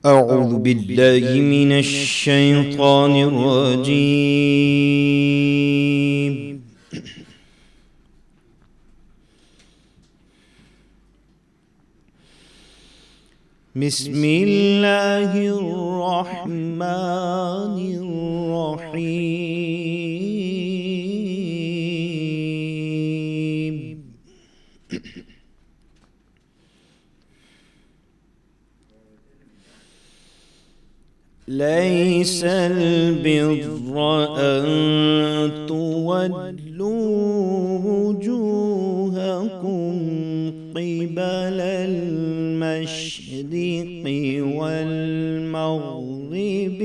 أعوذ بالله من الشيطان الرجيم. بسم الله الرحمن الرحيم. ليس البر أن تولوا وجوهكم قبل المشرق والمغرب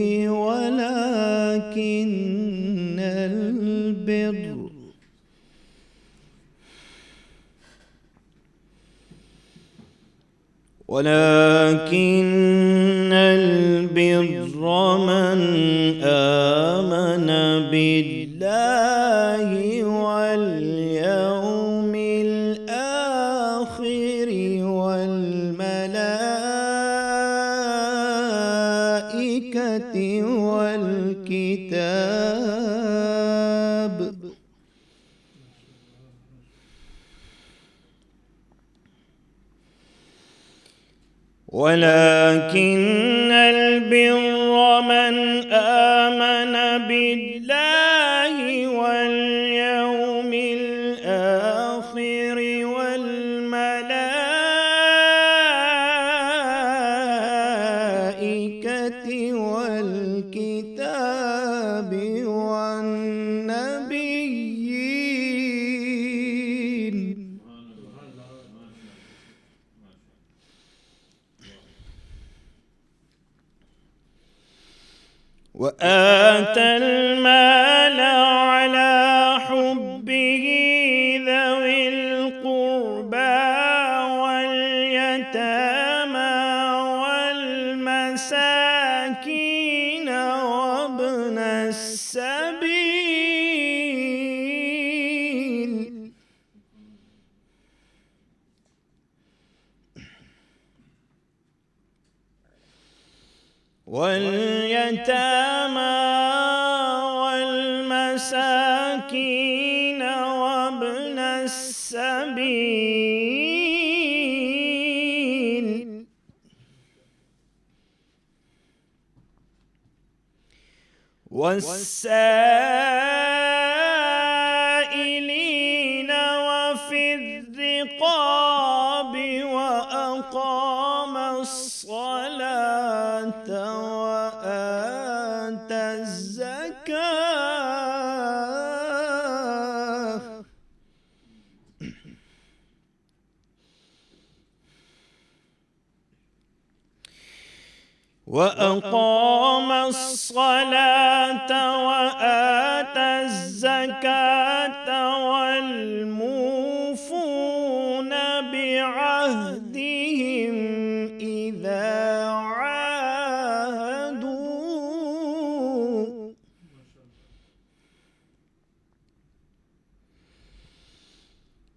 ولكن البر من آمن بالله واليوم الآخر والملائكة والكتاب ولكن البر من آمن بالله واليوم الآخر والملائكة والكتاب والنبيين. وآتى المال على حبه ذوي القربى واليتامى والمساكين وابن السبيل والمساكين وابن السبيل والسائلين وفي الرقاب وأقام الصلاة وآتى الزكاة وأقام الصلاة وآتى الزكاة والموفون بعهدهم إذا عاهدوا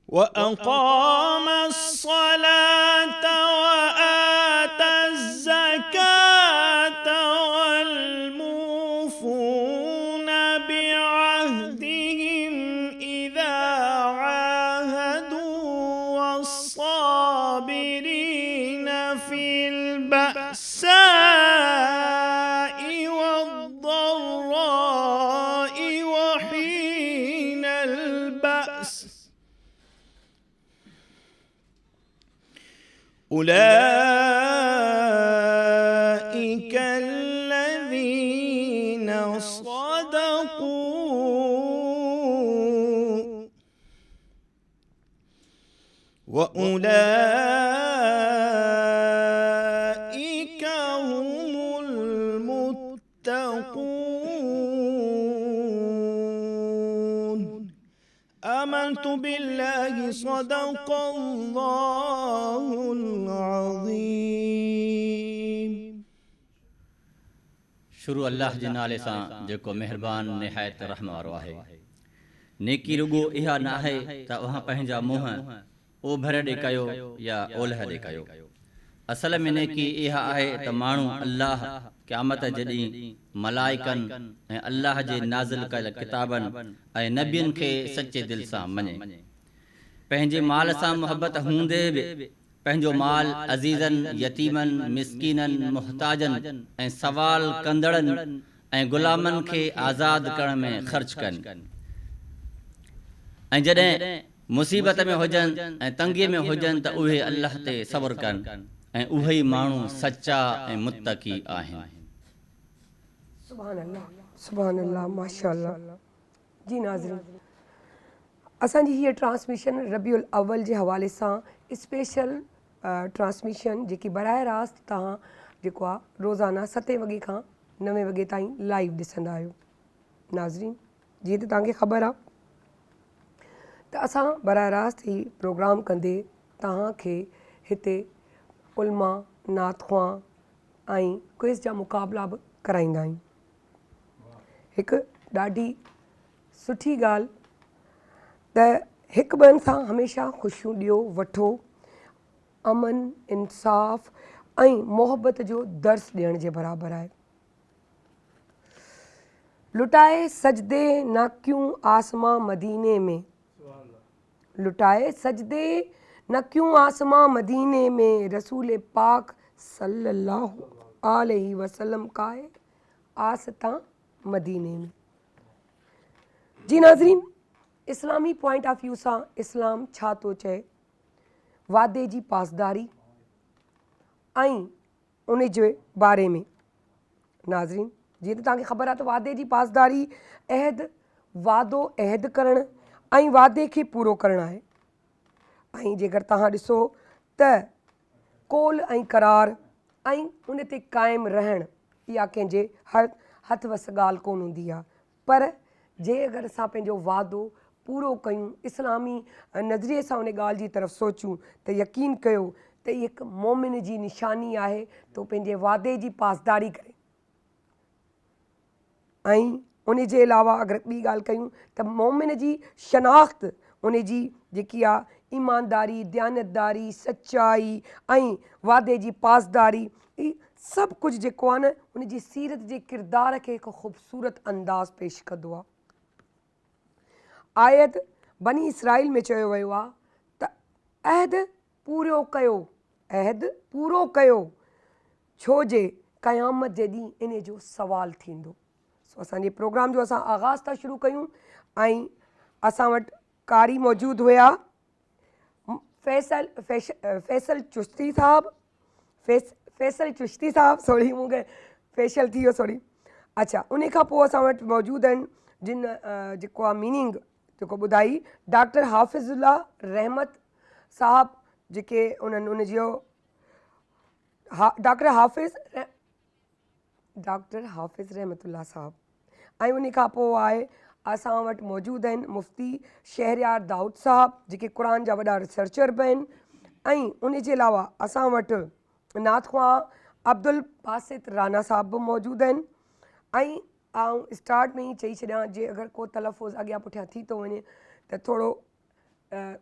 وأقام الصلاة وآتى الزكاة والموفون بعهدهم إذا عاهدوا والصابرين في البأساء والضراء وحين البأس أولئك الذين صدقوا وأولئك هم المتقون. آمنت بالله صدق الله العظيم. شروع اللہ جے نالے سان جيڪو مهربان نهايت رحم وارو آهي. نیکی رگو اها نہ ہے تا وہاں پنهंजा मुंह ओभर ॾेकायो या ओलह ॾेकायो. असल में नेकी इहा आहे त माण्हू अल्लाह क़यामत जॾहिं मलाइकनि ऐं अल्लाह जे नाज़िल कयल किताबनि ऐं नबियुनि खे सचे दिलि सां मञे। पंहिंजे माल सां मुहबत हूंदे बि पंहिंजो माल अज़ीज़नि, यतीमनि, मिस्कीननि, मुहताजनि ऐं सवाल कंदड़नि ऐं ग़ुलामनि खे आज़ाद करण में ख़र्च कनि। ऐं जॾहिं मुसीबत में हुजनि ऐं तंगीअ में हुजनि त उहे अल्लाह ते सब्र कनि ऐं उहे ई माण्हू सचा ऐं मुत्तक़ी आहिनि। सुभान अल्लाह, सुभान अल्लाह, माशाअल्लाह। जी नाज़रीन, असांजी हीअ ट्रांसमिशन रबीउल अव्वल जे हवाले सां स्पेशल ट्रांसमिशन जेकी बराह रास्त तव्हां जेको आहे रोज़ाना 7 वॻे खां 9 वॻे ताईं लाइव ॾिसंदा आहियो। नाज़रीन, जीअं त तव्हांखे ख़बर आहे त असां बराह रास्त ही प्रोग्राम कंदे तव्हांखे हिते उलमा, नातख़्वां ऐं क्विज़ जा मुक़ाबला बि कराईंदा आहियूं। हिकु ॾाढी सुठी ॻाल्हि त हिकु ॿियनि सां हमेशह ख़ुशियूं ॾियो वठो, अमन, इंसाफ़ ऐं मोहबत जो दर्स ॾियण जे बराबरि आहे। लुटाए सजदे न क्यों आसमां मदीने में, लुटाए सजदे न क्यों आसमां मदीने में, रसूल पाक सल्लल्लाहु अलैहि वसल्लम का है आस्था मदीने में। जी नाज़रीन, इस्लामी पॉइंट ऑफ व्यू सां इस्लाम छा थो चए वादे जी पासदारी ऐं उन जे बारे में। नाज़रीन, जीअं त तव्हांखे ख़बर आहे त वादे जी पासदारी अहद, वादो अहद करणु ऐं वादे खे पूरो करणु आहे। ऐं जेकर तव्हां ॾिसो त कोल ऐं करार ऐं उन ते क़ाइमु रहणु इहा कंहिंजे हथ वस ॻाल्हि कोन हूंदी आहे, पर जे अगरि असां पंहिंजो वादो पूरो कयूं, इस्लामी नज़रिए सां उन ॻाल्हि जी तरफ़ सोचूं त यकीन कयो त इहा हिकु मोमिन जी निशानी आहे त पंहिंजे वादे जी पासदारी करे। ऐं उन जे अलावा अगरि ॿी ॻाल्हि कयूं त मोमिन जी शनाख़्त, उन जी जेकी आहे ईमानदारी, दयानतदारी, सचाई ऐं वादे जी पासदारी, ई सभु कुझु जेको आहे न उन जी सीरत जे किरदार खे हिकु ख़ूबसूरत अंदाज़ पेश कंदो आहे। आयत बनी इसराइल में चयो वियो आहे त अहद पूरो कयो, अहद पूरो कयो, छो जे क़यामत जे ॾींहुं इन जो सवाल थींदो। सो असांजे प्रोग्राम जो असां आगाज़ था शुरू कयूं ऐं असां वटि कारी मौजूदु हुया फैसल चिश्ती साहब, फैसल चिश्ती साहब, सॉरी मूंखे फैशल थी वियो, सॉरी। अच्छा, उन खां पोइ असां वटि मौजूदु आहिनि जिन जेको आहे मीनिंग जेको ॿुधाई डॉक्टर हाफ़िज़ुल्लाह रहमत साहब, जेके उन्हनि उनजो डॉक्टर हाफ़िज़ रहमतुल्लाह साहब। ऐं उन खां पोइ आहे असां वटि मौजूदु आहिनि मुफ़्ती शहरयार दाऊद साहब, जेके क़ुर जा वॾा रिसर्चर बि आहिनि। ऐं उन जे अलावा असां वटि नातख़्वां अब्दुल बासित राना साहब बि मौजूदु आहिनि। ऐं आउं स्टार्ट में ई चई छॾियां, जे अगरि को तलफ़ुज़ अॻियां पुठियां थी थो वञे त थोरो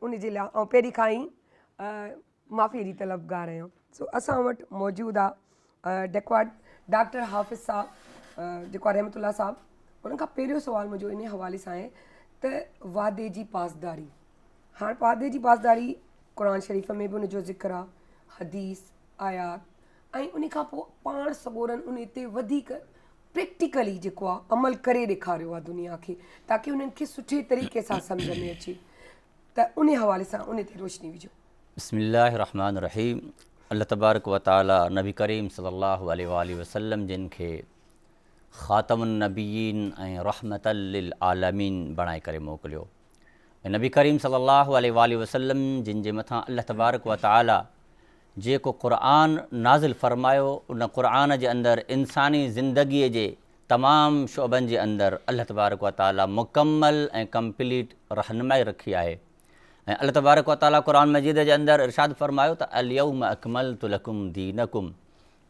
उन जे लाइ ऐं पहिरीं खां ई माफ़ी जी तलबगार आहियां। सो असां वटि मौजूदु आहे डॉक्टर हाफ़िज़ साहब, जेको आहे रहमतुल्लाह साहब। उन्हनि खां पहिरियों सुवाल मुंहिंजो इन हवाले सां आहे त वादे जी पासदारी। हाणे वादे जी पासदारी क़ुर शरीफ़ में बि उनजो ज़िक्र आहे, हदीस, आयात, ऐं उन खां पोइ पाण सॻोरनि उन ते वधीक प्रैक्टिकली जेको आहे अमल करे ॾेखारियो आहे दुनिया खे, ताकी उन्हनि खे सुठे तरीक़े सां सम्झ में अचे। त उन हवाले सां उन ते रोशनी विझो। बिस्मिल्लाहिर्रहमानिर्रहीम। अल्लाह तबारक व तआला नबी करीम सल्लल्लाहु अलैहि वसल्लम जिन खे ख़ातमुन नबिय्यीन ऐं रहमतल लिल आलमीन बणाए करे मोकिलियो। ऐं नबी करीम सल्लल्लाहु अलैहि वसल्लम जिन जे मथां अल्लाह तबारक व तआला जेको क़ुरान नाज़िल फ़रमायो, उन क़ुरान जे अंदरि इंसानी ज़िंदगीअ जे तमामु शोबनि जे अंदरि अल्लाह तबारक व तआला मुकमल ऐं कंप्लीट रहनुमाई रखी आहे। ऐं अल्लाह तबारक व तआला क़ुरान मजीद जे अंदरि इरशाद फ़रमायो त अल-यौम अकमलतु लकुम दीनकुम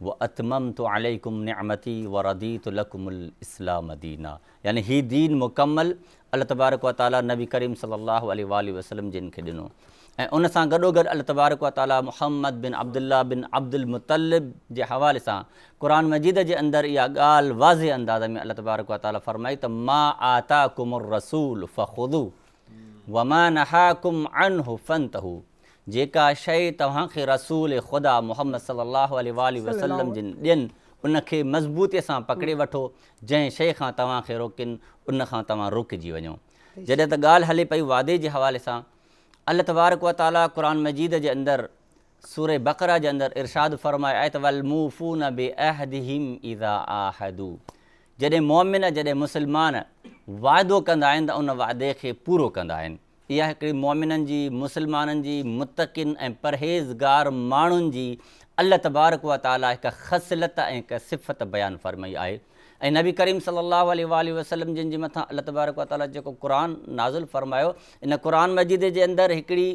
व अतममतु अलैकुम निअमती व रदीतु लकुमुल इस्लाम दीना। यानी हीउ दीन मुकम्मल अल्लाह तबारक व तआला नबी करीम सल्लल्लाहु अलैहि वसल्लम जिन खे ॾिनो। ऐं उन सां गॾोगॾु अल्लाह तबारक व ताला मुहम्मद बिन अब्दुल्ला बिन अब्दुल मुतलिब जे हवाले सां क़ुरान मजीद जे अंदरि इहा ॻाल्हि वाज़े अंदाज़ में अल्लाह तबारक व ताला फरमाई त मा आताकुमुर रसूल फ़ख़ुदू व मा नहाकुम अन्हु फंतहू, जेका शइ तव्हांखे रसूल ख़ुदा मुहम्मद सल्लल्लाहु अलैहि वसल्लम जिन ॾियनि उनखे मज़बूतीअ सां पकिड़े वठो, जंहिं शइ खां तव्हांखे रोकिन उन खां तव्हां रुकिजी वञो। जॾहिं त ॻाल्हि हले पई वादे जे हवाले सां, अल्लाह तबारक व ताला क़ुरान मजीद जे अंदरि सूरह बक़रा जे अंदरि इरशाद फरमाए आहे त वल मूफ़ून बिअहदिहिम इज़ा आहदू, जॾहिं मोमिन जॾहिं मुस्लमान वाइदो कंदा आहिनि त उन वाइदे खे पूरो कंदा आहिनि। इहा हिकिड़ी मोमिननि जी, मुस्लमाननि जी, मुतक़िन ऐं परहेज़गार माण्हुनि जी अल्लाह तबारक व ताला हिकु ख़सलत ऐं हिकु सिफ़त बयानु फरमाई आहे। ऐं नबी करीम सल्लल्लाहु अलैहि वसल्लम जिन जे मथां अल्लाह तबारक व ताला जेको क़ुरान नाज़िल फरमायो, इन क़ुरान मजीद जे अंदरि हिकिड़ी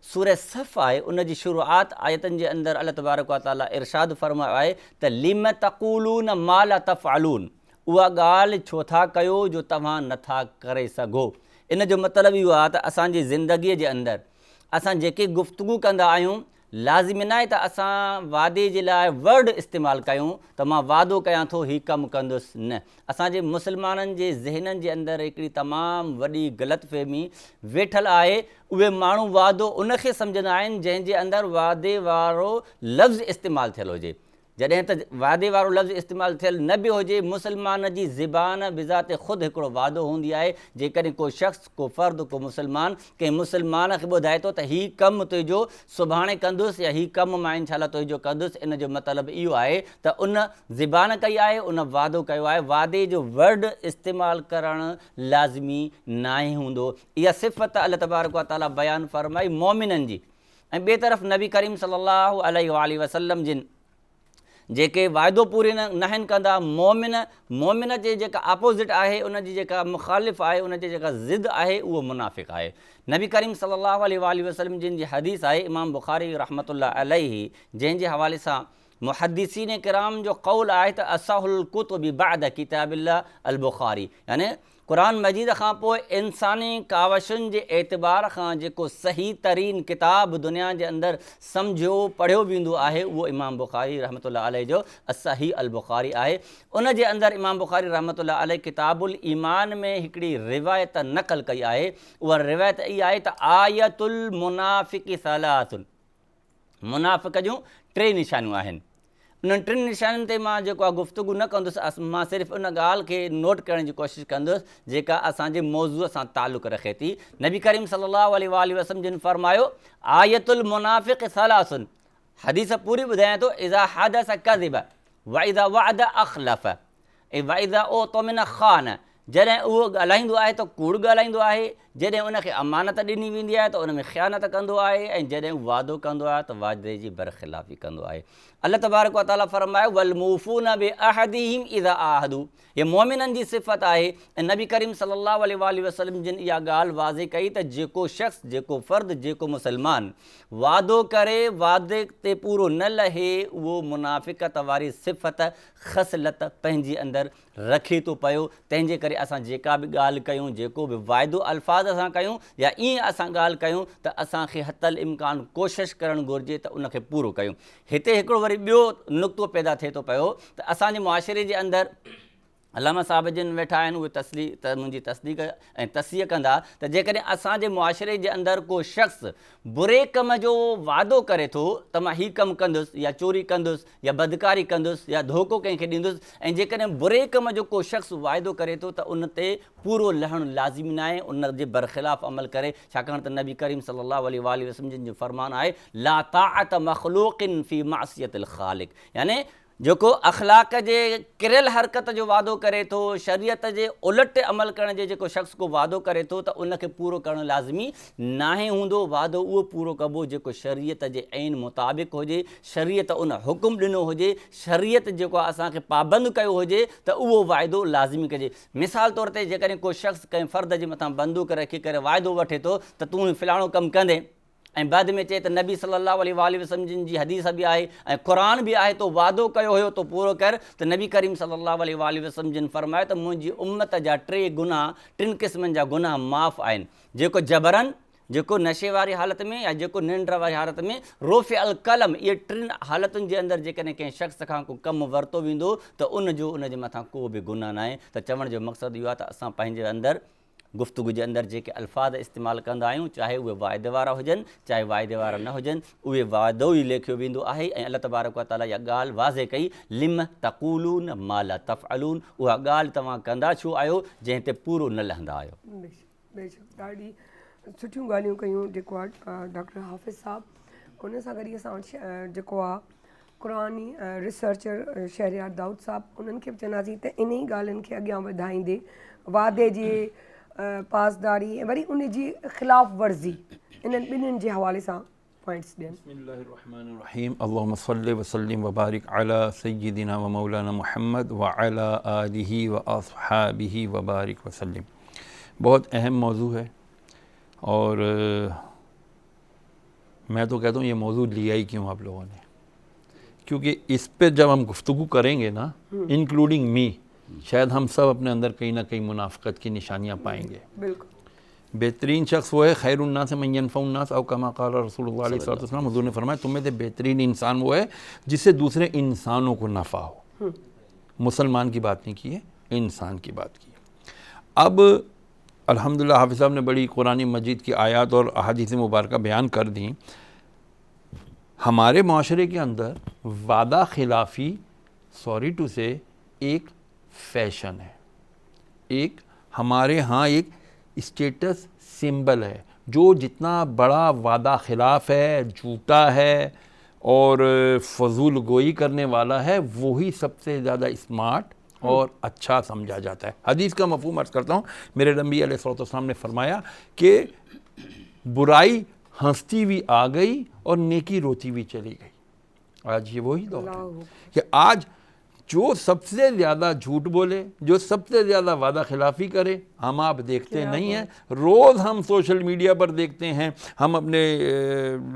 सूरह सफ़ आहे, उन जी शुरूआत आयतनि जे अंदरि अल्लाह तबारक व ताला इरशाद फरमायो आहे त लिम तक़ूलून मा ला तफ़अलून, उहा ॻाल्हि छो था कयो जो तव्हां नथा करे सघो। इन जो मतिलबु इहो आहे त असांजी ज़िंदगीअ जे अंदरि असां जेके गुफ़्तगू कंदा आहियूं, लाज़िमी न आहे त असां वादे जे लाइ वर्ड इस्तेमालु कयूं त मां वादो कयां थो हीउ कमु कंदुसि, न। असांजे मुस्लमाननि जे ज़हननि जे अंदरि हिकिड़ी तमामु वॾी ग़लतफ़हमी वेठल आहे। उहे माण्हू वादो उनखे सम्झंदा आहिनि जंहिंजे अंदरि वादे वारो लफ़्ज़ इस्तेमालु थियलु हुजे, जॾहिं त वादे वारो लफ़्ज़ इस्तेमालु थियलु न बि हुजे। मुस्लमान जी ज़बान बिज़ात ख़ुदि हिकिड़ो वादो हूंदी आहे। जेकॾहिं को शख़्स, को फ़र्द, को मुस्लमान कंहिं मुस्लमान खे ॿुधाए थो त हीउ कमु तुंहिंजो सुभाणे कंदुसि या हीउ कमु मां इंशाअल्लाह तुंहिंजो कंदुसि, इन जो मतिलबु इहो आहे त उन ज़बान कई आहे, उन वादो कयो आहे। वादे जो वर्ड इस्तेमालु करणु लाज़िमी न हूंदो। इहा सिफ़त अल्लाह तबारक व ताला बयानु फरमाई मोमिननि जी। ऐं ॿिए तरफ़ नबी करीम सल्लल्लाहु अलैहि वसल्लम जिन जेके वाइदो पूरे न आहिनि कंदा, मोमिन जे जेका अपोज़िट आहे, उन जी जेका मुख़ालिफ़ आहे, उन जी जेका ज़िद आहे, उहो मुनाफ़िक़ आहे। नबी करीम सल्लल्लाहु अलैहि वसल्लम जिन जी हदीस आहे, इमाम बुख़ारी रहमतुल्लाह अलैहि, जंहिंजे हवाले सां मुहद्दिसीन किराम जो क़ौल आहे त असहुल कुतुबि बअद किताबिल्लाह अल बुख़ारी, यानी क़ुरान मजीद खां पोइ इंसानी कावशुनि जे एतबार खां जेको सही तरीन किताब दुनिया जे अंदरि सम्झियो पढ़ियो वेंदो आहे, उहो इमाम बुख़ारी रहमतुल्लाह अलैहि जो असही अल बुख़ारी आहे। उन जे अंदरि इमाम बुख़ारी रहमतुल्लाह अलैहि किताबुल ईमान में हिकिड़ी रिवायत नक़ल कई आहे। उहा रिवायत इहा आहे त आयतुल मुनाफ़िक़ि सलासुन, मुनाफ़िक़ जूं 3 निशानियूं आहिनि। उन्हनि 3 निशानियुनि ते मां जेको आहे गुफ़्तगू न कंदुसि, मां सिर्फ़ु उन ॻाल्हि खे नोट करण जी कोशिशि कंदुसि जेका असांजे मौज़ूअ सां तालुक़ु रखे थी। नबी करीम सल्लल्लाहु अलैहि वसल्लम जिन फरमायो आयतुल मुनाफ़िक़ सलासुन, हदीस पूरी ॿुधायां थो, इज़ा हदस कज़िब व इज़ा वअद अख़लफ़ व इज़ा उतमिन ख़ान, जॾहिं उहो ॻाल्हाईंदो आहे त कूड़ ॻाल्हाईंदो आहे, जॾहिं उनखे अमानत ॾिनी वेंदी आहे त उन में ख़यानत कंदो आहे, ऐं जॾहिं वादो कंदो आहे त वादे जी बरख़िलाफ़ी कंदो आहे। अल्लाह तबारक व ताला फरमायो वल मूफ़ून बिअहदिहिम इज़ा आहदू, ये मोमिननि जी सिफ़त आहे। ऐं नबी करीम सल्लल्लाहु अलैहि वसल्लम जिन इहा ॻाल्हि वाज़े कई त जेको शख़्स, जेको फ़र्द, जेको मुस्लमान वादो करे वादे ते पूरो न लहे, उहो मुनाफ़िक़त वारी सिफ़त ख़सलत पंहिंजे अंदरि रखे थो पियो। तंहिंजे करे असां जेका बि ॻाल्हि कयूं, जेको बि वाइदो अल्फाज़ असां कयूं या ईअं असां ॻाल्हि कयूं, त असांखे हतल इम्कान कोशिशि करणु घुरिजे त उनखे पूरो कयूं। हिते हिकिड़ो वरी ॿियो नुक़्तो पैदा थिए थो पियो त असांजे मुआशिरे जे अंदरि अलामा साहिब जिन वेठा आहिनि, उहे मुंहिंजी तस्दीक़ ऐं तस्सीह कंदा त जेकॾहिं असांजे मुआशिरे जे अंदरि को शख़्स बुरे कम जो वादो करे थो त मां हीउ कमु कंदुसि या चोरी कंदुसि या बदकारी कंदुसि या धोखो कंहिंखे ॾींदुसि, ऐं जेकॾहिं बुरे कम जो को शख़्स वाइदो करे थो त उन ते पूरो लहणु लाज़िमी न आहे, उन जे बरख़िलाफ़ अमल करे। छाकाणि त नबी करीम सल्लल्लाहु अलैहि वसल्लम जिन जो फरमान आहे ला ताअत मख़लूक़िन फ़ी मासियतिल ख़ालिक़, यानी जेको अख़लाक़ जे किरियल हरकत जो वादो करे थो, शरीयत जे उलट अमल करण जे जेको शख़्स को वादो करे थो, त उनखे पूरो करणु लाज़िमी नाहे हूंदो। वादो उहो पूरो कबो जेको शरीयत जे ऐन मुताबिक़ हुजे, शरीयत उन हुकुम ॾिनो हुजे, शरीयत जेको आहे असांखे पाबंद कयो हुजे, त उहो वाइदो लाज़िमी कजे। मिसाल तौर ते जेकॾहिं को शख़्स कंहिं फ़र्द जे मथां बंदूक रखी करे वाइदो वठे थो त तूं फ़लाणो कमु कंदे, ऐं बाद में चए त नबी सल्लल्लाहु अलैहि वसल्लम जिन जी हदीस बि आहे ऐं क़ुरान बि आहे, तो वादो कयो हुयो तो पूरो कर, त नबी करीम सल्लल्लाहु अलैहि वसल्लम जिन फरमायो त मुंहिंजी उम्मत जा 3 गुनाह, 3 क़िस्मनि जा गुनाह माफ़ आहिनि। जेको जबरन जेको नशे वारी हालत में या जेको निंड वारी हालत में रोफ़े अल कलम, इहे टिनि हालतुनि जे अंदरि जेकॾहिं कंहिं शख़्स खां को कमु वरितो वेंदो त उन जे मथां को बि गुनाह न आहे। त चवण जो मक़सदु इहो आहे त असां पंहिंजे अंदरि गुफ़्तगू जे अंदरि जेके अल्फाज़ इस्तेमालु कंदा आहियूं, चाहे उहे वाइदे वारा हुजनि चाहे वाइदे वारा न हुजनि, उहे वाइदो ई लेखियो वेंदो आहे। ऐं अल्लाह तबारक व तआला इहा ॻाल्हि वाज़े कई, लिम तक़ूलून मा ला तफ़अलून, उहा ॻाल्हि तव्हां कंदा छो आहियो जंहिं ते पूरो न लहंदा आहियो। बेशक ॾाढी सुठियूं ॻाल्हियूं कयूं जेको आहे डॉक्टर हाफ़िज़ साहब। उन सां गॾु असां वटि जेको आहे क़ुरानी रिसर्चर शहरयार दाऊद साहब, उन्हनि खे बि चवंदासीं त इन ई ॻाल्हियुनि खे अॻियां वधाईंदे वादे जी पासदारी ऐं वरी उन जी ख़िलाफ़ वर्ज़ी, इन्हनि ॿिन्हिनि जे हवाले सां पॉइंट्स ॾियनि। बिस्मिल्लाहिर्रहमानिर्रहीम, अल्लाहुम्मा सल्लि व सल्लिम व बारिक अला सय्यिदिना व मौलाना मुहम्मद व अला आलिहि व अस्हाबिहि व बारिक व सल्लिम। बहुत अहम मौजू है और मैं तो कहता हूँ ये मौजू लिया ही क्यों आप लोगों ने, क्योंकि इस पे जब हम गुफ्तगू करेंगे ना, इंक्लूडिंग मी, शायद हम सब अपने अंदर कहीं ना कहीं मुनाफ़क़त की निशानियाँ पाएंगे। बिल्कुल बेहतरीन शख्स वो है खैरुन्नास मन यनफ़उन्नास औ कमा क़ाल रसूलुल्लाह अलैहि वसल्लम, हुज़ूर ने फरमाया तुम में से बेहतरीन इंसान वो है जिससे दूसरे इंसानों को नफ़ा हो। मुसलमान की बात नहीं की है, इंसान की बात की है। अब अल्हम्दुलिल्लाह हाफ़िज़ साहब ने बड़ी कुरानी मजीद की आयत और अहादीस मुबारक बयान कर दी। हमारे माशरे के अंदर वादा खिलाफ़ी, सॉरी टू से, एक फैशन है, एक हमारे यहाँ एक स्टेटस सिंबल है। जो जितना बड़ा वादा खिलाफ है, झूठा है और फजूल गोई करने वाला है, वही सबसे ज़्यादा स्मार्ट और अच्छा समझा जाता है। हदीस का मफ़हूम अर्ज़ करता हूँ, मेरे नबी अलैहिस्सलाम ने फरमाया कि बुराई हंसती हुई आ गई और नेकी रोती हुई चली गई। आज ये वही दौर है कि आज जो सबसे ज़्यादा झूठ बोले, जो सबसे ज़्यादा वादा खिलाफ़ी करे, हम आप देखते नहीं हैं। रोज़ हम सोशल मीडिया पर देखते हैं, हम अपने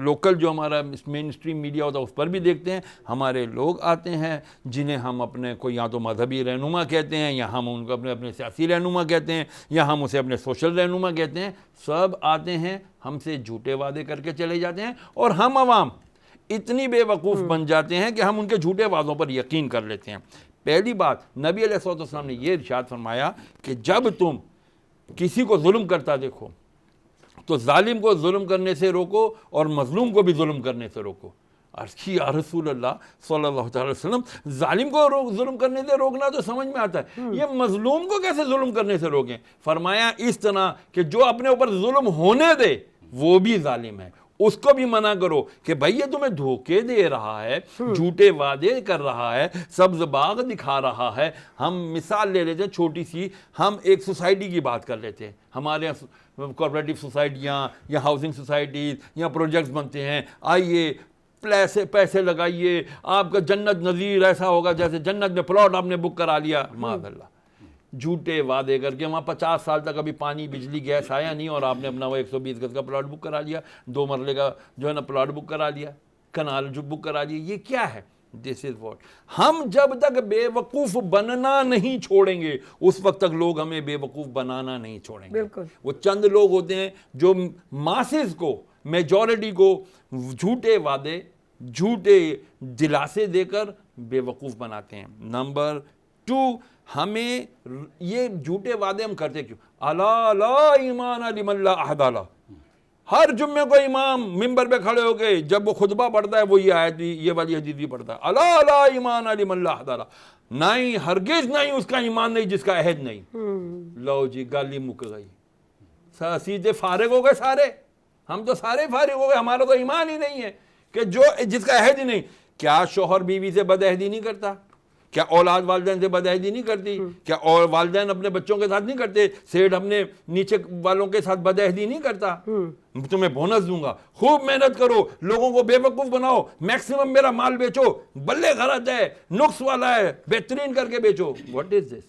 लोकल जो हमारा मेन स्ट्रीम मीडिया होता है उस पर भी देखते हैं। हमारे लोग आते हैं जिन्हें हम अपने कोई या तो मजहबी रहनुमा कहते हैं, या हम उनको अपने सियासी रहनुमा कहते हैं, या हम उसे अपने सोशल रहनुमा कहते हैं। सब आते हैं, हमसे झूठे वादे करके चले जाते हैं और हम अवाम इतनी बेवकूफ़ बन जाते हैं कि हम उनके झूठे वादों पर यकीन कर लेते हैं। पहली बात, नबी अलैहिस्सलाम ने ये इरशाद फरमाया कि जब तुम किसी को जुल्म करता देखो तो जालिम को जुल्म करने से रोको और मजलूम को भी जुल्म करने से रोको। अर्ज़ की या रसूल अल्लाह सल्लल्लाहु अलैहि वसल्लम, जालिम को जुल्म करने से रोकना तो समझ में आता है, ये मजलूम को कैसे जुल्म करने से रोकें? फरमाया इस तरह कि जो अपने ऊपर जुल्म होने दे वो भी जालिम है, उसको भी मना करो कि भाई ये तुम्हें धोखे दे रहा है, झूठे वादे कर रहा है, सब्ज बाग दिखा रहा है। हम मिसाल ले लेते हैं छोटी सी, हम एक सोसाइटी की बात कर लेते हैं। हमारे यहाँ कोऑपरेटिव सोसाइटियाँ या हाउसिंग सोसाइटीज़ या प्रोजेक्ट्स बनते हैं, आइए पैसे लगाइए, आपका जन्नत नज़ीर ऐसा होगा जैसे जन्नत में प्लॉट आपने बुक करा लिया। माज़अल्लाह, झूठे वादे करके वहाँ 50 साल तक अभी पानी बिजली गैस आया नहीं और आपने अपना वो 120 गज का प्लॉट बुक करा लिया, 2 मरले का जो है ना प्लॉट बुक करा लिया, कनाल जो बुक करा लिया। ये क्या है? This is what. हम जब तक बेवकूफ़ बनना नहीं छोड़ेंगे उस वक्त तक लोग हमें बेवकूफ़ बनाना नहीं छोड़ेंगे। वो चंद लोग होते हैं जो मासेस को, मेजॉरिटी को झूठे वादे, झूठे दिलासे देकर बेवकूफ़ बनाते हैं। नंबर 2, हमें ये झूठे वादे हम करते क्यों? अला ला ईमान लिमन ला अहद अला। हर जुम्मे को इमाम मिंबर पे खड़े हो गए, जब वो खुतबा पढ़ता है वो ये आयत भी, ये वाली हदीस भी पढ़ता है, अला ला ईमान लिमन ला अहद अला। नहीं, हरगिज नहीं, उसका ईमान नहीं जिसका अहद नहीं। लो जी, गाली मुक गई, सीधे फारिग हो गए सारे। हम तो सारे फारिग हो गए, हमारा तो ईमान ही नहीं है कि जो जिसका अहद ही नहीं। क्या शौहर बीवी से बदअहदी नहीं करता? क्या औलाद वालिदैन से बदअहदी नहीं करती? क्या और वालिदैन अपने बच्चों के साथ नहीं करते? सेठ अपने नीचे वालों के साथ बदअहदी नहीं करता? तुम्हें बोनस दूंगा, खूब मेहनत करो, लोगों को बेवकूफ़ बनाओ, मैक्सिमम मेरा माल बेचो, बल्ले गलत है, नुक्स वाला है, बेहतरीन करके बेचो। What is this?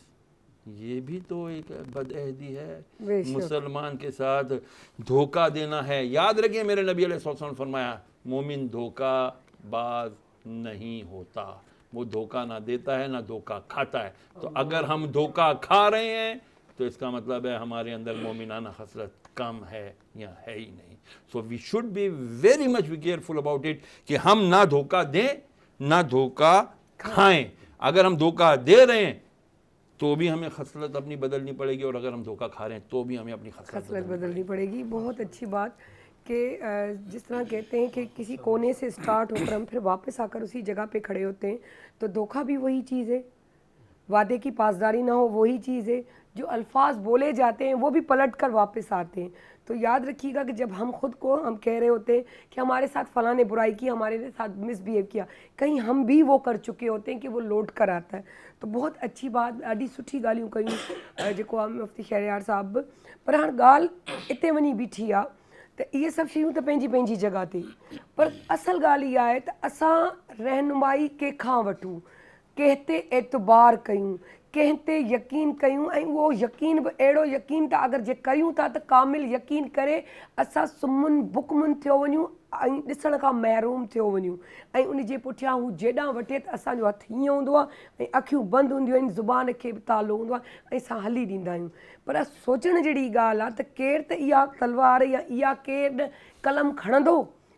ये भी तो एक बदअहदी है, मुसलमान के साथ धोखा देना है। याद रखिए, मेरे नबी अलैहिस्सलाम ने फरमाया, मोमिन धोखा बाज नहीं होता, वो धोखा ना देता है ना धोखा खाता है। तो अगर हम धोखा खा रहे हैं تو اس کا مطلب ہے ہمارے اندر مومنانہ خصلت کم ہے یا ہے ہی نہیں. So we should be very much be careful about it کہ ہم نہ دھوکہ دیں نہ دھوکہ کھائیں. اگر ہم دھوکہ دے رہے ہیں تو بھی ہمیں خصلت اپنی بدلنی پڑے گی، اور اگر ہم دھوکہ کھا رہے ہیں تو بھی ہمیں اپنی خصلت بدلنی پڑے گی. بہت اچھی بات کہ جس طرح کہتے ہیں کہ کسی کونے سے اسٹارٹ ہو کر ہم پھر واپس آ کر اسی جگہ پہ کھڑے ہوتے ہیں، تو دھوکہ بھی وہی چیز ہے، وعدے کی پاسداری نہ ہو وہی چیز ہے، جو الفاظ بولے جاتے ہیں وہ بھی پلٹ کر واپس آتے ہیں. تو یاد رکھیے گا کہ جب ہم خود کو ہم کہہ رہے ہوتے ہیں کہ ہمارے ساتھ فلاں نے برائی کی، ہمارے ساتھ مس بیہیو کیا، کہیں ہم بھی وہ کر چکے ہوتے ہیں کہ وہ لوٹ کر آتا ہے. تو بہت اچھی بات، ॾाढी सुठी ॻाल्हियूं कयूं जेको आहे मुफ्ती शहरयार साहब. पर हाणे ॻाल्हि हिते वञी बीठी आहे त इहे सभु शयूं त पंहिंजी पंहिंजी जॻह ते, पर असल ॻाल्हि इहा आहे त असां रहनुमाई कंहिंखां वठूं, कंहिं ते एतबार कयूं, कंहिं ते यकीन कयूं, ऐं उहो यकीन बि अहिड़ो यकीन त अगरि जे कयूं था त कामिल यकीन करे असां सुम्हनि बुकमुन थियो वञूं ऐं ॾिसण खां महरूम थियो वञूं, ऐं उन जे पुठियां हू जेॾां वठे त असांजो हथु हीअं हूंदो आहे ऐं अखियूं बंदि हूंदियूं आहिनि, ज़ुबान खे बि तालो हूंदो आहे ऐं असां हली ॾींदा आहियूं. पर सोचण जहिड़ी ॻाल्हि आहे त केरु त इहा तलवार या इहा केरु कलम खणंदो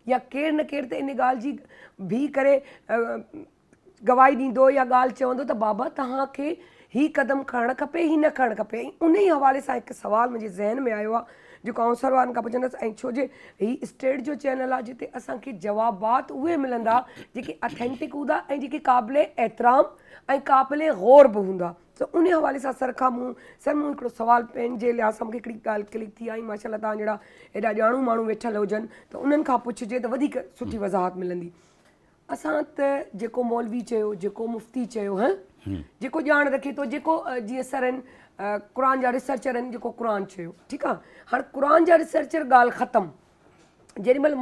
या केरु न केरु त इन ॻाल्हि जी बीह करे गवाही ॾींदो या ॻाल्हि चवंदो त बाबा तव्हांखे ही क़दम खणणु खपे, ही न खणणु खपे. ऐं उन ई हवाले सां हिकु सुवालु मुंहिंजे ज़हन में आयो आहे जेको आउं सर वारनि खां पुछंदसि, ऐं छो जे ही स्टेट जो चैनल आहे जिते असांखे जवाबात उहे मिलंदा जेके अथेंटिक हूंदा ऐं जेके क़ाबिल एतिराम ऐं क़ाबिल गौर बि हूंदा. त उन हवाले सां सर खां मूं हिकिड़ो सुवालु पंहिंजे लिहाज़ सां मूंखे हिकिड़ी ॻाल्हि क्लिक थी आई. माशाल्लाह तव्हां जहिड़ा एॾा ॼाणू माण्हू वेठल हुजनि त उन्हनि खां पुछिजे त वधीक सुठी वज़ाहत मिलंदी. असां त जेको मौलवी चयो, जेको मुफ्ती चयो, जेको ॼाण रखे थो, जेको जीअं सर आहिनि क़ुर जा रिसर्चर आहिनि, जेको क़ुर चयो, ठीकु आहे. हाणे क़ुर जा रिसर्चर ॻाल्हि ख़तमु, जेॾीमहिल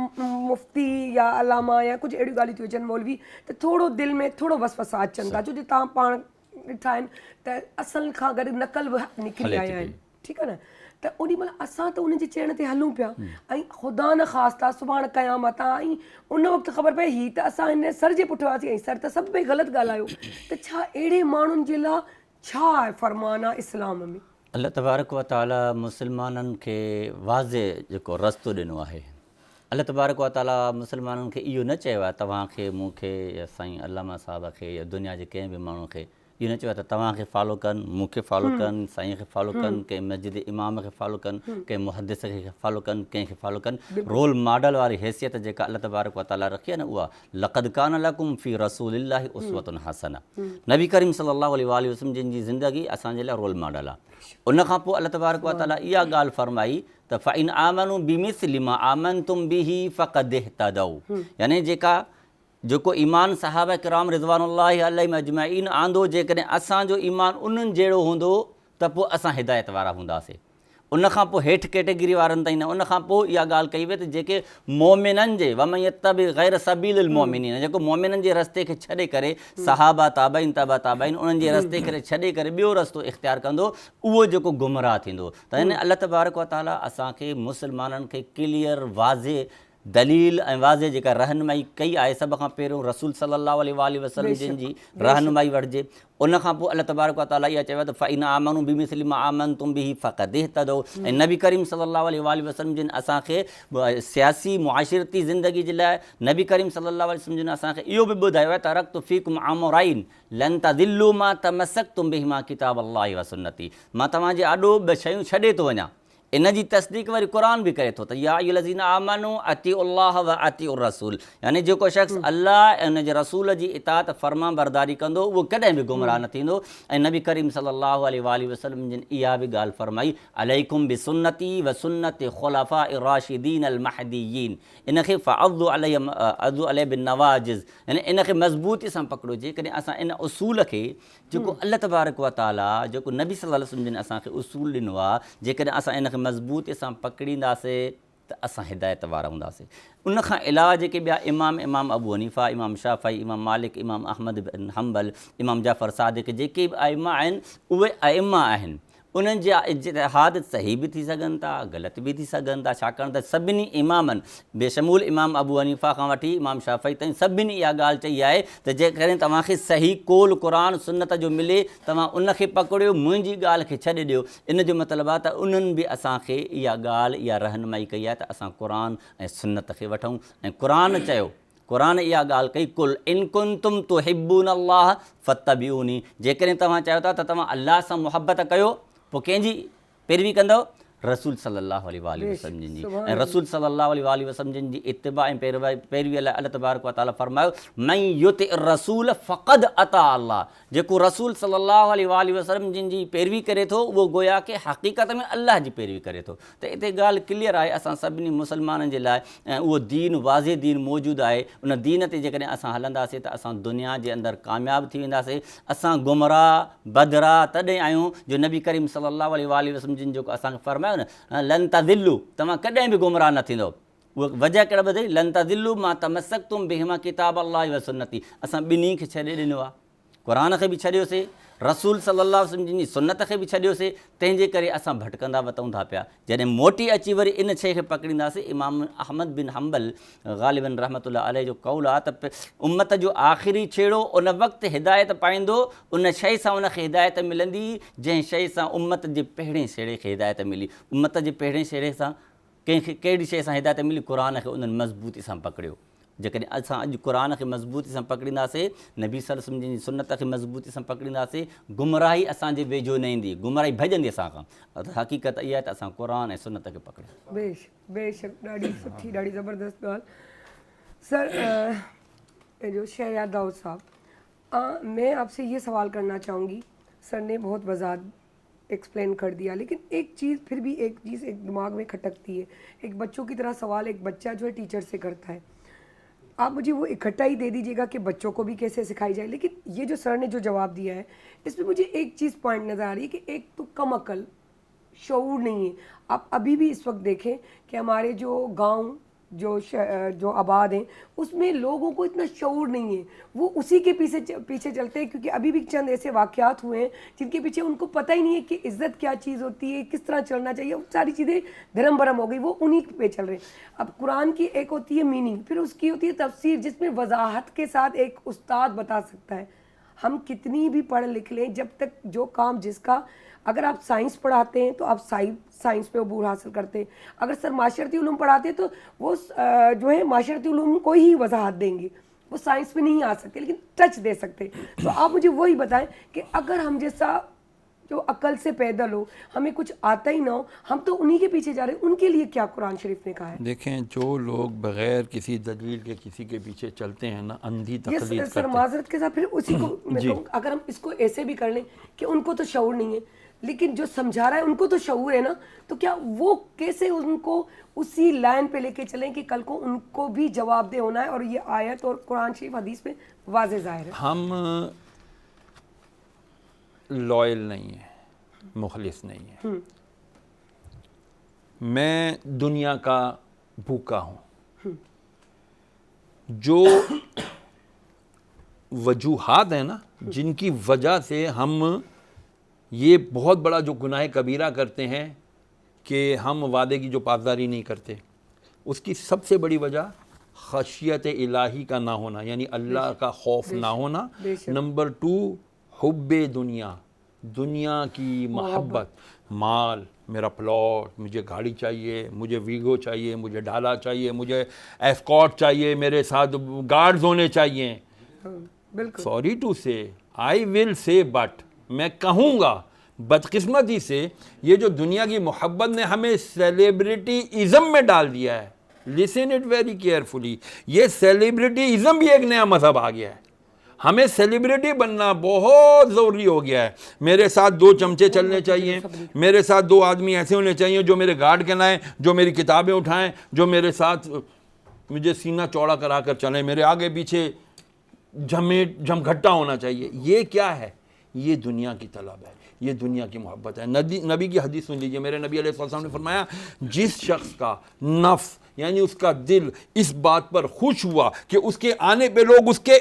मुफ्ती या अलामा या कुझु अहिड़ियूं ॻाल्हियूं थियूं अचनि मौलवी त थोरो दिलि में थोरो वसवसा अचनि था, छो जो तव्हां पाण ॾिठा आहिनि त असल खां गॾु नक़ल बि निकिरी आया आहिनि, ठीकु आहे न. त ओॾी महिल असां त उन जे चइण ते हलूं पिया ऐं ख़ुदा न ख़ासिता सुभाणे क़यामत आहे ऐं उन वक़्तु ख़बर पए ही त असां हिन सर जे पुठियां हुआसीं ऐं सर त सभु बि ग़लति ॻाल्हायो. त छा अहिड़े माण्हुनि जे लाइ छा आहे फ़रमान आहे इस्लाम में? अल्लाह तबारक व ताला मुसलमाननि खे वाज़े जेको रस्तो ॾिनो आहे. अल्लाह तबारक व ताला मुसलमाननि खे इहो न चयो आहे तव्हांखे मूंखे या साईं अल्लामा साहिब खे या दुनिया जे कंहिं बि माण्हू खे इहो न चयो आहे त तव्हांखे फॉलो कनि, मूंखे फॉलो कनि, साईं खे फॉलो कनि, कंहिं मस्जिद इमाम खे फॉलो कनि, कंहिं मुहदिस खे फॉलो कनि, कंहिंखे फॉलो कनि. रोल मॉडल वारी हैसियत जेका अल्लाह तबारक व ताला रखी आहे न, उहा लक़द कान लकुम फ़ी रसूलिल्लाहि उस्वतुन हसना. नबी करीम सल्लल्लाहु अलैहि वसल्लम जिन जी ज़िंदगी असांजे लाइ रोल मॉडल आहे. उन खां पोइ अल्लाह तबारक व ताला इहा ॻाल्हि फरमाई त फ़इन आमनू बिमिस्लि मा आमनतुम बिही फ़क़द इह्तदऊ. यानी जेको ईमान सहाबा किराम रिज़वानुल्लाहि अलैहिम अजमईन आंदो, जेकॾहिं असांजो ईमान उन्हनि जहिड़ो हूंदो त पोइ असां हिदायत वारा हूंदासीं. उन खां पोइ हेठि कैटेगरी वारनि ताईं न. उन खां पोइ इहा ॻाल्हि कई वई त जेके मोमिननि जे वमन यत्तबि गैर सबीलिल मोमिनीन, जेको मोमिननि जे रस्ते खे छॾे करे सहाबा ताबईन तबा ताबईन उन्हनि जे रस्ते खे छॾे करे ॿियो रस्तो इख़्तियार कंदो, उहो जेको गुमराह थींदो. त हिन अल्लाह तबारक व ताला असांखे मुसलमाननि खे क्लियर वाज़े दलील ऐं वाज़े जेका रहनुमाई कई आहे, सभ खां पहिरियों रसूल सल्लल्लाहु अलैहि वसल्लम जिन जी रहनुमाई वठिजे. उन खां पोइ अल्लाह तबारक व ताला इहा चयो त फ़इन आमनू बिमिस्लि मा आमनतुम बिही फ़क़द इह्तदऊ. ऐं नबी करीम सल्लल्लाहु अलैहि वसल्लम जिन असांखे सियासी मुआशिरती ज़िंदगी जे लाइ नबी करीम सल्लल्लाहु अलैहि वसल्लम जिन असांखे इहो बि ॿुधायो आहे तरक़्तु फ़ीकुम अमरैन लन तदिल्लू मा तमस्सक्तुम बिहिमा किताबल्लाहि व सुन्नती. मां तव्हांजे आॾो ॿ शयूं छॾे थो वञा. इन जी तस्दीक वरी क़ुर बि करे थो त या अय्युहल्लज़ीना आमनू अतिउल्लाह व अतिउर रसूल. यानी जेको शख़्स अल्लाह ऐं उन जे रसूल जी इताअत फर्मा बरदारी कंदो उहो कॾहिं बि गुमराह न थींदो. ऐं नबी करीम सल्लल्लाहु अलैहि वसल्लम जिन इहा बि ॻाल्हि फरमाई अलैकुम बिसुन्नती व सुन्नति खुलफ़ाए राशिदीन अल महदीयीन. इनखे फ़अद्दु अलैहि बिन्नवाजिज़, यानी इनखे मज़बूती सां पकड़ो. जेकॾहिं असां इन उसूल खे जेको अल्लाह तबारक व ताला जेको नबी सल्लल्लाहु अलैहि वसल्लम जिन असांखे उसूल ॾिनो आहे, जेकॾहिं असां इनखे मज़बूती सां पकड़ींदासीं त असां हिदायत वारा हूंदासीं. उन खां अलावा जेके ॿिया इमाम अबू हनीफ़ा, इमाम शाफ़ी, इमाम मालिक, इमाम अहमद बिन हम्बल, इमाम जाफ़र सादिक, जेके बि अइम्मा आहिनि उहे अइम्मा आहिनि. उन्हनि जा इज्तिहाद सही बि थी सघनि था, ग़लति बि थी सघनि था, छाकाणि त सभिनी इमामनि बेशमूल इमाम अबू हनीफ़ा खां वठी इमाम शाफ़ी ताईं सभिनी इहा ॻाल्हि चई आहे त जेकॾहिं तव्हांखे सही कोल क़ुर सुन्नत जो मिले तव्हां उनखे पकड़ियो, मुंहिंजी ॻाल्हि खे छॾे ॾियो। इन जो मतिलबु आहे त उन्हनि बि असांखे इहा ॻाल्हि, इहा रहनुमाई कई आहे त असां क़ुर ऐं सुन्नत खे वठूं। ऐं क़ुर चयो, क़ुर इहा ॻाल्हि कई, कुल इन कुंतुम तुहिब्बून अल्लाह फत्तबिऊनी, जेकॾहिं तव्हां चाहियो था त तव्हां अल्लाह सां मुहबत कयो पोइ कंहिंजी पैरवी कंदव? रसूल सल्लल्लाहु अलैहि वसल्लम जी। ऐं रसूल सल्लल्लाहु अलैहि वसल्लम जी इत्तिबा ऐं पैरवीअ लाइ अल्लाह तबारक व तआला फरमायो, मन युति रसूल फ़क़द अता अल्लाह, जेको रसूल सल्लल्लाहु अलैहि वसल्लम जिन जी पैरवी करे थो उहो गोया के हक़ीक़त में अल्लाह जी पैरवी करे थो। त हिते ॻाल्हि क्लियर आहे असां सभिनी मुसलमाननि जे लाइ, ऐं उहो दीन वाज़े दीन मौजूदु आहे। उन दीन ते जेकॾहिं असां हलंदासीं त असां दुनिया जे अंदरि कामयाबु थी वेंदासीं। असां गुमराह बदराह तॾहिं आहियूं जो नबी करीम सल्लल्लाहु अलैहि वसल्लम जिन जेको असांखे फरमायो न, लन तज़िल्लू, तव्हां कॾहिं बि गुमराह न थींदो। उहा वजह कहिड़ा ॿुधाई, लन तज़िल्लू मां तमस्सक्तुम बिहिमा किताब अल्लाह व सुन्नती, असां ॿिन्ही खे छॾे ॾिनो आहे, क़ुर खे बि छॾियोसीं, रसूल सल्लल्लाहु अलैहि वसल्लम जी सुन्नत खे बि छॾियोसीं। तंहिंजे करे असां भटकंदा वतऊं था पिया। जॾहिं मोटी अची वरी इन शइ खे पकड़ींदासीं, इमाम अहमद बिन हम्बल ग़ालिबन रहमतुल्लाह अलैह जो क़ौल आहे त उम्मत जो आख़िरी छेड़ो उन वक़्तु हिदायत पाईंदो, उन शइ सां उनखे हिदायत मिलंदी जंहिं शइ सां उम्मत जे पहिरें छेड़े खे हिदायत मिली। उम्मत जे पहिरें छेड़े सां कंहिंखे कहिड़ी शइ सां हिदायत मिली? क़ुर खे उन्हनि मज़बूती सां पकड़ियो। जेकॾहिं असां अॼु क़ुर खे मज़बूती सां पकड़ींदासीं, नबी सल्लल्लाहु अलैहि वसल्लम जी सुन्नत खे मज़बूती सां पकड़ींदासीं, गुमराही असांजे वेझो न ईंदी, गुमराही भॼंदी असां खां। हक़ीक़त इहा आहे त असां क़ुर ऐं सुन्नत खे पकड़ियूं। बेशक ॾाढी सुठी, ॾाढी ज़बरदस्त ॻाल्हि। सर जो शहरियार दाऊद साहब, मैं आपसे ये सवाल करना चाहूँगी, सर ने बहुत वज़ाहत एक्सप्लेन कर दिया, लेकिन एक चीज़ फिर भी एक दिमाग में खटकती है। एक बच्चों की तरह सवाल एक बच्चा जो है टीचर से करता है, आप मुझे वो इकट्ठा ही दे दीजिएगा कि बच्चों को भी कैसे सिखाई जाए। लेकिन ये जो सर ने जो जवाब दिया है इसमें मुझे एक चीज़ पॉइंट नज़र आ रही है कि एक तो कम अकल, शऊर नहीं है। आप अभी भी इस वक्त देखें कि हमारे जो गांव जो आबाद हैं उसमें लोगों को इतना शऊर नहीं है, वो उसी के पीछे चलते हैं, क्योंकि अभी भी चंद ऐसे वाक़यात हुए हैं जिनके पीछे उनको पता ही नहीं है कि इज़्ज़त क्या चीज़ होती है, किस तरह चलना चाहिए। वो सारी चीज़ें धर्म भरम हो गई, वो उन्हीं पे चल रहे हैं। अब कुरान की एक होती है मीनिंग, फिर उसकी होती है तफसीर, जिसमें वजाहत के साथ एक उस्ताद बता सकता है। हम कितनी भी पढ़ लिख लें, जब तक जो काम जिसका, अगर आप साइंस पढ़ाते हैं तो आप साइंस पे अबूर हासिल करते हैं। अगर सर माशरती उलूम पढ़ाते हैं तो वो जो है माशरती उलूम को ही वजाहत देंगे, वो साइंस पे नहीं आ सकते, लेकिन टच दे सकते। तो आप मुझे वही बताएं कि अगर हम जैसा जो अकल से पैदल हो, हमें कुछ आता ही ना हो, हम तो उन्हीं के पीछे जा रहे हैं, उनके लिए क्या कुरान शरीफ ने कहा है? देखें, जो लोग बगैर किसी दलील के किसी के पीछे चलते हैं ना, अंधी तकलीद करते हैं। सर माजरत के साथ फिर उसी को मैं कहूँ, अगर हम इसको ऐसे भी कर लें कि उनको तो शऊर नहीं है, लेकिन जो समझा रहा है उनको तो शऊर है ना, तो क्या वो कैसे उनको उसी लाइन पे लेके चलें कि कल को उनको भी जवाबदेह होना है? और ये आयत और कुरान शरीफ हदीस में वाज़े ज़ाहिर है। हम लॉयल नहीं है, मुखलिस नहीं है। मैं दुनिया का भूखा हूँ। जो वजूहात है ना, जिनकी वजह से हम ये बहुत बड़ा जो गुनाह कबीरा करते हैं कि हम वादे की जो पासदारी नहीं करते, उसकी सबसे बड़ी वजह खशियत इलाही का ना होना, यानी अल्लाह का खौफ ना होना। नंबर 2, हुब्बे दुनिया, दुनिया की मोहब्बत, माल, मेरा प्लॉट, मुझे गाड़ी चाहिए, मुझे वीगो चाहिए, मुझे ढाला चाहिए, मुझे एस्कॉर्ट चाहिए, मेरे साथ गार्ड्स होने चाहिए। सॉरी टू से, आई विल से, बट मैं कहूँगा बदकिस्मती से ये जो दुनिया की मोहब्बत ने हमें सेलिब्रिटी इज़म में डाल दिया है। लिसन इट वेरी केयरफुली, ये सेलिब्रिटी इज़म भी एक नया मज़हब आ गया है। हमें सेलिब्रिटी बनना बहुत ज़रूरी हो गया है। मेरे साथ 2 चमचे चलने चाहिए, मेरे साथ 2 आदमी ऐसे होने चाहिए जो मेरे गार्ड कहलाएं, जो मेरी किताबें उठाएं, जो मेरे साथ मुझे सीना चौड़ा करा कर चलें, मेरे आगे पीछे जमघट्टा होना चाहिए। ये क्या है? ये दुनिया की तलब है, ये दुनिया की मोहब्बत है। नबी की हदीस सुन लीजिए। मेरे नबी अलैहिस्सलाम ने फरमाया, जिस शख्स का नफ्स यानी उसका दिल इस बात पर खुश हुआ कि उसके आने पे लोग उसके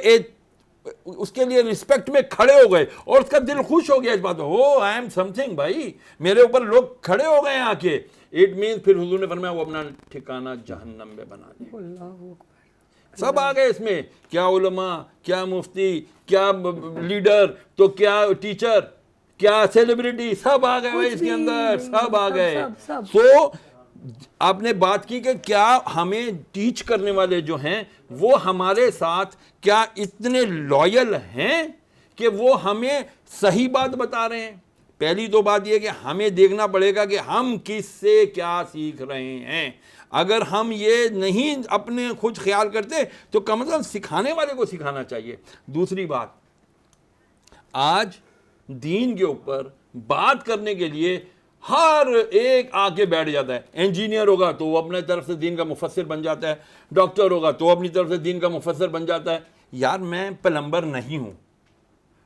اس کے لیے رسپیکٹ میں کھڑے ہو گئے اور اس کا دل خوش ہو گیا اس بات میں, او آئی ایم سم تھنگ بھائی, میرے اوپر لوگ کھڑے ہو گئے آ کے, اٹ مینس پھر حضور نے فرمایا وہ اپنا ٹھکانہ جہنم میں بنا لے. اللہ اکبر. سب آ گئے اس میں, کیا علماء, کیا مفتی, کیا لیڈر, تو کیا ٹیچر, کیا سیلیبریٹی, سب آ گئے بھائی اس کے اندر, سب آ گئے. سو آپ نے بات کی کہ کیا ہمیں ٹیچ کرنے والے جو ہیں وہ ہمارے ساتھ کیا اتنے لویل ہیں کہ وہ ہمیں صحیح بات بتا رہے ہیں. پہلی تو بات یہ کہ ہمیں دیکھنا پڑے گا کہ ہم کس سے کیا سیکھ رہے ہیں. اگر ہم یہ نہیں اپنے خود خیال کرتے تو کم از کم سکھانے والے کو سکھانا چاہیے. دوسری بات, آج دین کے اوپر بات کرنے کے لیے ہر ایک آ کے بیٹھ جاتا ہے. انجینئر ہوگا تو وہ اپنے طرف سے دین کا مفسر بن جاتا ہے, ڈاکٹر ہوگا تو اپنی طرف سے دین کا مفسر بن جاتا ہے. یار میں پلمبر نہیں ہوں,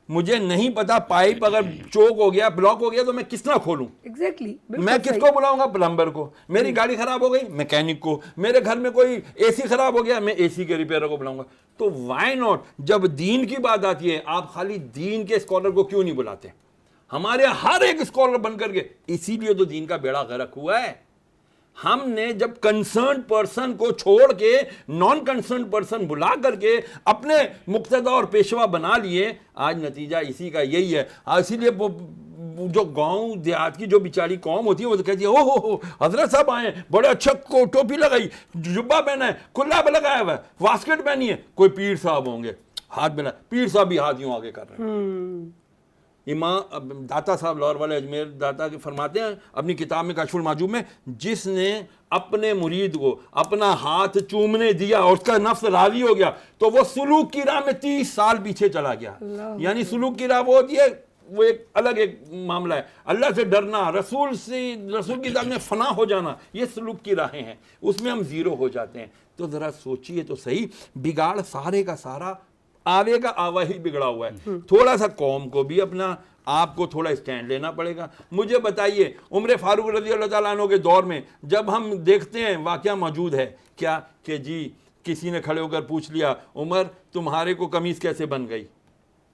مجھے نہیں پتا پائپ اگر چوک ہو گیا, بلاک ہو گیا تو میں کس طرح کھولوں. ایگزیکٹلی, میں کس کو بلاؤں گا؟ پلمبر کو. میری گاڑی خراب ہو گئی, میکینک کو. میرے گھر میں کوئی اے سی خراب ہو گیا, میں اے سی کے ریپیئر کو بلاؤں گا. تو وائی ناٹ, جب دین کی بات آتی ہے آپ خالی دین کے اسکالر کو کیوں نہیں بلاتے؟ ہمارے ہر ایک اسکالر بن کر کے, اسی لیے تو دین کا بیڑا غرق ہوا ہے. ہم نے جب کنسرنڈ پرسن کو چھوڑ کے نان کنسرنڈ پرسن بلا کر کے اپنے مقتدا اور پیشوا بنا لیے, آج نتیجہ اسی کا یہی ہے. اسی لیے جو گاؤں دیہات کی جو بیچاری قوم ہوتی ہے وہ تو کہتی ہے او ہو حضرت صاحب آئے ہیں, بڑے اچھا ٹوپی لگائی, جبہ پہنا ہے, کلا لگایا ہوا ہے, واسکٹ پہنی ہے, کوئی پیر صاحب ہوں گے ہاتھ ملا, پیر صاحب بھی ہاتھ یوں آگے کر رہے ہیں. امام داتا صاحب لاہور والے اجمیر داتا کے فرماتے ہیں اپنی کتاب میں کشف المحجوب میں, جس نے اپنے مرید کو اپنا ہاتھ چومنے دیا اور اس کا نفس راضی ہو گیا تو وہ سلوک کی راہ میں 30 سال پیچھے چلا گیا. یعنی سلوک کی راہ وہ ہوتی ہے, وہ ایک الگ ایک معاملہ ہے. اللہ سے ڈرنا, رسول کی راہ میں فنا ہو جانا, یہ سلوک کی راہیں ہیں, اس میں ہم زیرو ہو جاتے ہیں. تو ذرا سوچئے تو صحیح, بگاڑ سارے کا سارا آوے کا آوا ہی بگڑا ہوا ہے. تھوڑا سا قوم کو بھی اپنا آپ کو تھوڑا اسٹینڈ لینا پڑے گا. مجھے بتائیے عمر فاروق رضی اللہ تعالیٰ عنہ کے دور میں جب ہم دیکھتے ہیں واقعہ موجود ہے کیا کہ جی کسی نے کھڑے ہو کر پوچھ لیا عمر تمہارے کو قمیض کیسے بن گئی,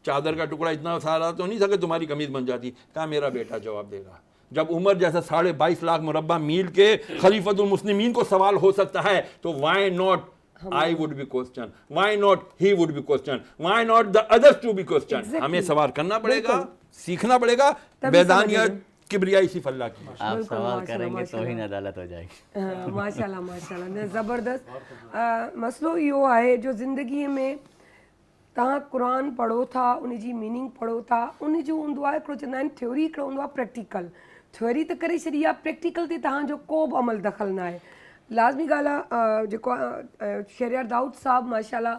چادر کا ٹکڑا اتنا سارا تو نہیں تھا کہ تمہاری قمیض بن جاتی. کہا میرا بیٹا جواب دے گا. جب عمر جیسا 22.5 لاکھ مربع میل کے خلیفۃ المسلمین کو سوال ہو سکتا ہے تو why not I would be questioned, why not he would be questioned, why not the others to be questioned. ہمیں سوال کرنا پڑے گا, سیکھنا پڑے گا. بیدانیت کبریائی صرف اللہ کی. آپ سوال کریں گے تو ہی عدالت ہو جائے گی. ماشاءاللہ ماشاءاللہ زبردست. مسئلو इहो आहे जो ज़िंदगीअ में तव्हां क़ुरान पढ़ो था, उन जी मीनिंग पढ़ो था, उन जो हूंदो आहे हिकिड़ो चवंदा आहिनि थ्योरी, हिकिड़ो हूंदो आहे प्रैक्टिकल. थ्योरी त करे छॾी आहे, प्रैक्टिकल ते तव्हांजो को बि अमल दख़ल न आहे. लाज़मी ॻाल्हि आहे जेको शहरियार दाऊद साहब माशाल्लाह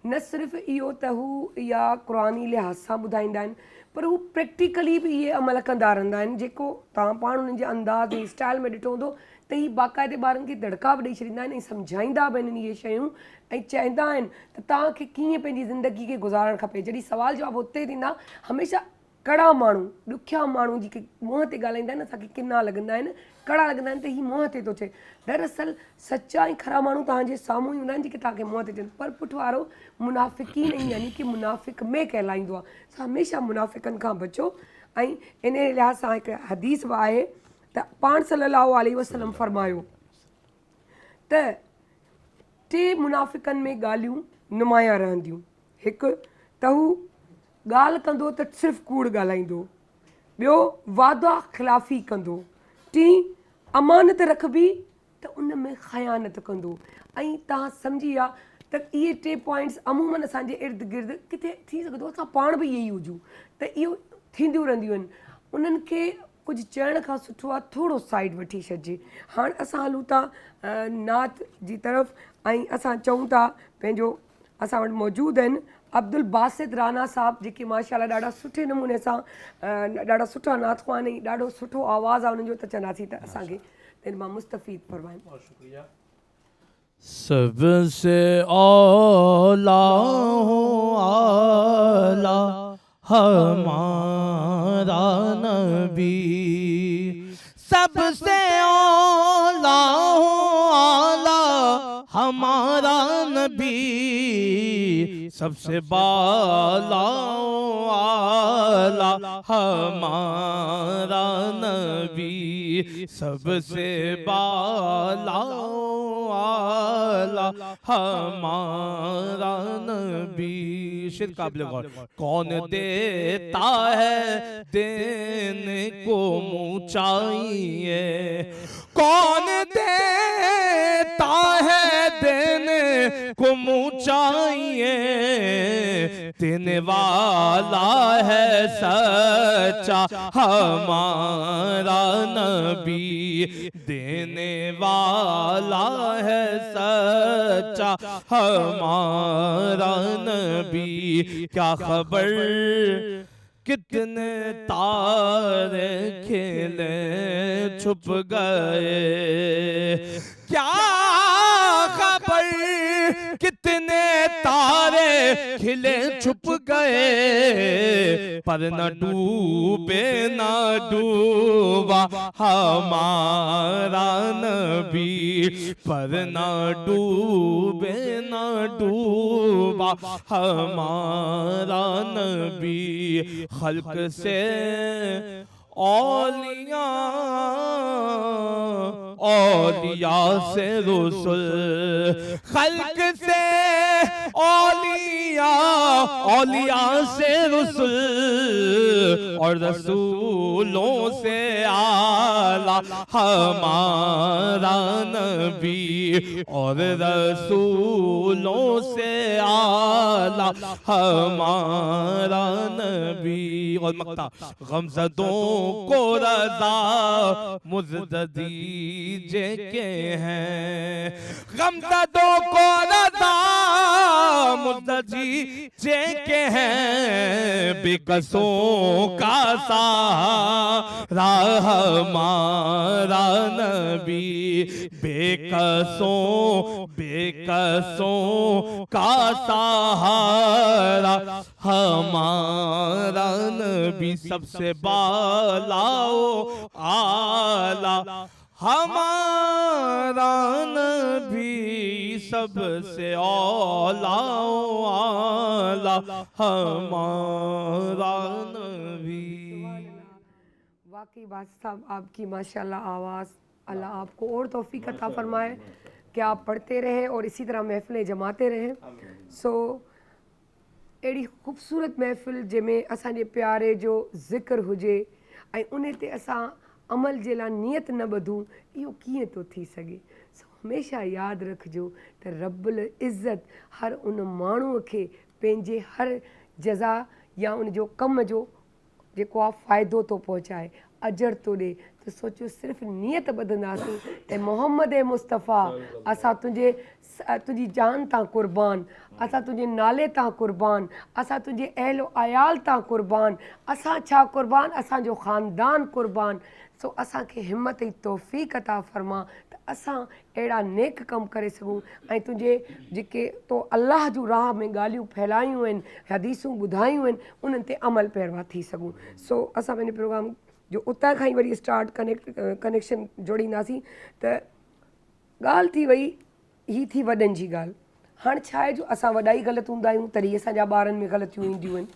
न सिर्फ़ु इहो त हू इहा क़ुरानी लिहाज़ सां ॿुधाईंदा आहिनि पर हू प्रैक्टिकली बि इहे अमल कंदा रहंदा आहिनि. जेको तव्हां पाण उन्हनि जे अंदाज़ ऐं स्टाइल में ॾिठो हूंदो त ही बाक़ाइदे ॿारनि खे दड़का बि ॾेई छॾींदा आहिनि ऐं सम्झाईंदा बि आहिनि इहे शयूं ऐं चवंदा आहिनि त तव्हांखे कीअं पंहिंजी ज़िंदगी खे गुज़ारणु खपे. जॾहिं सवाल जवाबु उते थींदा हमेशह कड़ा माण्हू, ॾुखिया माण्हू जेके मुंहं ते ॻाल्हाईंदा आहिनि असांखे किना लॻंदा आहिनि, कड़ा लॻंदा आहिनि त हीउ मुंहं ते थो चए. दरअसल सचा ऐं खरा माण्हू तव्हांजे साम्हूं ई हूंदा आहिनि जेके तव्हांखे मुंहं ते चवनि, पर पुठि वारो मुनाफ़िकीन ऐं यानी कि मुनाफ़िक में कहलाईंदो आहे. हमेशह मुनाफ़िकनि खां बचो. ऐं इन लिहाज़ सां हिकु हदीस बि आहे त पाण सल्लल्लाहु अलैहि वसल्लम फरमायो त 3 मुनाफ़िकनि में ॻाल्हियूं नुमायां रहंदियूं. हिकु त हू ॻाल्हि कंदो त सिर्फ़ु कूड़ ॻाल्हाईंदो, ॿियो वादा ख़िलाफ़ी कंदो, टी अमानत रखबी त उन में ख़यानत कंदो. ऐं तव्हां सम्झी विया त इहे 3 पॉइंट्स अमूमन असांजे इर्द गिर्द किथे थी सघंदो असां पाण बि इहे ई हुजूं त इहो थींदियूं रहंदियूं आहिनि. उन्हनि खे कुझु चवण खां सुठो आहे थोरो साइड वठी छॾिजे. हाणे असां हलूं था नात जी तरफ़ ऐं असां चऊं था पंहिंजो असां वटि मौजूदु आहिनि अब्दुल बासित राना साहब जेके माशाल्लाह ॾाढा सुठे नमूने सां ॾाढा सुठा नात ख़्वान ऐं ॾाढो सुठो आवाज़ु आहे उन्हनि जो त चवंदासीं त असांखे त मां मुस्तफ़ीद फरमाइनि. सबसे औला आला हमारा नबी, सबसे औला आला हमारा نبی سب سے بالا اعلیٰ ہمارا نبی سب سے بالا اعلیٰ ہمارا نبی. شیر قابل غور. کون دیتا ہے دینے کو منہ چاہیے, کون دیتا ہے دینے کو منہ چاہیے, دینے والا ہے سچا ہمارا نبی, دینے والا ہے سچا ہمارا نبی. کیا خبر کتنے تارے کھلے چھپ گئے, کیا خبر کتنے تارے کھلے چھپ گئے, پر نہ ڈوبے نہ ڈوبا ہمارا نبی, پر نہ ڈوبے نہ ڈوبا ہمارا نبی. خلق سے اولیاء سے رسول, خلق سے اولیاء سے رسول, اور رسولوں سے اعلیٰ ہمارا نبی, اور رسولوں سے اعلیٰ ہمارا نبی. اور مقطع غمزدوں کو رضا مزد دیجے کے ہیں, غمزدوں کو رضا مزد دیجے کے ہیں, بے قصوں کا سہارا ہمارا نبی, بے قصوں کا سہارا ہمارا نبی. سب سے بالا اعلیٰ ہمارا نبی, سب سے اعلیٰ اعلیٰ ہمارا نبی. واقعی بات صاحب آپ کی ماشاءاللہ آواز, اللہ آپ کو اور توفیق عطا فرمائے کہ آپ پڑھتے رہیں اور اسی طرح محفلیں جماتے رہیں. سو اڑی خوبصورت محفل جنہیں اساں پیارے جو ذکر ہوجے ऐं उन ते असां अमल जे लाइ नियत न ॿधूं, इहो कीअं थो थी सघे. हमेशह यादि रखिजो त रब्बुल इज़त हर उन माण्हूअ खे पंहिंजे हर जज़ा या उन जो कम जो जेको आहे फ़ाइदो थो पहुचाए, अजर थो ॾे. त सोचो सिर्फ़ु नियत ॿधंदासीं त मोहम्मद मुस्तफ़ा असां तुंहिंजी जान तां क़ुर्बान, असां तुंहिंजे नाले तां क़ुर्बान, असां तुंहिंजे अहलो अयाल तां क़ुर्बान, असां छा क़ुर्बान, असांजो ख़ानदान क़ुर्बान. सो असांखे हिमत ऐं तौफ़ीक़ अता फ़रमा त असां अहिड़ा नेक कमु करे सघूं ऐं तुंहिंजे जेके तो अलाह जूं राह में ॻाल्हियूं फैलायूं आहिनि, हदीसूं ॿुधायूं आहिनि, उन्हनि ते अमल पैरवा थी सघूं. सो असां पंहिंजे प्रोग्राम जो उतां खां ई वरी स्टार्ट कनेक्शन जोड़ींदासीं. त ॻाल्हि थी वई ही थी वॾनि जी ॻाल्हि. हाणे छा आहे जो असां वॾा ई ग़लति हूंदा आहियूं तॾहिं असांजा ॿारनि में ग़लतियूं ईंदियूं आहिनि.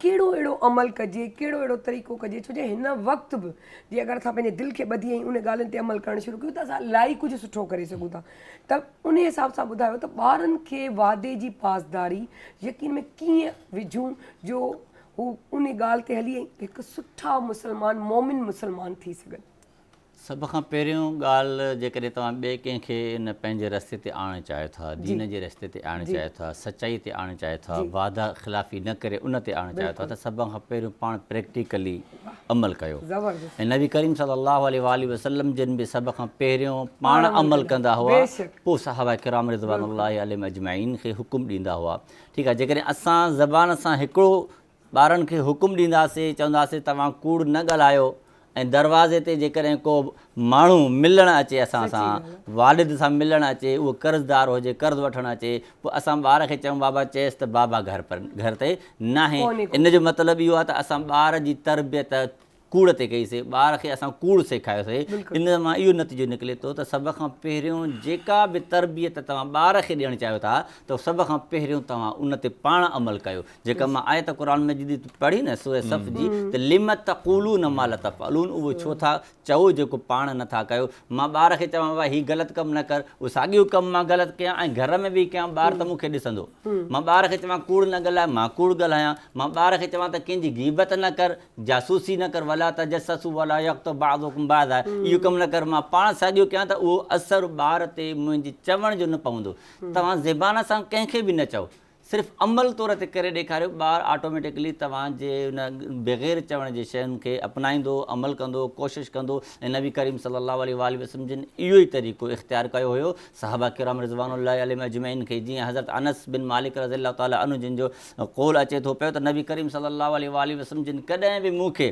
कहिड़ो अहिड़ो अमल कजे, कहिड़ो अहिड़ो तरीक़ो कजे, छो जो हिन वक़्तु बि जीअं अगरि असां पंहिंजे दिलि खे ॿधी ऐं उन ॻाल्हियुनि ते अमल करणु शुरू कयूं त असां इलाही कुझु सुठो करे सघूं था. त उन हिसाब सां ॿुधायो त ॿारनि खे वादे जी पासदारी यकीन में कीअं विझूं जो हू उन ॻाल्हि ते हली हिकु सुठा मुस्लमान मोमिन मुस्लमान थी सघनि. सभ खां पहिरियों ॻाल्हि जेकॾहिं तव्हां ॿिए कंहिंखे इन पंहिंजे रस्ते ते आणणु चाहियो था, दीन जे रस्ते ते आणणु चाहियो था, सचाई ते आणणु चाहियो था, वादा ख़िलाफ़ी न करे उन ते आणणु चाहियो था, त सभ खां पहिरियों पाण प्रैक्टिकली अमल कयो. ऐं नबी करीम सल्लल्लाहु अलैहि वसल्लम जिन बि सभ खां पहिरियों पाण अमल कंदा हुआ, पोइ सहाबा किराम रिज़वानुल्लाहि अलैहिम अजमईन खे हुकुम ॾींदा हुआ. ठीकु आहे, जेकॾहिं असां ज़बान सां हिकिड़ो ॿारनि खे हुकुम ॾींदासीं, चवंदासीं तव्हां कूड़ न ॻाल्हायो, ऐं दरवाज़े ते जेकॾहिं को माण्हू मिलणु अचे असां सां, वालिद सां मिलणु अचे, उहो कर्ज़दार हुजे, कर्ज़ु वठणु अचे, पोइ असां ॿार खे चऊं बाबा चएसि त बाबा घर ते न आहे. इन जो मतिलबु इहो आहे त असां ॿार जी तरबियत कूड़ ते कईसीं, ॿार खे असां कूड़ सेखारियोसीं, इन मां इहो नतीजो निकिरे थो त सभ खां पहिरियों जेका बि तरबियत तव्हां ॿार खे ॾियणु चाहियो था त सभ खां पहिरियों तव्हां उन ते पाण अमल कयो। जेका मां आयत क़ुर में जी पढ़ी न सूरह सफ़ जी, त लिम तक़ूलून मा ला तफ़अलून, उहो छो था चओ जेको पाण नथा कयो। मां ॿार खे चवां भाई हीउ ग़लति कमु न कर, उहो साॻियो कमु मां ग़लति कयां ऐं घर में बि कयां, ॿार त मूंखे ॾिसंदो। मां ॿार खे चवां कूड़ न ॻाल्हाए, मां कूड़ ॻाल्हायां। मां ॿार खे चवां त कंहिंजी गीबत न कर, जासूसी न कर, वला तजस्ससू वला यग़्तब बाज़ुकुम बाज़ा, इहो कमु न कर, मां पाण साॻियो कयां त उहो असरु ॿार ते मुंहिंजे चवण जो न पवंदो। तव्हां ज़बान सां कंहिंखे बि न चओ, सिर्फ़ु अमल तौर ते करे ॾेखारियो, ॿारु ऑटोमेटिकली तव्हांजे उन बग़ैर चवण जे शयुनि खे अपनाईंदो, अमल कंदो, कोशिशि कंदो। ऐं नबी करीम सल्लल्लाहु अलैहि वसल्लम जिन इहो ई तरीक़ो इख़्तियार कयो हुयो। सहाबा किराम रिज़वानुल्लाहि अलैहिम अजमईन खे, जीअं हज़रत अनस बिन मालिक रज़ियल्लाहु ताला अन्हु जिन जो क़ौल अचे थो पियो त नबी करीम सल्लल्लाहु अलैहि वसल्लम जिन कॾहिं बि मूंखे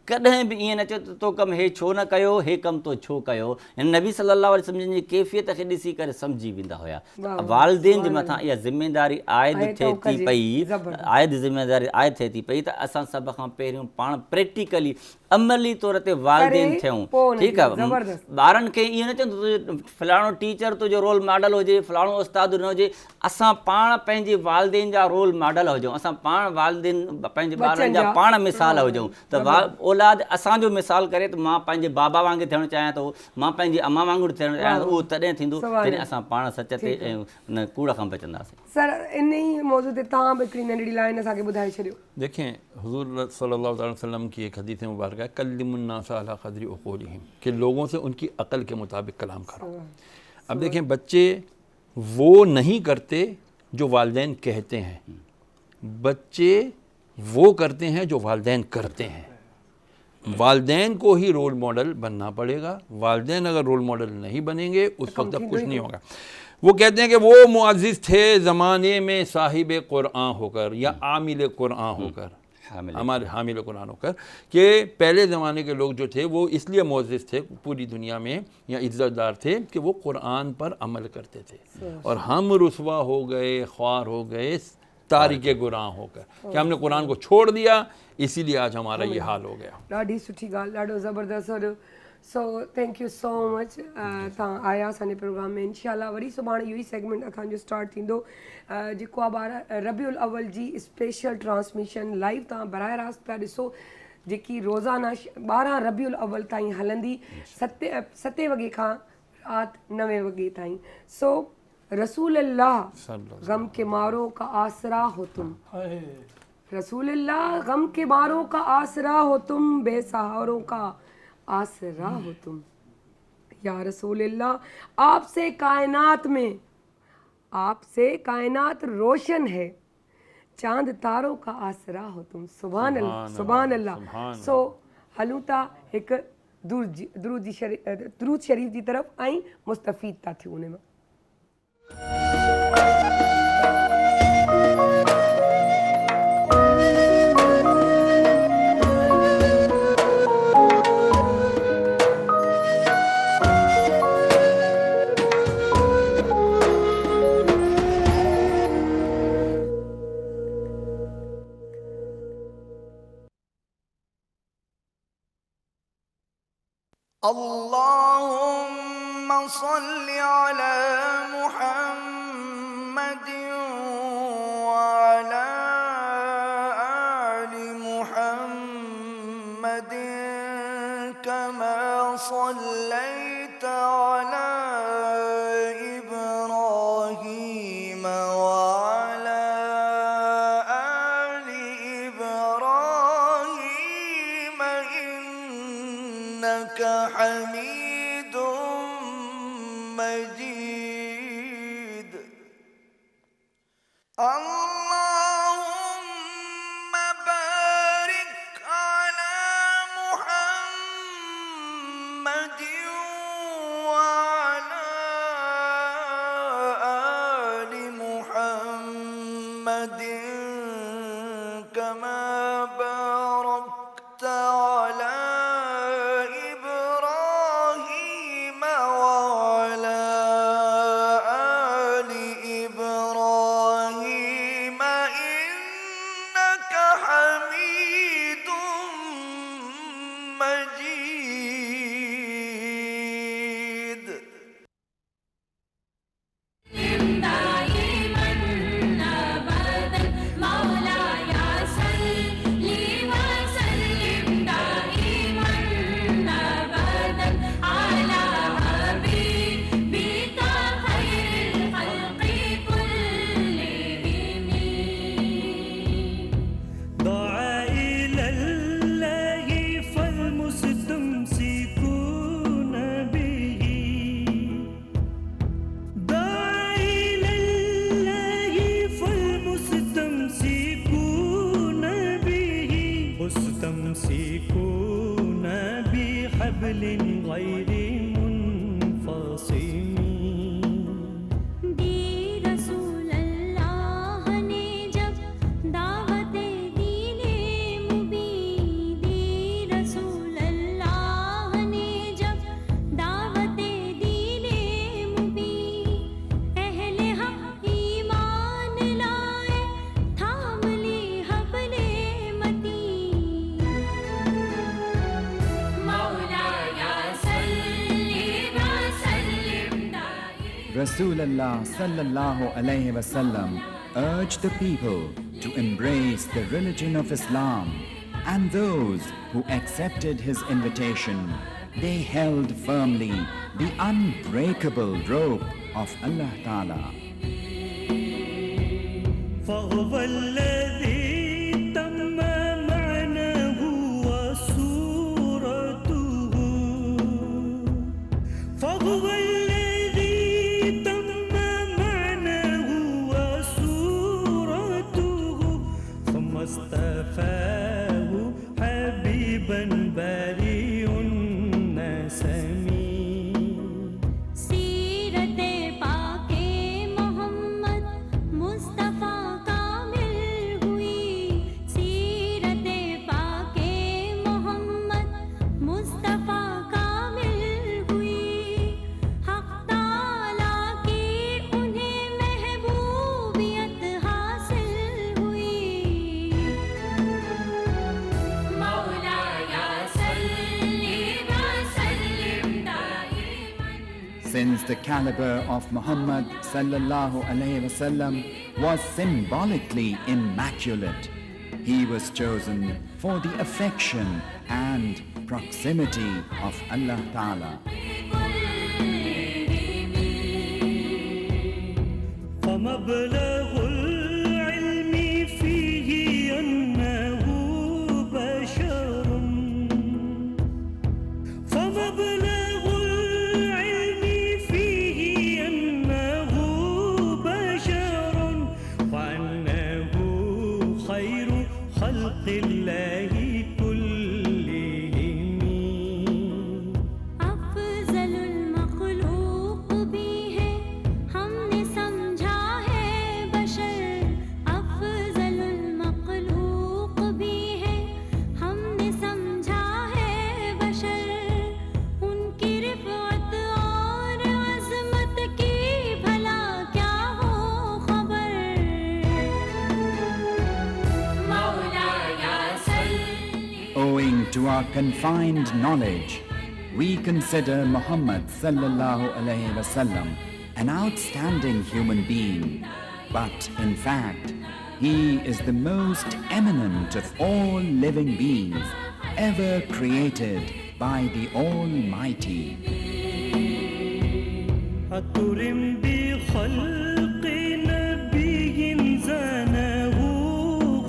कॾहिं बि ईअं न चयो त तो कमु हे छो न कयो, हे कमु तो छो कयो। हिन नबी सल्लल्लाहु अलैहि वसल्लम जी कैफ़ियत खे ॾिसी करे सम्झी वेंदा हुया। वालिदेन जे मथां इहा ज़िमेदारी आयद थिए थी पई, ज़िमेदारी आयद थिए थी पई त असां सभ खां पहिरियों पाण प्रैक्टिकली अमली तौर ते वालिदेन थियूं। ठीकु आहे, ॿारनि खे ईअं न चवंदो फलाणो टीचर तुंहिंजो रोल मॉडल हुजे, फलाणो उस्तादु न हुजे। असां पाण पंहिंजे वालिदेन जा रोल मॉडल हुजूं, असां पाण वालिदेन पंहिंजे ॿारनि जा पाण मिसाल हुजूं। त औलाद असांजो मिसाल करे त मां पंहिंजे बाबा वांगुरु थियणु चाहियां थो, मां पंहिंजी अम्मा वांगुरु थियणु चाहियां थो, उहो तॾहिं थींदो जॾहिं असां पाण सच ते ऐं उन कूड़ खां बचंदासीं। सर इन ई मौज़ू ते तव्हां बि हिकिड़ी नंढड़ी लाइन असांखे ॿुधाए छॾियो। देखें, हुज़ूर सल्लल्लाहु अलैहि वसल्लम की एक हदीस मुबारक है, कल्लिमुन्नास अला क़द्रि उक़ूलिहिम, कि लोगों से उनकी अक़ल के मुताबिक कलाम करो। अब देखें, बच्चे वो नहीं करते जो वालिदैन कहते हैं, बच्चे वो करते हैं जो वालिदैन करते हैं। वालिदैन को ही रोल मॉडल बनना पड़ेगा। वालिदैन अगर रोल मॉडल नहीं बनेंगे उस वक्त तक कुछ नहीं होगा। वो कहते हैं कि वो मुअज़्ज़िज़ थे ज़माने में साहिब कुरान होकर या आमिल कुरान होकर, हमारे हामिल कुरान होकर, कि पहले ज़माने के लोग जो थे वो इसलिए मुअज़्ज़िज़ थे पूरी दुनिया में या इज़्ज़तदार थे कि वो कुरान पर अमल करते थे, और हम रुसवा हो गए, ख्वार हो गए तारिक गुनाह होकर, कि हमने कुरान को छोड़ दिया, इसीलिए आज हमारा ये हाल हो गया। ॾाढी सुठी ॻाल्हि, ॾाढो ज़बरदस्त हुयो। So thank you so much, तव्हां आया असांजे प्रोग्राम में। इंशाल्लाह वरी सुभाणे इहो ई सेगमेंट असांजो स्टार्ट थींदो, जेको आहे रबीउल अव्वल जी स्पेशल ट्रांसमिशन लाइव तव्हां बराह रास्त पिया ॾिसो, जेकी रोज़ाना 12 रबीउल अव्वल ताईं हलंदी, 7 वॻे खां राति 9 वॻे ताईं। सो रसूल अल्लाह गम के मारों का आसरा हो तुम, रसूल अल्लाह गम के मारों का आसरा हो तुम, बेसहारों का आसरा हो तुम। या रसूल अल्लाह आपसे कायनात में, आपसे कायनात रोशन है, चांद तारों का आसरा हो तुम। सुभान अल्लाह, सुभान अल्लाह। सो हलूं था हिकु दुरूद शरीफ़ जी तरफ़ ऐं मुस्तफ़ीद था थियूं उन में। अल्लाहुम्मा सल्लि अला मुहम्मदिन व अला आलि मुहम्मदिन कमा सल्लैता अला इब्राहीम व अला आलि इब्राहीम इन्नका हमीदुम मजीद। अल्लाहुम्मा बारिक अला मुहम्मदिन व अला आलि मुहम्मदिन कमा बारकता अला غير منفصم دی رسول اللہ نے جب دعوت دین مبین دی رسول اللہ نے جب دعوت دین مبین اہل حق ایمان لائے تھام لی حبل متین مولایا صلی وسلم Rasulullah sallallahu alayhi wasallam urged the people to embrace the religion of Islam, and those who accepted his invitation, they held firmly the unbreakable rope of Allah Ta'ala. فهو الذي تم معناه وصورته فهو الذي تم معناه وصورته ثم اصطفاه حبيبا بريء نسمي سیرت پاک محمد مصطفیٰ کامل ہوئی سیرت پاک محمد مصطفیٰ کامل ہوئی حق تعالیٰ کی انہیں محبوبیت حاصل ہوئی مولایا صلی وسلم دائما Since the caliber of Muhammad sallallahu alayhi wasallam was symbolically immaculate, he was chosen for the affection and proximity of Allah Ta'ala. فمبلغ العلم فيه أنه بشر فمبلغ العلم فيه أنه بشر وأنه خير خلق الله كلهم افضل المخلوق بھی ہے ہم نے سمجھا ہے بشر افضل المخلوق بھی ہے ہم نے سمجھا ہے بشر ان کی رفعت اور عظمت کی بھلا کیا ہو خبر مولایا صلی Owing to our confined knowledge, we consider Muhammad sallallahu alayhi wasallam an outstanding human being, but in fact, he is the most eminent of all living beings ever created by the Almighty. أكرم بخلق نبي زانه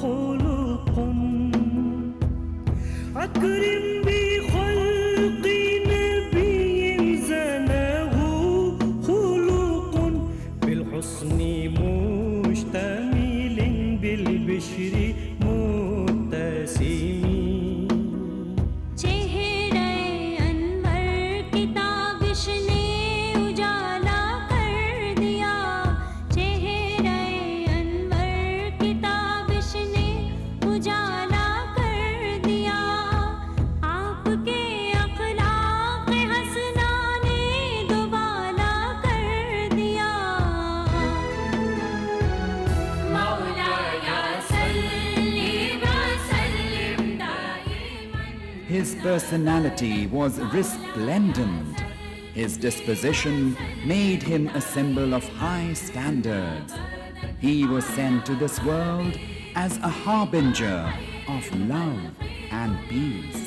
خلق أكرم بخلق نبي زانه خلق بالحسن مشتمل بالبشر متسم چہرہ انور کی تابش نے اجالا کر دیا چہرہ انور کی تابش نے اجالا کر دیا آپ کے اخلاق حسنہ نے دوبالا کر دیا مولایا صلی وسلم دائما His personality was resplendent. His disposition made him a symbol of high standards. He was sent to this world as a harbinger of love and peace.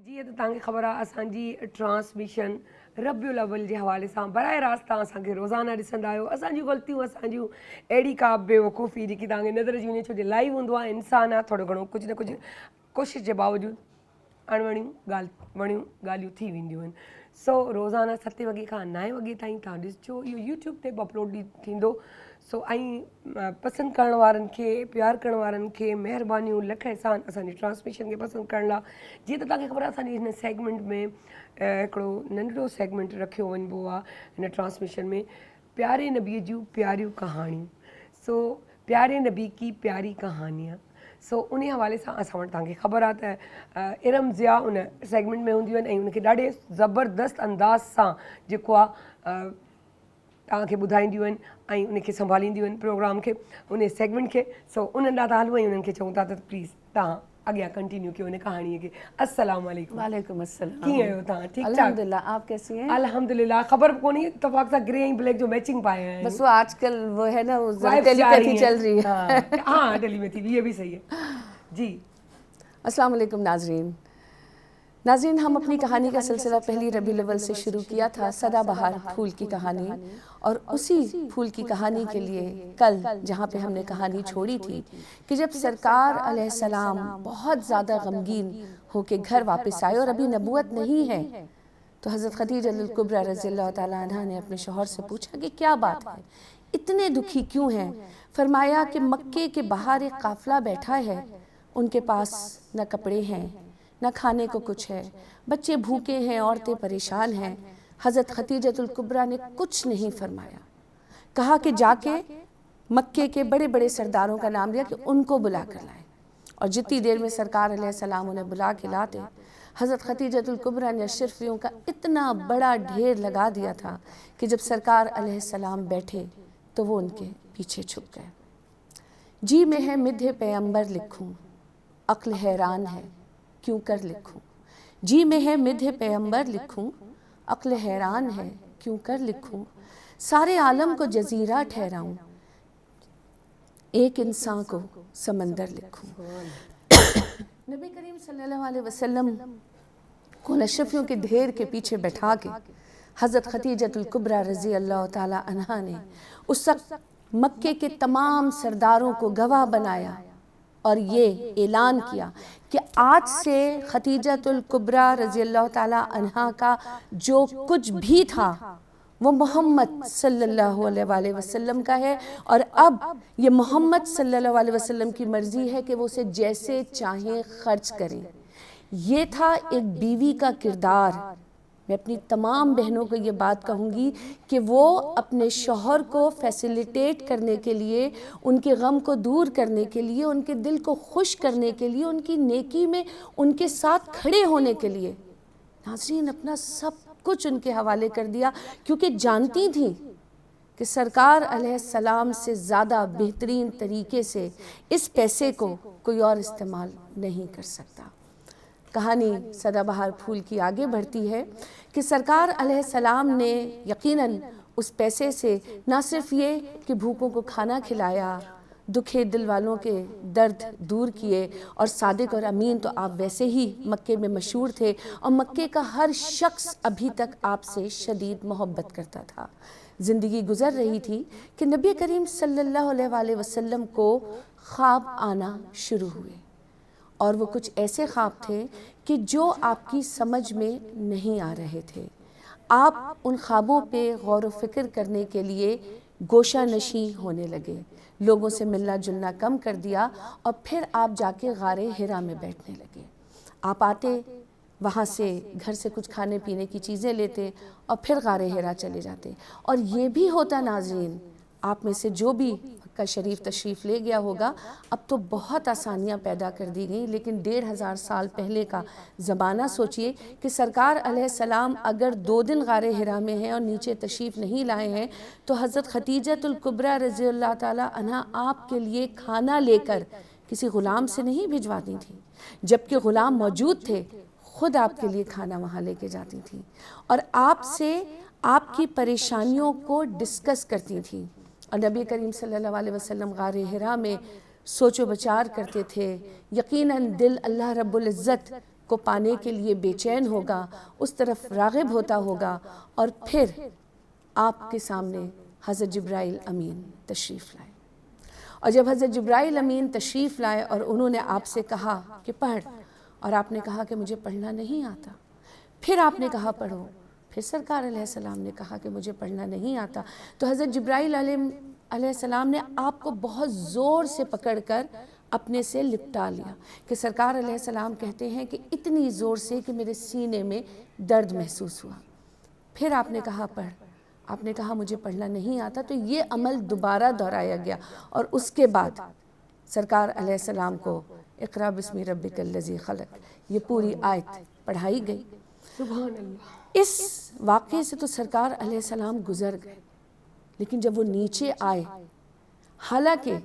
जी त तव्हांखे ख़बर आहे असांजी ट्रांसमिशन रबियुल अव्वल जे हवाले सां बराए रास्त तव्हां असांखे रोज़ाना ॾिसंदा आहियो। असांजियूं ग़लतियूं असांजियूं अहिड़ी का बेवकूफ़ी जेकी तव्हांखे नज़र अची वञे, छो जो लाइव हूंदो आहे, इंसान आहे, थोरो घणो कुझु न कुझु कोशिशि जे बावजूदि अणवणियूं वणियूं ॻाल्हियूं थी वेंदियूं आहिनि। सो रोज़ाना 7 वॻे खां 9 वॻे ताईं तव्हां ॾिसिजो, इहो यूट्यूब ते बि अपलोड थींदो। सो ऐं पसंदि करण वारनि खे, प्यार करण वारनि खे महिरबानियूं लख एहसान असांजी ट्रांसमिशन खे पसंदि करण लाइ। जीअं त तव्हांखे ख़बर आहे असांजी हिन सेगमेंट में हिकिड़ो नंढिड़ो सेगमेंट रखियो वञिबो आहे हिन ट्रांसमिशन में, प्यारे नबीअ जूं प्यारियूं कहाणियूं। सो प्यारे नबी की प्यारी कहानियाँ। सो उन हवाले सां असां वटि तव्हांखे ख़बर आहे त इरम ज़िया उन सेगमेंट में हूंदियूं आहिनि ऐं उनखे ॾाढे ज़बरदस्त अंदाज़ सां जेको आहे तव्हांखे ॿुधाईंदियूं आहिनि ऐं उनखे संभालींदियूं आहिनि प्रोग्राम खे, उन सेगमेंट खे। सो उन्हनि ॾांहुं हलूं ऐं उन्हनि खे चऊं था त प्लीज़ तव्हां अॻियां कंटिन्यू कयो उन कहाणीअ खे। अस्सलाम वालेकुम। वालेकुम अस्सलाम। कीअं आहियो तव्हां? ठीकु ठाक? अल्हम्दुलिल्लाह, आप कैसी हैं? अल्हम्दुलिल्लाह। ख़बर कोन्हे इत्तफ़ाक़ सां ग्रे ऐं ब्लैक जो मैचिंग पाए आहिनि। बस वो आजकल वो है ना, वो Vibes टेलीपैथी जा चल रही है। हाँ टेलीपैथी भी, ये भी सही है जी। अस्सलाम वालेकुम नाजरीन। नाजरीन, हम अपनी कहानी का सिलसिला पहली रबीउल अव्वल से शुरू किया था, सदाबहार फूल की कहानी। और उसी फूल की कहानी के लिए कल जहाँ पे हमने कहानी छोड़ी थी कि जब सरकार अलैहिस्सलाम बहुत ज़्यादा गमगीन होके घर वापस आए और अभी नबूवत नहीं है, तो हज़रत खदीजतुल कुबरा रज़ियल्लाहु ताला अन्हा ने अपने शौहर से पूछा कि क्या बात है, इतने दुखी क्यों हैं? फरमाया कि मक्के के बाहर एक काफ़िला बैठा है, उनके पास न कपड़े हैं न खाने को कुछ है, बच्चे भूखे हैं, औरतें परेशान हैं। हज़रत खदीजतुल कुबरा ने कुछ नहीं फरमाया, कहा कि जाके मक्के के बड़े बड़े सरदारों का नाम लिया कि उनको बुला कर लाएं। और जितनी देर में सरकार अलैहिस्सलाम उन्हें बुला के लाते, हज़रत खदीजतुल कुबरा ने अशरफियों का इतना बड़ा ढेर लगा दिया था कि जब सरकार अलैहिस्सलाम बैठे तो वो उनके पीछे छुप गए। जी में है मिद्हे पैगंबर लिखूं, अक्ल हैरान है क्यों कर लिखूं। जी में है मिद्हे पैगंबर लिखूं, अक्ल हैरान है क्यों कर लिखूं। सारे आलम को जजीरा ठहराऊं, एक इंसान को समंदर लिखूं। नबी करीम सल्लल्लाहु अलैहि वसल्लम को अशरफियों के ढेर के पीछे बैठा के हज़रत खदीजतुल कुबरा रज़ी अल्लाह ताला अन्हा ने उस वक्त मक्के के तमाम सरदारों को गवाह बनाया और ये ऐलान किया कि आज से खदीजतुल कुबरा रज़ी अल्लाह ताला अन्हा का जो कुछ भी था वो मोहम्मद सल्लल्लाहु अलैहि वसल्लम का है, और अब ये मोहम्मद सल्लल्लाहु अलैहि वसल्लम की मर्ज़ी है कि वो उसे जैसे चाहें खर्च करें। ये था एक बीवी का किरदार। मैं अपनी तमाम बहनों को ये बात कहूँगी कि वो अपने शौहर को फैसिलिटेट करने के लिए, उनके गम को दूर करने के लिए, उनके दिल को खुश करने के लिए, उनकी नेकी में उनके साथ खड़े होने के लिए नाज़रीन अपना सब कुछ उनके हवाले कर दिया, क्योंकि जानती थी कि सरकार अलैहिस्सलाम से ज़्यादा बेहतरीन तरीके से इस पैसे को कोई और इस्तेमाल नहीं कर सकता। कहानी सदाबहार फूल की आगे बढ़ती है कि सरकार अलैहिस्सलाम ने यकीनन उस पैसे से ना सिर्फ ये कि भूखों को खाना खिलाया, दुखे दिल वालों के दर्द दूर किए, और सादिक और अमीन तो आप वैसे ही मक्के में मशहूर थे और मक्के का हर शख्स अभी तक आपसे शदीद मोहब्बत करता था। ज़िंदगी गुज़र रही थी कि नबी करीम सल्लल्लाहु अलैहि वसल्लम को ख्वाब आना शुरू हुए, और वो कुछ ऐसे ख्वाब थे कि जो आपकी समझ में नहीं आ रहे थे। आप उन ख्वाबों पे गौर व फिक्र करने के लिए गोशा नशी होने लगे, लोगों से मिलना जुलना कम कर दिया, और फिर आप जाके गारे हिरा में बैठने लगे। आप आते वहाँ से, घर से कुछ खाने पीने की चीज़ें लेते और फिर गारे हिरा चले जाते। और ये भी होता नाज़रीन, आप में से जो भी मक्का शरीफ तशरीफ़ ले गया होगा, अब तो बहुत आसानियाँ पैदा कर दी गई, लेकिन 1500 साल पहले का ज़माना सोचिए कि सरकार अलैहिस्सलाम अगर 2 दिन गारे हिरा में हैं और नीचे तशरीफ़ नहीं लाए हैं, तो हज़रत खदीजतुल कुबरा रज़ियल्लाहु ताला अन्हा आपके लिए खाना लेकर किसी ग़ुलाम से नहीं भिजवाती थी, जबकि ग़ुलाम मौजूद थे, ख़ुद आपके लिए खाना वहाँ लेके जाती थी और आपसे आपकी परेशानियों को डिस्कस करती थी। और नबी करीम सल्लल्लाहु अलैहि वसल्लम गारे हिरा में सोचो विचार करते थे। यकीनन दिल अल्लाह रब्बुल इज़्ज़त کو پانے کے لیے بے چین ہوگا، اس طرف راغب ہوتا ہوگا، اور پھر آپ کے سامنے حضرت جبرائیل امین تشریف لائے۔ اور جب حضرت جبرائیل امین تشریف لائے اور انہوں نے آپ سے کہا کہ پڑھ، اور آپ نے کہا کہ مجھے پڑھنا نہیں آتا، پھر آپ نے کہا پڑھو، پھر سرکار علیہ السلام نے کہا کہ مجھے پڑھنا نہیں آتا، تو حضرت جبرائیل علیہ السلام نے آپ کو بہت زور سے پکڑ کر اپنے سے لپٹا لیا، کہ سرکار علیہ السلام کہتے ہیں کہ اتنی زور سے کہ میرے سینے میں درد محسوس ہوا۔ پھر آپ نے کہا پڑھ، آپ نے کہا مجھے پڑھنا نہیں آتا، تو یہ عمل دوبارہ دہرایا گیا، اور اس کے بعد سرکار علیہ السلام کو اقرا بسم ربک الذی خلق یہ پوری آیت پڑھائی گئی۔ سبحان اللہ۔ اس واقعے سے تو سرکار علیہ السلام گزر گئے، لیکن جب وہ نیچے آئے، حالانکہ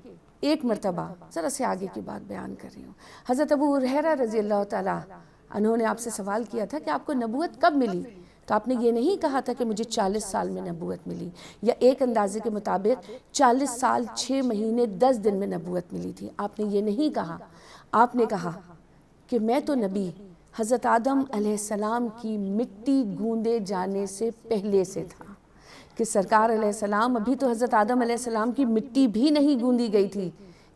ایک مرتبہ ذرا سے آگے کی بات بیان کر رہی ہوں، حضرت ابو ہریرہ رضی اللہ تعالیٰ انہوں نے آپ سے سوال کیا تھا کہ آپ کو نبوت کب ملی؟ تو آپ نے یہ نہیں کہا تھا کہ مجھے 40 سال میں نبوت ملی، یا ایک اندازے کے مطابق 40 سال 6 مہینے 10 دن میں نبوت ملی تھی، آپ نے یہ نہیں کہا۔ آپ نے کہا کہ میں تو نبی حضرت آدم علیہ السلام کی مٹی گوندے جانے سے پہلے سے تھا، کہ سرکار علیہ السلام ابھی تو حضرت آدم علیہ السلام کی مٹی بھی نہیں گوندی گئی تھی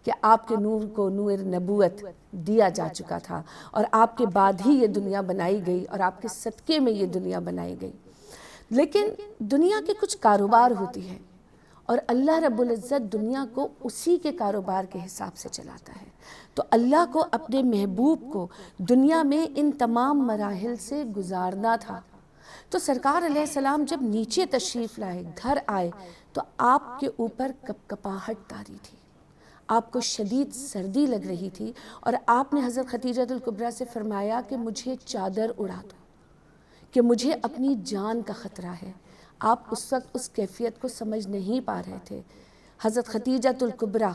کہ آپ کے نور کو نور نبوت دیا جا چکا تھا، اور آپ کے بعد ہی یہ دنیا بنائی گئی، اور آپ کے صدقے میں یہ دنیا بنائی گئی۔ لیکن دنیا کے کچھ کاروبار ہوتی ہے، اور اللہ رب العزت دنیا کو اسی کے کاروبار کے حساب سے چلاتا ہے، تو اللہ کو اپنے محبوب کو دنیا میں ان تمام مراحل سے گزارنا تھا۔ تو سرکار علیہ السلام جب نیچے تشریف لائے، گھر آئے، تو آپ کے اوپر کپکپاہٹ طاری تھی، آپ کو شدید سردی لگ رہی تھی، اور آپ نے حضرت خدیجہ الکبریٰ سے فرمایا کہ مجھے چادر اڑا دو، کہ مجھے اپنی جان کا خطرہ ہے۔ آپ اس وقت اس کیفیت کو سمجھ نہیں پا رہے تھے۔ حضرت خدیجہ الکبریٰ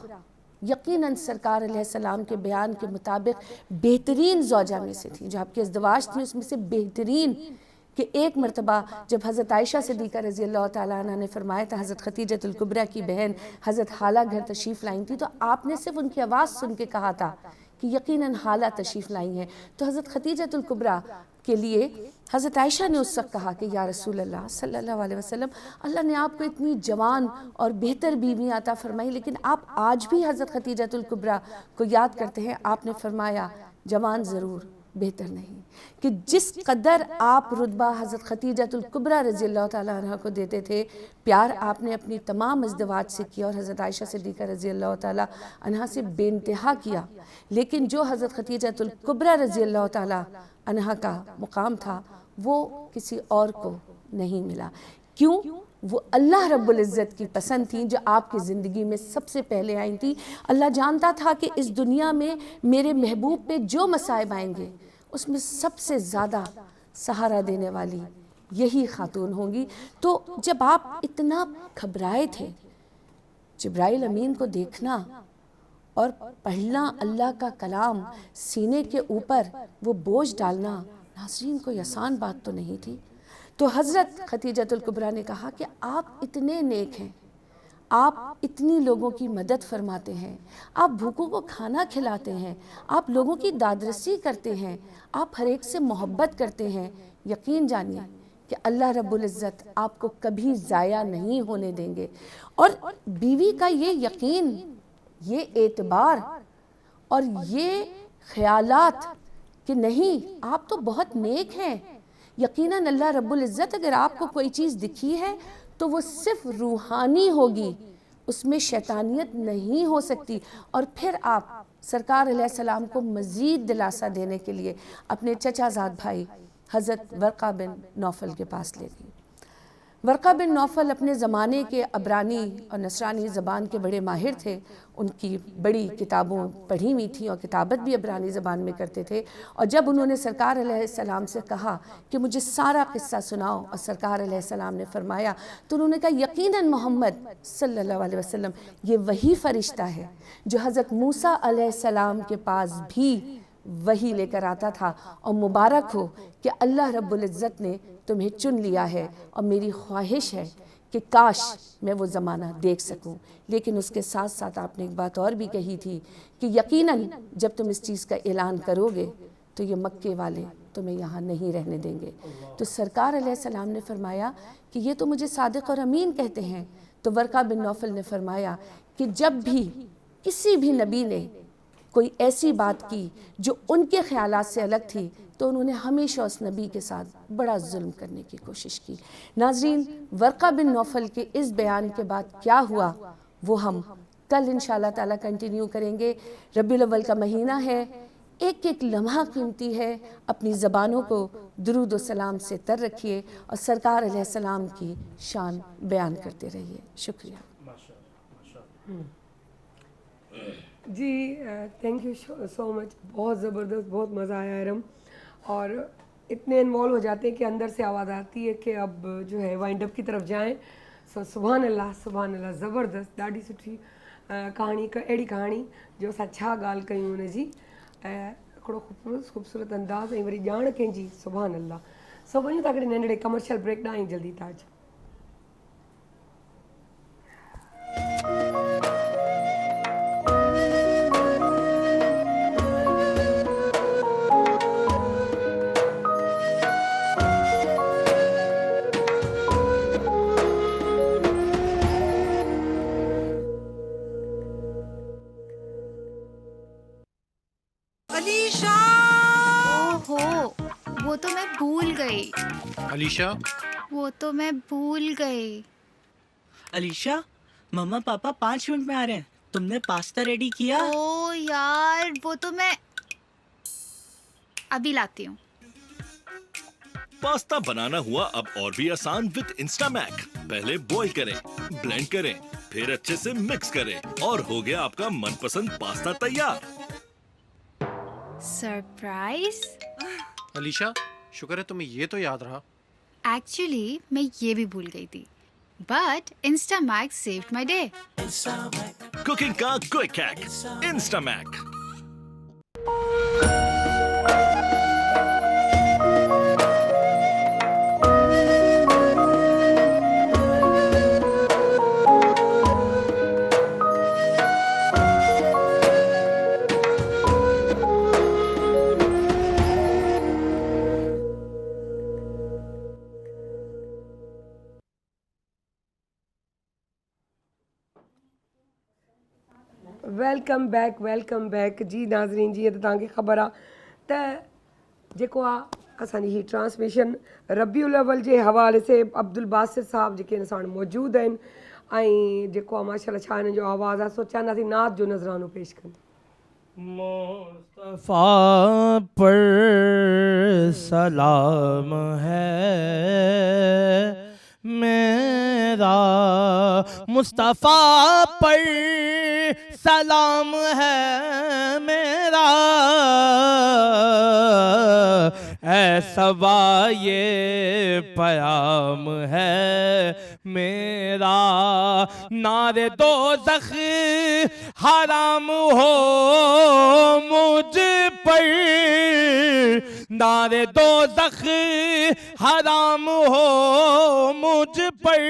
یقیناً سرکار علیہ السلام کے بیان کے مطابق بہترین زوجہ میں سے تھی، جو آپ کی ازدواج تھی اس میں سے بہترین، کہ ایک مرتبہ جب حضرت عائشہ صدیقہ رضی اللہ تعالیٰ عنہ نے فرمایا تھا حضرت خدیجہ الکبریٰ کی بہن حضرت حالہ گھر تشریف لائیں تھی، تو آپ نے صرف ان کی آواز سن کے کہا تھا کہ یقیناً حالہ تشریف لائی ہیں، تو حضرت خدیجہ الکبریٰ کے لیے حضرت عائشہ نے اس وقت کہا کہ یا رسول اللہ صلی اللہ علیہ وسلم، اللہ نے آپ کو اتنی جوان اور بہتر بیوی عطا فرمائی، لیکن آپ آج بھی حضرت خدیجہ الکبریٰ کو یاد کرتے ہیں۔ آپ نے فرمایا جوان ضرور، بہتر نہیں، کہ جس قدر آپ رتبہ حضرت خدیجہ الکبریٰ رضی اللہ تعالیٰ عنہ کو دیتے تھے، پیار آپ نے اپنی تمام ازدواج سے کیا، اور حضرت عائشہ صدیقہ رضی اللہ تعالیٰ عنہ سے بے انتہا کیا، لیکن جو حضرت خدیجہ الکبریٰ رضی اللہ تعالیٰ عنہ کا مقام تھا وہ کسی اور کو نہیں ملا۔ کیوں؟ وہ اللہ رب العزت کی پسند تھیں، جو آپ کی زندگی میں سب سے پہلے آئی تھیں۔ اللہ جانتا تھا کہ اس دنیا میں میرے محبوب پہ جو مصائب آئیں گے، اس میں سب سے زیادہ سہارا دینے والی یہی خاتون ہوں گی۔ تو جب آپ اتنا گھبرائے تھے، جبرائیل امین کو دیکھنا اور پڑھنا اللہ کا کلام، سینے کے اوپر وہ بوجھ ڈالنا، ناظرین کوئی آسان بات تو نہیں تھی۔ تو حضرت خدیجہ الکبریٰ نے کہا کہ آپ اتنے نیک ہیں، آپ اتنی لوگوں کی مدد فرماتے ہیں، آپ بھوکوں کو کھانا کھلاتے ہیں، آپ لوگوں کی دادرسی کرتے ہیں، آپ ہر ایک سے محبت کرتے ہیں، یقین جانیے کہ اللہ رب العزت آپ کو کبھی ضائع نہیں ہونے دیں گے۔ اور بیوی کا یہ یقین، یہ اعتبار اور یہ خیالات کہ نہیں آپ تو بہت نیک ہیں، یقیناً اللہ رب العزت اگر آپ کو کوئی چیز دکھی ہے تو وہ صرف روحانی ہوگی، اس میں شیطانیت نہیں ہو سکتی۔ اور پھر آپ سرکار علیہ السلام کو مزید دلاسا دینے کے لیے اپنے چچا زاد بھائی حضرت ورقہ بن نوفل کے پاس لے گئی۔ ورقہ بن نوفل اپنے زمانے کے عبرانی اور نصرانی زبان کے بڑے ماہر تھے، ان کی بڑی کتابوں پڑھی ہوئی تھیں اور کتابت بھی عبرانی زبان میں کرتے تھے۔ اور جب انہوں نے سرکار علیہ السلام سے کہا کہ مجھے سارا قصہ سناؤ، اور سرکار علیہ السلام نے فرمایا، تو انہوں نے کہا یقیناً محمد صلی اللہ علیہ وسلم یہ وہی فرشتہ ہے جو حضرت موسیٰ علیہ السلام کے پاس بھی وہی لے کر آتا تھا، اور مبارک ہو کہ اللہ رب العزت نے تمہیں چن لیا ہے، اور میری خواہش ہے کہ کاش میں وہ زمانہ دیکھ سکوں۔ لیکن اس کے ساتھ ساتھ آپ نے ایک بات اور بھی کہی تھی کہ یقیناً جب تم اس چیز کا اعلان کرو گے تو یہ مکے والے تمہیں یہاں نہیں رہنے دیں گے۔ تو سرکار علیہ السلام نے فرمایا کہ یہ تو مجھے صادق اور امین کہتے ہیں۔ تو ورقہ بن نوفل نے فرمایا کہ جب بھی کسی بھی نبی نے کوئی ایسی بات کی جو ان کے خیالات سے الگ تھی تو انہوں نے ہمیشہ اس نبی کے ساتھ بڑا ظلم کرنے کی کوشش کی۔ ناظرین، ورقہ بن نوفل کے اس بیان کے بعد کیا ہوا وہ ہم کل انشاءاللہ تعالیٰ کنٹینیو کریں گے۔ ربیع الاول کا مہینہ ہے، ایک ایک لمحہ قیمتی ہے، اپنی زبانوں کو درود و سلام سے تر رکھیے اور سرکار علیہ السلام کی شان بیان کرتے رہیے۔ شکریہ۔ جی تھینک یو سو مچ، بہت زبردست، بہت مزہ آیا ارم، اور اتنے انوالو ہو جاتے ہیں کہ اندر سے آواز آتی ہے کہ اب جو ہے وائنڈ اپ کی طرف جائیں۔ سو سبحان اللہ، زبردست، ॾाढी सुठी कहाणी, अहिड़ी कहाणी जो असां छा ॻाल्हि कयूं हुन जी, ऐं हिकिड़ो ख़ूबसूरत अंदाज़ ऐं वरी ॼाण कंहिंजी, सुभान अल्लाह। सो वञूं था हिकिड़े नंढड़े कमर्शियल ब्रेक ॾांहुं जल्दी था अचूं। वो तो मैं भूल गई। अलीशा, वो तो मैं भूल गई। अलीशा, मम्मा पापा 5 मिनट में आ रहे हैं। तुमने पास्ता रेडी किया? ओ यार, वो तो मैं अभी लाती हूँ। पास्ता बनाना हुआ अब और भी आसान विद इंस्टामैक। पहले बॉईल करें, ब्लेंड करें, फिर अच्छे से मिक्स करें और हो गया आपका मनपसंद पास्ता तैयार। सरप्राइज। अलीशा, शुक्र है तुम्हें ये तो याद रहा। एक्चुअली मैं ये भी भूल गई थी, but Instamac saved my day. Cooking का quick hack, Instamac. Welcome back जी नाज़रीन। जी त तव्हांखे ख़बर आहे त जेको आहे असांजी ही ट्रांसमिशन रबीउल अव्वल जे हवाले से अब्दुल बासिर साहब जेके हिन साण मौजूदु आहिनि, ऐं जेको आहे माशाअल्लाह छा हिन जो आवाज़ु आहे, सो चाहींदासीं नात जो नज़रानो पेश कनि। मुस्तफ़ा पर सलाम है मेरा, मुस्तफ़ा पर सलाम है मेरा, ऐसा ये पयाम है मेरा, नारे दोज़ख हराम हो मुझ पर, नारे दोज़ख हराम हो मुझ पर,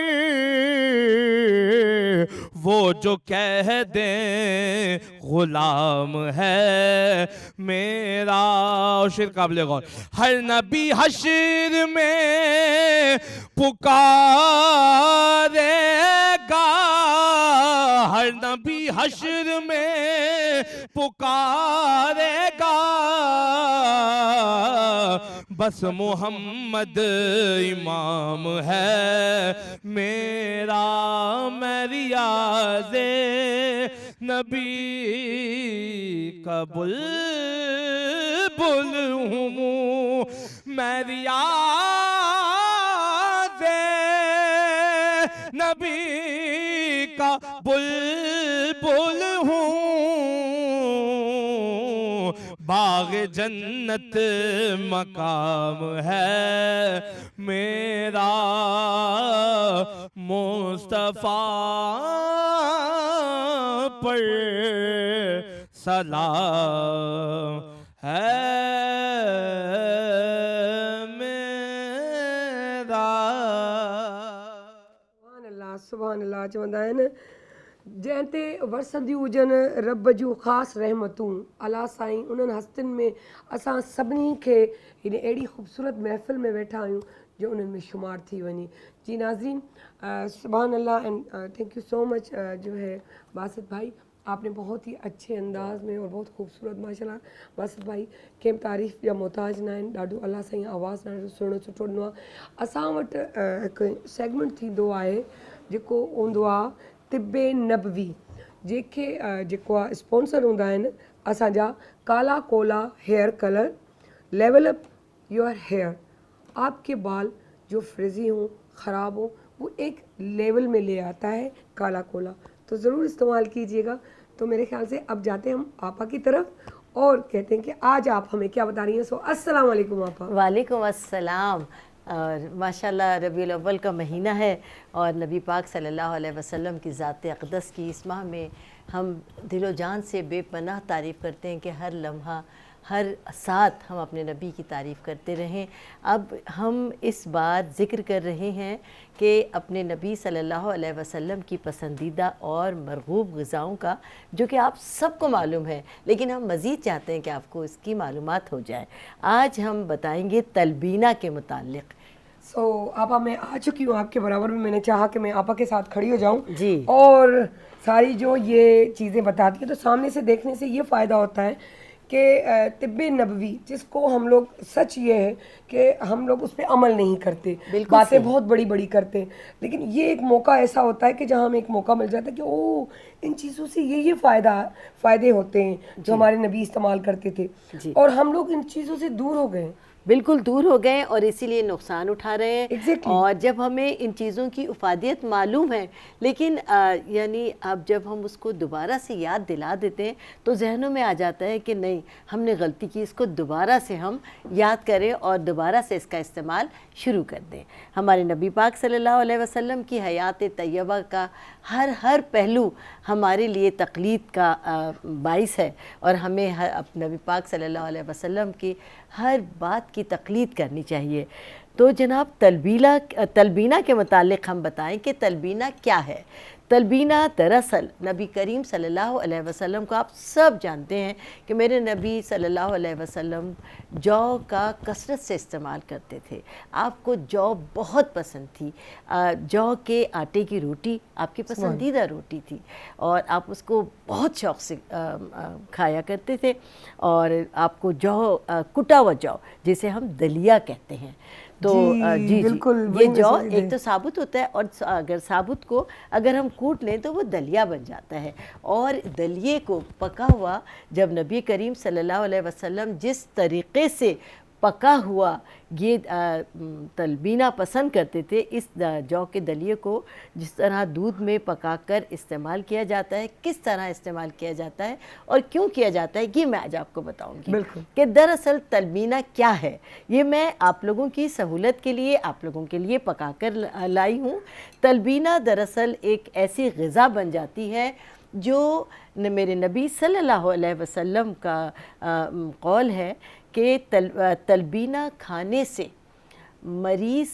वो जो कह दे गुलाम है मेरा। शेर काबिल गौर। हर नबी हश्र में पुकारेगा, हर नबी हश्र में पुकारेगा, बस मोहम्मद इमाम है मेरा, मैं रियाज़े नबी का बुलबुल हूँ, मैं रियाज़े नबी का बुलबुल हूँ, बाग जन्नत मकाम है मेरा, मुस्तफ़ा पर सलाम है मेरा। सुभान अल्लाह। चवंदा आहिनि जंहिं ते वरसंदियूं हुजनि रब जूं ख़ासि रहमतूं अला साईं उन्हनि हस्तियुनि में असां सभिनी खे हिन अहिड़ी ख़ूबसूरत महफ़िल में वेठा आहियूं जो उन्हनि में शुमार थी वञे। जी नाज़रीन, सुभान अल्लाह and thank you so much जो है बासित भाई, आपने बहुत ही अच्छे अंदाज़ में और बहुत खूबसूरत माशाल्लाह बासित भाई कंहिं तारीफ़ जा मोहताज न आहिनि, ॾाढो अल्लाह साईं आवाज़ु ॾाढो सुहिणो सुठो ॾिनो आहे। असां वटि हिकु सेगमेंट थींदो आहे जेको हूंदो आहे तिब्बे नबवी, जंहिंखे जेको आहे स्पॉन्सर हूंदा आहिनि असांजा Kala Kola hair colour. Level up your hair, आपके बाल जो फ्रिजी हों ख़राब हो वो एक लेवल में ले आता है काला कोला, तो ज़रूर इस्तेमाल कीजिएगा। तो मेरे ख्याल से अब जाते हैं हम आपा की तरफ और कहते हैं कि आज आप हमें क्या बता रही हैं। सो अस्सलाम वालेकुम आपा। वालेकुम अस्सलाम। और माशाल्लाह रबीउल अव्वल का महीना है और नबी पाक सल्लल्लाहु अलैहि वसल्लम की ज़ात अक़दस की इस माह में हम दिलो जान से बेपनाह तारीफ़ करते हैं कि हर लम्हा हर साथ हम अपने नबी की तारीफ़ करते रहें। अब हम इस बार ज़िक्र कर रहे हैं कि अपने नबी सल्लल्लाहु अलैहि वसल्लम की पसंदीदा और मरगूब ग़िज़ाओं का, जो कि आप सबको मालूम है, लेकिन हम मज़ीद चाहते हैं कि आपको इसकी मालूमात हो जाए। आज हम बताएंगे तलबीना के मुताल्लिक़। आपा मैं आ चुकी हूँ आपके बराबर में, मैंने चाहा कि मैं आपा के साथ खड़ी हो जाऊँ जी, और सारी जो ये चीज़ें बताती है तो सामने से देखने से ये फ़ायदा होता है कि तिब्बे नबवी जिसको हम लोग, सच ये है कि हम लोग उस पर अमल नहीं करते, बातें बहुत बड़ी बड़ी करते हैं, लेकिन ये एक मौका ऐसा होता है कि जहाँ हमें एक मौका मिल जाता है कि ओ इन चीज़ों से ये फ़ायदे होते हैं जो हमारे नबी इस्तेमाल करते थे, और हम लोग इन चीज़ों से दूर हो गए, बिल्कुल दूर हो गए और इसीलिए नुकसान उठा रहे हैं। और जब हमें इन चीज़ों की इफ़ादियत मालूम है, लेकिन यानी अब जब हम उसको दोबारा से याद दिला देते हैं तो जहनों में आ जाता है कि नहीं, हमने गलती की, इसको दोबारा से हम याद करें और दोबारा से इसका इस्तेमाल शुरू कर दें। हमारे नबी पाक सल्लल्लाहु अलैहि वसल्लम की हयात तैयबा का हर पहलू हमारे लिए तक़लीद का बाइस है और हमें नबी पाक सल्लल्लाहु अलैहि वसल्लम की हर बात की तक़लीद करनी चाहिए। तो जनाब तलबीना के मुतालिक हम बताएं कि तलबीना क्या है। तलबीना दरअसल नबी करीम सल्लल्लाहु अलैहि वसल्लम को, आप सब जानते हैं कि मेरे नबी सल्लल्लाहु अलैहि वसल्लम जौ का कसरत से इस्तेमाल करते थे। आपको जौ बहुत पसंद थी, जौ के आटे की रोटी आपकी पसंदीदा रोटी थी और आप उसको बहुत शौक़ से खाया करते थे। और आपको जौ, कुटा हुआ जौ जिसे हम दलिया कहते हैं, तो जी ये जौ एक तो साबुत होता है और अगर साबुत को अगर हम कूट लें तो वो दलिया बन जाता है। और दलिए को पका हुआ जब नबी करीम सल्लल्लाहु अलैहि वसल्लम जिस तरीक़े से पका हुआ ये तलबीना पसंद करते थे, इस जौ के दलिए को जिस तरह दूध में पकाकर इस्तेमाल किया जाता है, किस तरह इस्तेमाल किया जाता है और क्यों किया जाता है, ये मैं आज आपको बताऊंगी कि दरअसल तलबीना क्या है। ये मैं आप लोगों की सहूलत के लिए, आप लोगों के लिए पका कर लाई हूँ। तलबीना दरअसल एक ऐसी ग़िज़ा बन जाती है जो मेरे नबी सल्लल्लाहु अलैहि वसल्लम का कौल है कि तलबीना खाने से मरीज़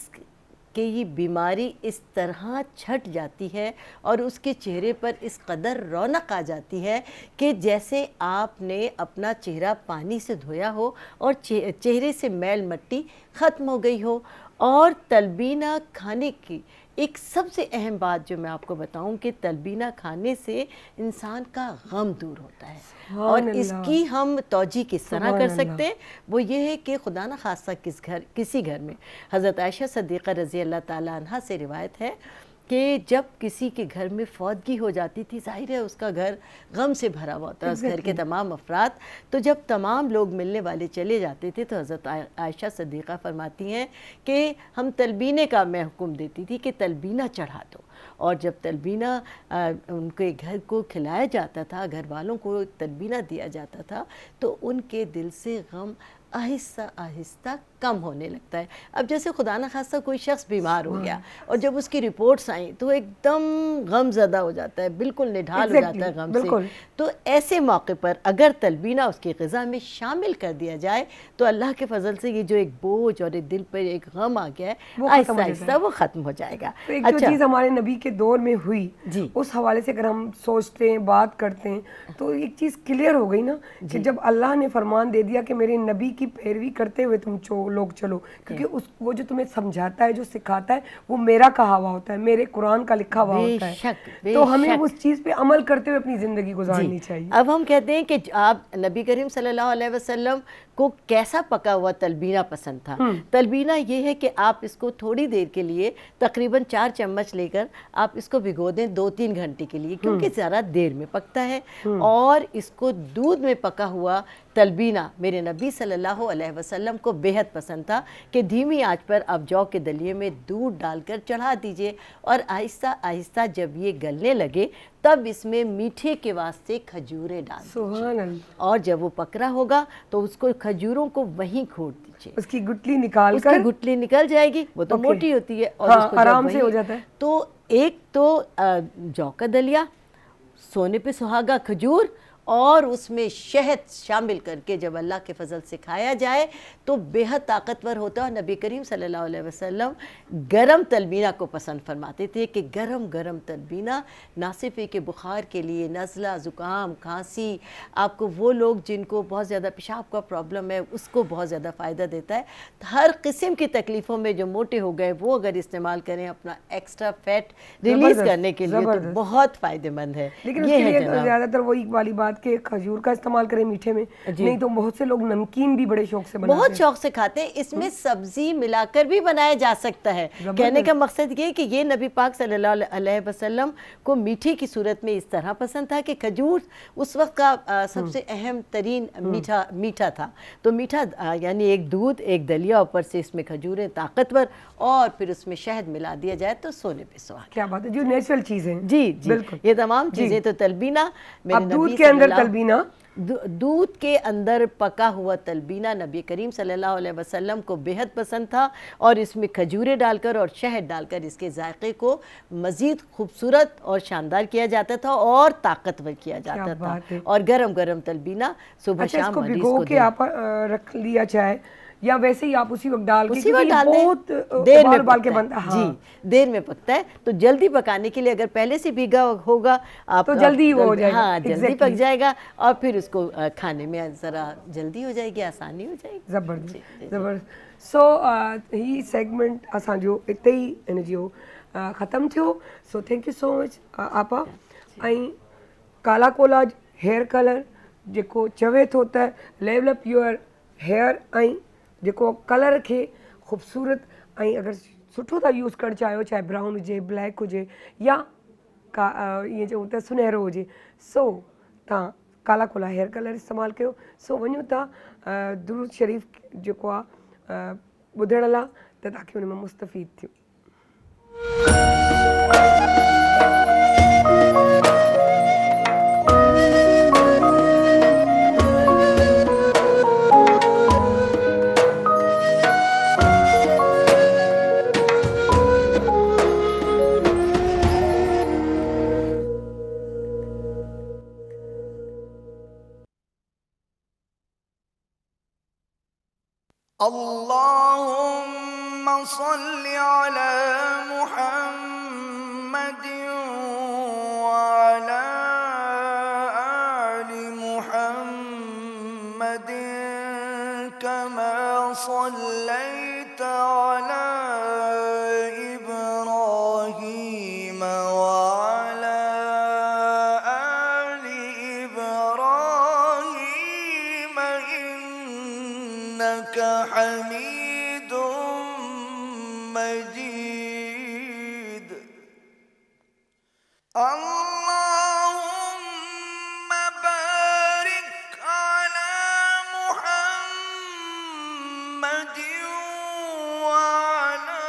की ये बीमारी इस तरह छट जाती है और उसके चेहरे पर इस कदर रौनक आ जाती है कि जैसे आपने अपना चेहरा पानी से धोया हो और चेहरे से मैल मट्टी ख़त्म हो गई हो। और तलबीना खाने की एक सबसे अहम बात जो मैं आपको बताऊं कि तलबीना खाने से इंसान का गम दूर होता है। और इसकी हम तौजी किस तरह कर सकते हैं, वो ये है कि खुदा न खासा किसी घर में हज़रत आयशा सद्दीक़ा रज़ी अल्लाह ताला अन्हा से रिवायत है कि जब किसी के घर में फौतगी हो जाती थी, जाहिर है उसका घर गम से भरा हुआ होता है, उस घर के तमाम अफराद। तो जब तमाम लोग मिलने वाले चले जाते थे तो हज़रत आयशा सद्दीक़ा फरमाती हैं कि हम तलबीने का मैं हुक्म देती थी कि तलबीना चढ़ा दो। और जब तलबीना उनके घर को खिलाया जाता था, घर वालों को तलबीना दिया जाता था, तो उनके दिल से गम आहिस्ता आहिस्ता कम होने लगता है। अब जैसे खुदा न खास्ता कोई शख्स बीमार हो गया और जब उसकी रिपोर्ट्स आई तो एकदम गमज़दा हो जाता है, बिल्कुल निढाल हो जाता है गम से। तो ऐसे मौके पर अगर तलबीना उसकी ग़िज़ा में शामिल कर दिया जाए तो अल्लाह के फजल से ये जो एक बोझ और एक दिल पर एक गम आ गया है, आहिस्ता आहिस्ता वो ख़त्म हो जाएगा। एक जो चीज़ हमारे نبی کے دور میں ہوئی اس حوالے سے اگر ہم سوچتے ہیں بات کرتے ہیں تو ایک چیز کلیئر ہو گئی نا کہ جب اللہ نے فرمان دے دیا کہ میرے نبی کی پیروی کرتے ہوئے تم لوگ چلو، کیونکہ وہ جو تمہیں سمجھاتا ہے جو سکھاتا ہے وہ میرا کہا ہوا ہوتا ہے، میرے قرآن کا لکھا ہوا ہوتا ہے، تو ہمیں اس چیز پہ عمل کرتے ہوئے اپنی زندگی گزارنی چاہیے۔ اب ہم کہتے ہیں کہ آپ نبی کریم صلی اللہ علیہ وسلم کو کیسا پکا ہوا تلبینہ پسند تھا۔ تلبینہ یہ ہے کہ آپ اس کو تھوڑی دیر کے لیے تقریباً 4 چمچ لے کر آپ اس کو بھگو دیں 2-3 گھنٹے کے لیے، کیونکہ ذرا دیر میں پکتا ہے، اور اس کو دودھ میں پکا ہوا تلبینہ میرے نبی صلی اللہ علیہ وسلم کو بیحد پسند تھا کہ دھیمی آنچ پر آپ جو کے دلیے میں دودھ ڈال کر چڑھا دیجئے، اور آہستہ آہستہ جب یہ گلنے لگے تب اس میں میٹھے کے واسطے کھجوریں ڈال دیجئے، اور جب وہ پک رہا ہوگا تو اس کو کھجوروں کو وہیں کھوٹ دیجئے، اس کی گٹلی نکال اس کی گٹلی نکل جائے گی، وہ تو موٹی ہوتی ہے، اور اس کو آرام سے ہو جاتا ہے۔ تو ایک تو جو کا دلیا، سونے پہ سہاگا کھجور، اور اس میں شہد شامل کر کے جب اللہ کے فضل سے کھایا جائے تو بے حد طاقتور ہوتا ہے۔ نبی کریم صلی اللہ علیہ وسلم گرم تلبینہ کو پسند فرماتے تھے کہ گرم گرم تلبینہ نہ صرف کہ بخار کے لیے، نزلہ، زکام، کھانسی، آپ کو وہ لوگ جن کو بہت زیادہ پیشاب کا پرابلم ہے اس کو بہت زیادہ فائدہ دیتا ہے۔ ہر قسم کی تکلیفوں میں جو موٹے ہو گئے وہ اگر استعمال کریں اپنا ایکسٹرا فیٹ ریلیز کرنے کے لیے تو بہت فائدہ مند ہے۔ لیکن اس کے لیے زیادہ تر وہی والی بات کہ کھجور کا استعمال کریں میٹھے میں، نہیں تو بہت سے لوگ نمکین بھی بڑے شوق سے بناتے ہیں، بہت شوق سے کھاتے ہیں۔ اس میں سبزی ملا کر بھی بنایا جا سکتا ہے۔ کہنے کا مقصد یہ کہ یہ نبی پاک صلی اللہ علیہ وسلم کو میٹھے کی صورت میں اس طرح پسند تھا کہ کھجور اس وقت کا سب سے اہم ترین میٹھا تھا، تو میٹھا یعنی ایک دودھ، ایک دلیا، اوپر سے اس میں کھجوریں طاقتور، اور پھر اس میں شہد ملا دیا جائے تو سونے پہ سہاگا۔ کیا بات ہے، جو نیچرل چیزیں، جی جی، یہ تمام چیزیں تو تلبینہ میرے نبی دودھ کے اندر تلبینہ، دودھ کے اندر پکا ہوا تلبینہ نبی کریم صلی اللہ علیہ وسلم کو بے حد پسند تھا، اور اس میں کھجوریں ڈال کر اور شہد ڈال کر اس کے ذائقے کو مزید خوبصورت اور شاندار کیا جاتا تھا اور طاقتور کیا جاتا تھا۔ اور گرم گرم تلبینہ صبح شام مریض کو بھگو کے آپ رکھ لیا چاہے یا ویسے ہی آپ اسی وقت ڈال کے، اسی وقت ڈال دیں، بہت دیر میں ابال کے پکتا بنتا ہے، جی دیر میں پکتا ہے، تو جلدی پکانے کے لیے اگر پہلے سے بھیگا ہوگا آپ تو جلدی ہو جائے گا، ہاں جلدی پک جائے گا، اور پھر اس کو کھانے میں ذرا جلدی ہو جائے گی، آسانی ہو جائے گی۔ زبردست زبردست۔ سو ہی سیگمنٹ असां जो इते ई इन जो ख़तमु थियो। So thank you so much आपा। ऐं काला कोलाज हेयर कलर जेको चवे थो त डेवलप योर हेयर, ऐं जेको कलर खे ख़ूबसूरत ऐं अगरि सुठो था यूज़ करणु चाहियो, चाहे ब्राउन हुजे, ब्लैक हुजे, या ईअं चऊं त सुनहरो हुजे, सो तव्हां काला कोला हेयर कलर इस्तेमालु कयो। सो वञूं था दुरूद शरीफ़ जेको आहे ॿुधण लाइ, त ताकी हुन मां मुस्तफ़ीद थियूं। اللهم صل على محمد وعلى آل محمد كما صليت على إبراهيم وعلى آل إبراهيم إنك حميد مجيد. اللهم بارك على محمد وعلى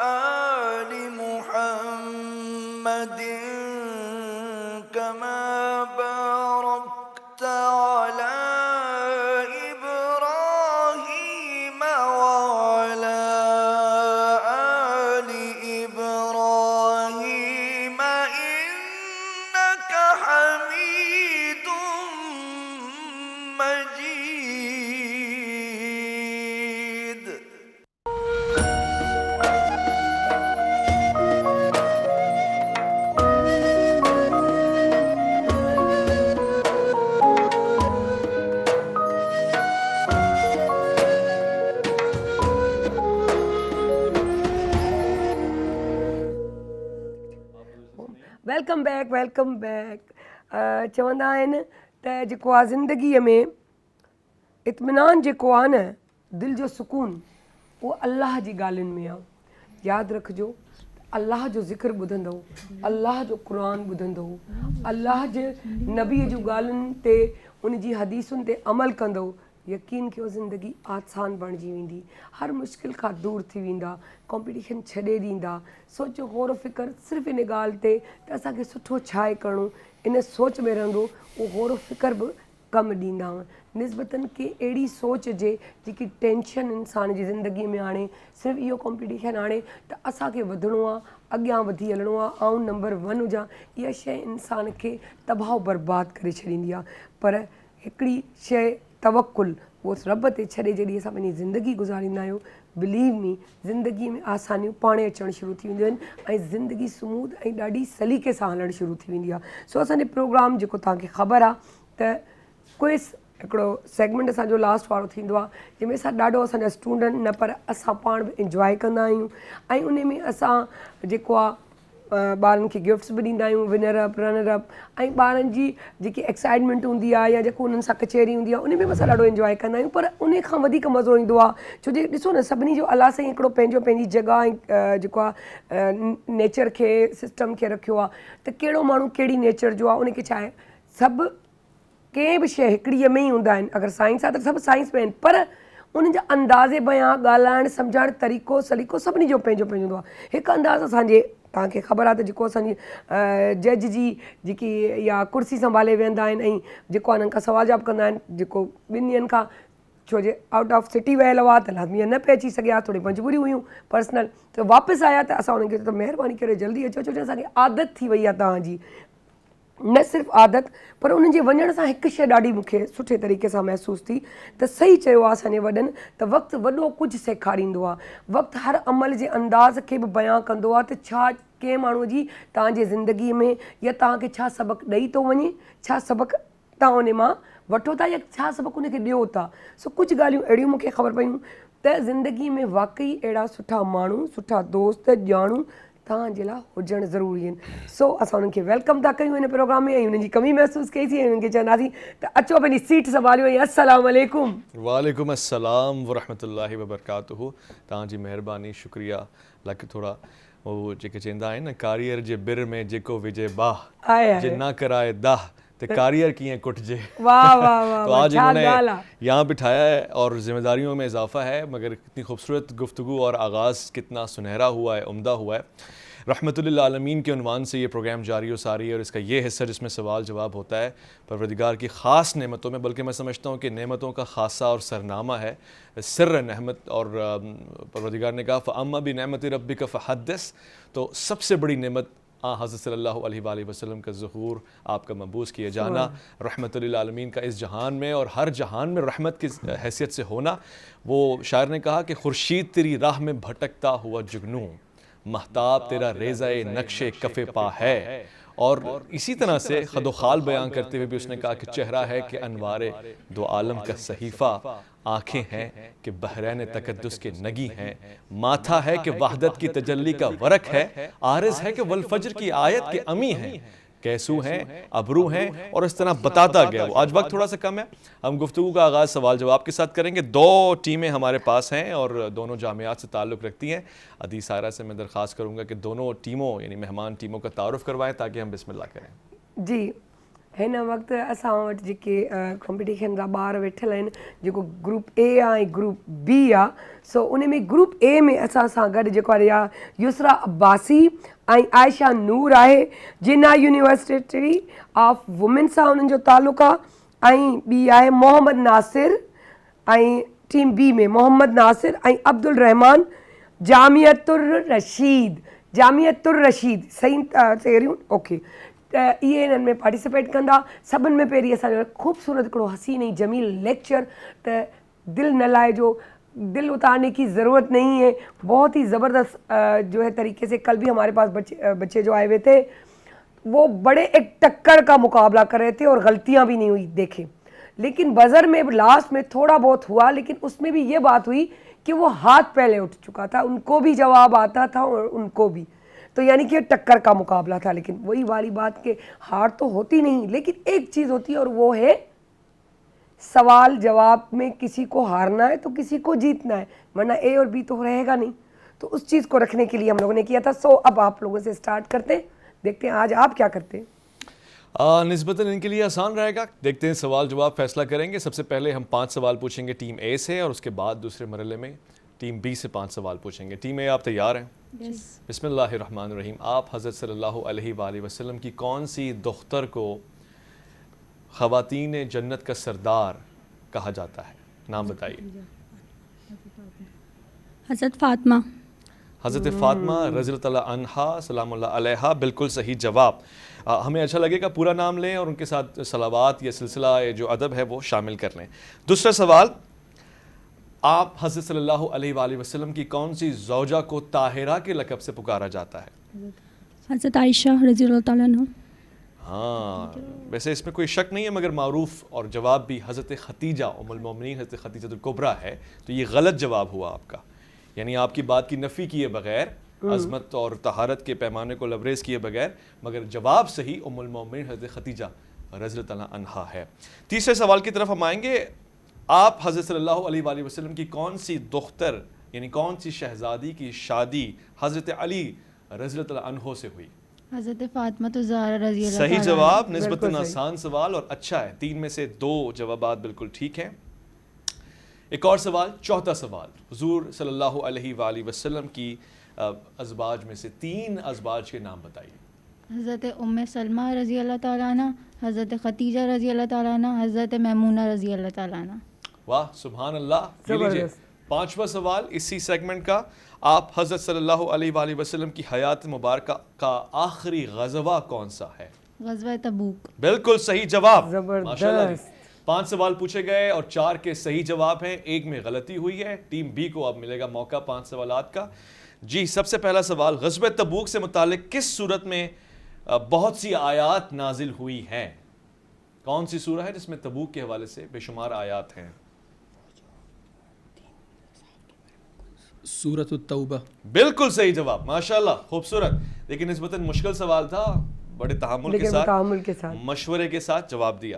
آل محمد كما باركت على إبراهيم वेलकम बैक चवंदा आहिनि त जेको आहे ज़िंदगीअ में इत्मीनान जेको आहे न दिलि जो सुकून उहो अल्लाह जी ॻाल्हियुनि में आहे। यादि रखिजो अल्लाह जो ज़िक्र ॿुधंदो, अल्लाह जो क़ुरान ॿुधंदो, अल्लाह जे नबीअ जूं ॻाल्हियुनि ते उन जी हदीसुनि ते अमल कंदो, यकीन कयो ज़िंदगी आसान बणिजी वेंदी, हर मुश्किल खां दूरि थी वेंदा, कॉम्पिटिशन छॾे ॾींदा। सोचो गौर फ़िक्र सिर्फ़ु इन ॻाल्हि ते त असांखे सुठो छा आहे करिणो, इन सोच में रहंदो उहो गौर फ़िक्र बि कमु ॾींदा। निस्बतन के अहिड़ी सोच जे जेकी टेंशन इंसान जी ज़िंदगीअ में आणे, सिर्फ़ु इहो कॉम्पिटिशन आणे त असांखे वधिणो आहे, अॻियां वधी हलिणो आहे, आउं नंबर 1 हुजां, इहा शइ इंसान खे तबाह बर्बादु करे छॾींदी आहे। पर हिकिड़ी शइ तवक्कुल, उहो रब ते छॾे जॾहिं असां पंहिंजी ज़िंदगी गुज़ारींदा आहियूं, बिलीव मी ज़िंदगीअ में आसानियूं पाणे अचणु शुरू थी वेंदियूं आहिनि ऐं ज़िंदगी स्मूथ ऐं ॾाढी सलीक़े सां हलणु शुरू थी वेंदी आहे। सो असांजे प्रोग्राम जेको तव्हांखे ख़बर आहे त क्विज़ हिकिड़ो सेगमेंट असांजो लास्ट वारो थींदो आहे जंहिंमें असां ॾाढो असांजा स्टूडेंट न पर असां पाण बि इंजॉय कंदा आहियूं ऐं उन में असां जेको आहे ॿारनि खे गिफ्ट्स बि ॾींदा आहियूं, विनर अप रनर अप, ऐं ॿारनि जी जेकी एक्साइटमेंट हूंदी आहे या जेको उन्हनि सां कचहरी हूंदी आहे उन में बि असां ॾाढो इंजॉय कंदा आहियूं। पर उन खां वधीक मज़ो ईंदो आहे छो जे ॾिसो न सभिनी जो अलाह साईं हिकिड़ो पंहिंजी जॻह ऐं जेको आहे नेचर खे सिस्टम खे रखियो आहे त कहिड़ो माण्हू कहिड़ी नेचर जो आहे, उनखे छा आहे सभु कंहिं बि शइ हिकिड़ीअ में ई हूंदा आहिनि। अगरि साइंस आहे त सभु साइंस में आहिनि, पर उन जा अंदाज़े बयां ॻाल्हाइणु सम्झाइणु तरीक़ो सलीक़ो सभिनी जो पंहिंजो पंहिंजो हूंदो आहे। हिकु अंदाज़ असांजे तव्हांखे ख़बर आहे त जेको असांजी जज जी जेकी या कुर्सी संभाले वेहंदा आहिनि ऐं जेको आहे हिननि खां सवाल जवाब कंदा आहिनि, जेको 2 ॾींहंनि खां छो जे आउट ऑफ सिटी वियल हुआ त लाज़मी न पिए अची सघिया, थोरी मजबूरियूं हुयूं पर्सनल, त वापसि आया त असां उन्हनि खे त महिरबानी करे जल्दी अचो, छो जो असांखे आदत थी वई आहे तव्हांजी, न सिर्फ़ु आदत पर उन्हनि जे वञण सां हिकु शइ ॾाढी मूंखे सुठे तरीक़े सां महसूसु थी त सही चयो आहे असांजे वॾनि त वक़्तु वॾो कुझु सेखारींदो आहे, वक़्तु हर अमल जे अंदाज़ खे बि बयां कंदो आहे त छा कंहिं माण्हूअ जी तव्हांजे ज़िंदगीअ में या तव्हांखे छा सबक़ु ॾेई थो वञे, छा सबक़ु तव्हां उन मां वठो था या छा सबक़ु उनखे ॾियो था। सो कुझु ॻाल्हियूं अहिड़ियूं मूंखे ख़बर पयूं त ज़िंदगीअ में वाक़ई अहिड़ा सुठा माण्हू, सुठा दोस्त, ॼाणू तव्हांजे लाइ हुजणु ज़रूरी आहिनि। सो असां उन्हनि खे वेलकम था कयूं हिन प्रोग्राम में ऐं उन्हनि जी कमी महसूसु कईसीं ऐं उन्हनि खे चवंदासीं त अचो पंहिंजी सीट संभालियो ऐं अस्सलाम वालेकुम। वालेकुम अस्सलाम वरहमतुल्लाहि वबरकातुहू। तव्हांजी महिरबानी, शुक्रिया। लाइक थोड़ा वो जेके चवंदा आहिनि न कारियर जे बिर में जेको विझे बाह जे ना कराए दाह तो कारियर कीअं कुटजे। वाह वाह वाह, तो आज इन्होंने यहाँ बिठाया है और ज़िम्मेदारियों में इजाफा है, मगर कितनी खूबसूरत गुफ्तगू और आगाज़ कितना सुनहरा हुआ है, उम्दा हुआ है। रहमतुल्लिल आलमीन के उन्वान से ये प्रोग्राम जारी व सारी है और इसका ये हिस्सा जिसमें सवाल जवाब होता है परवरदिगार की ख़ास नेमतों में, बल्कि मैं समझता हूँ कि नेमतों का ख़ासा और सरनामा है सिर्र नेमत। और परवरदिगार ने कहा फ़अम्मा बिनेमति रब्बिका फ़हद्दिस, तो सबसे बड़ी नेमत हज़रत सल्लल्लाहु अलैहि वसल्लम का ज़ुहूर, आपका मबूस किए जाना रहमतुल्लिल आलमीन का इस जहान में और हर जहान में रहमत की हैसियत से होना। वो शायर ने कहा कि खुर्शीद तेरी राह में भटकता हुआ जुगनू, महताब तेरा रेज़ाए नक्शे कफ़े पा है। और इसी तरह से खदो खाल बयान करते हुए भी उसने कहा कि चेहरा है कि अनवारे दो आलम का सहीफ़ा, आँखें हैं कि बहरैन तकद्दुस के नगी हैं, माथा है कि वहदत की तजल्ली का वरक है, आरिज़ है कि वल फज्र की आयत के अमी हैं, कैसू हैं, अबरू हैं, और इस तरह बताता गया। वो आज वक्त थोड़ा सा कम है, हम गुफ्तगू का आगाज़ सवाल जवाब के साथ करेंगे। 2 टीमें हमारे पास हैं और दोनों जामियात से ताल्लुक़ रखती हैं। अदी सारा से मैं दरख्वास्त करूँगा कि दोनों टीमों यानी मेहमान टीमों का तारुफ़ करवाएं ताकि हम बिस्मिल्लाह करें। जी, हिन वक़्तु असां वटि जेके कॉम्पिटिशन जा ॿार वेठल आहिनि, जेको ग्रुप ए आहे ऐं ग्रुप बी आहे, सो उन में ग्रुप ए में असां सां गॾु जेको आहे युसरा अब्बासी ऐं आयशा नूर आहे, जिन्ना यूनिवर्सिटी ऑफ वुमेन सां उन्हनि जो ताल्लुक़ु आहे, ऐं ॿी आहे मोहम्मद नासिर, ऐं टीम बी में मोहम्मद नासिर ऐं अब्दुल रहमान जामियतुर रशीद सही चेरियूं ओके। त इहे हिननि में पार्टिसिपेट कंदा। सभिनि में पहिरीं असांजो ख़ूबसूरत हिकिड़ो हसीन ऐं जमील लेक्चर, त दिल न लाइजो, दिल उतारने की ज़रूरत नहीं है, बहुत ही ज़बरदस्त जो है तरीके से। कल भी हमारे पास बच्चे जो आए हुए थे, वो बड़े एक टक्कर का मुकाबला कर रहे थे और गलतियाँ भी नहीं हुई देखें, लेकिन बज़र में लास्ट में थोड़ा बहुत हुआ, लेकिन उसमें भी ये बात हुई कि वो हाथ पहले उठ चुका था, उनको भी जवाब आता था और उनको भी। تو یعنی کہ ٹکر کا مقابلہ تھا. لیکن وہی والی بات کہ ہار تو ہوتی نہیں, لیکن ایک چیز ہوتی ہے اور وہ ہے سوال جواب میں کسی کو ہارنا ہے تو کسی کو جیتنا ہے, ورنہ اے اور بی تو رہے گا نہیں. تو اس چیز کو رکھنے کے لیے ہم لوگوں نے کیا تھا. سو اب آپ لوگوں سے سٹارٹ کرتے ہیں, دیکھتے ہیں آج آپ کیا کرتے ہیں. نسبتاً ان کے لیے آسان رہے گا. دیکھتے ہیں سوال جواب فیصلہ کریں گے. سب سے پہلے ہم 5 سوال پوچھیں گے ٹیم اے سے, اور اس کے بعد دوسرے مرحلے میں ٹیم بی سے 5 سوال پوچھیں گے. ٹیم اے آپ تیار ہیں؟ بسم اللہ الرحمن الرحیم. آپ حضرت صلی اللہ علیہ وآلہ وسلم کی کون سی دختر کو خواتین جنت کا سردار کہا جاتا ہے؟ نام بتائیے. حضرت فاطمہ. حضرت فاطمہ رضی اللہ عنہا سلام اللہ علیہا, بالکل صحیح جواب. ہمیں اچھا لگے گا پورا نام لیں اور ان کے ساتھ صلوات یا سلسلہ جو ادب ہے وہ شامل کر لیں. دوسرا سوال, آپ حضرت صلی اللہ علیہ وآلہ وسلم کی کون سی زوجہ کو طاہرہ کے لقب سے پکارا جاتا ہے؟ حضرت عائشہ رضی اللہ تعالیٰ عنہ. ہاں, ویسے اس میں کوئی شک نہیں ہے, مگر معروف اور جواب بھی حضرت ختیجہ ام المومنین حضرت ختیجہ الکبریٰ ہے, تو یہ غلط جواب ہوا آپ کا. یعنی آپ کی بات کی نفی کیے بغیر, عظمت اور طہارت کے پیمانے کو لبریز کیے بغیر, مگر جواب صحیح ام المومنین حضرت ختیجہ رضی اللہ عنہا ہے. تیسرے سوال کی طرف ہم آئیں گے. آپ حضرت صلی اللہ علیہ وآلہ وسلم کی کون سی دختر یعنی کون سی شہزادی کی شادی حضرت علی رضی اللہ عنہ سے ہوئی؟ حضرت فاطمہ الزہرا رضی اللہ. صحیح جواب. نسبتاً آسان سوال اور اچھا ہے. 3 میں سے 2 جوابات بالکل ٹھیک ہیں. ایک اور سوال, چوتھا سوال. حضور صلی اللہ علیہ وآلہ وسلم کی ازواج میں سے 3 ازواج کے نام بتائیے. حضرت ام سلمہ رضی اللہ تعالیٰ عنہ, حضرت ختیجہ رضی اللہ تعالیٰ عنہ, حضرت میمونہ رضی اللہ تعالیٰ عنہ. واہ سبحان اللہ. یہ لیجیے 5واں سوال اسی سیگمنٹ کا. آپ حضرت صلی اللہ علیہ وآلہ وسلم کی حیات مبارکہ کا آخری غزوہ کون سا ہے؟ غزوہ تبوک. بالکل صحیح جواب. زبردست. 5 سوال پوچھے گئے اور 4 کے صحیح جواب ہیں, 1 میں غلطی ہوئی ہے. ٹیم بی کو اب ملے گا موقع 5 سوالات کا. جی, سب سے پہلا سوال, غزوہ تبوک سے متعلق کس سورت میں بہت سی آیات نازل ہوئی ہیں؟ کون سی سورہ ہے جس میں تبوک کے حوالے سے بے شمار آیات ہیں؟ سورۃ التوبہ. بالکل صحیح جواب. ماشاءاللہ, خوبصورت. لیکن نسبتاً مشکل سوال تھا, بڑے تحمل کے ساتھ مشورے کے ساتھ جواب دیا.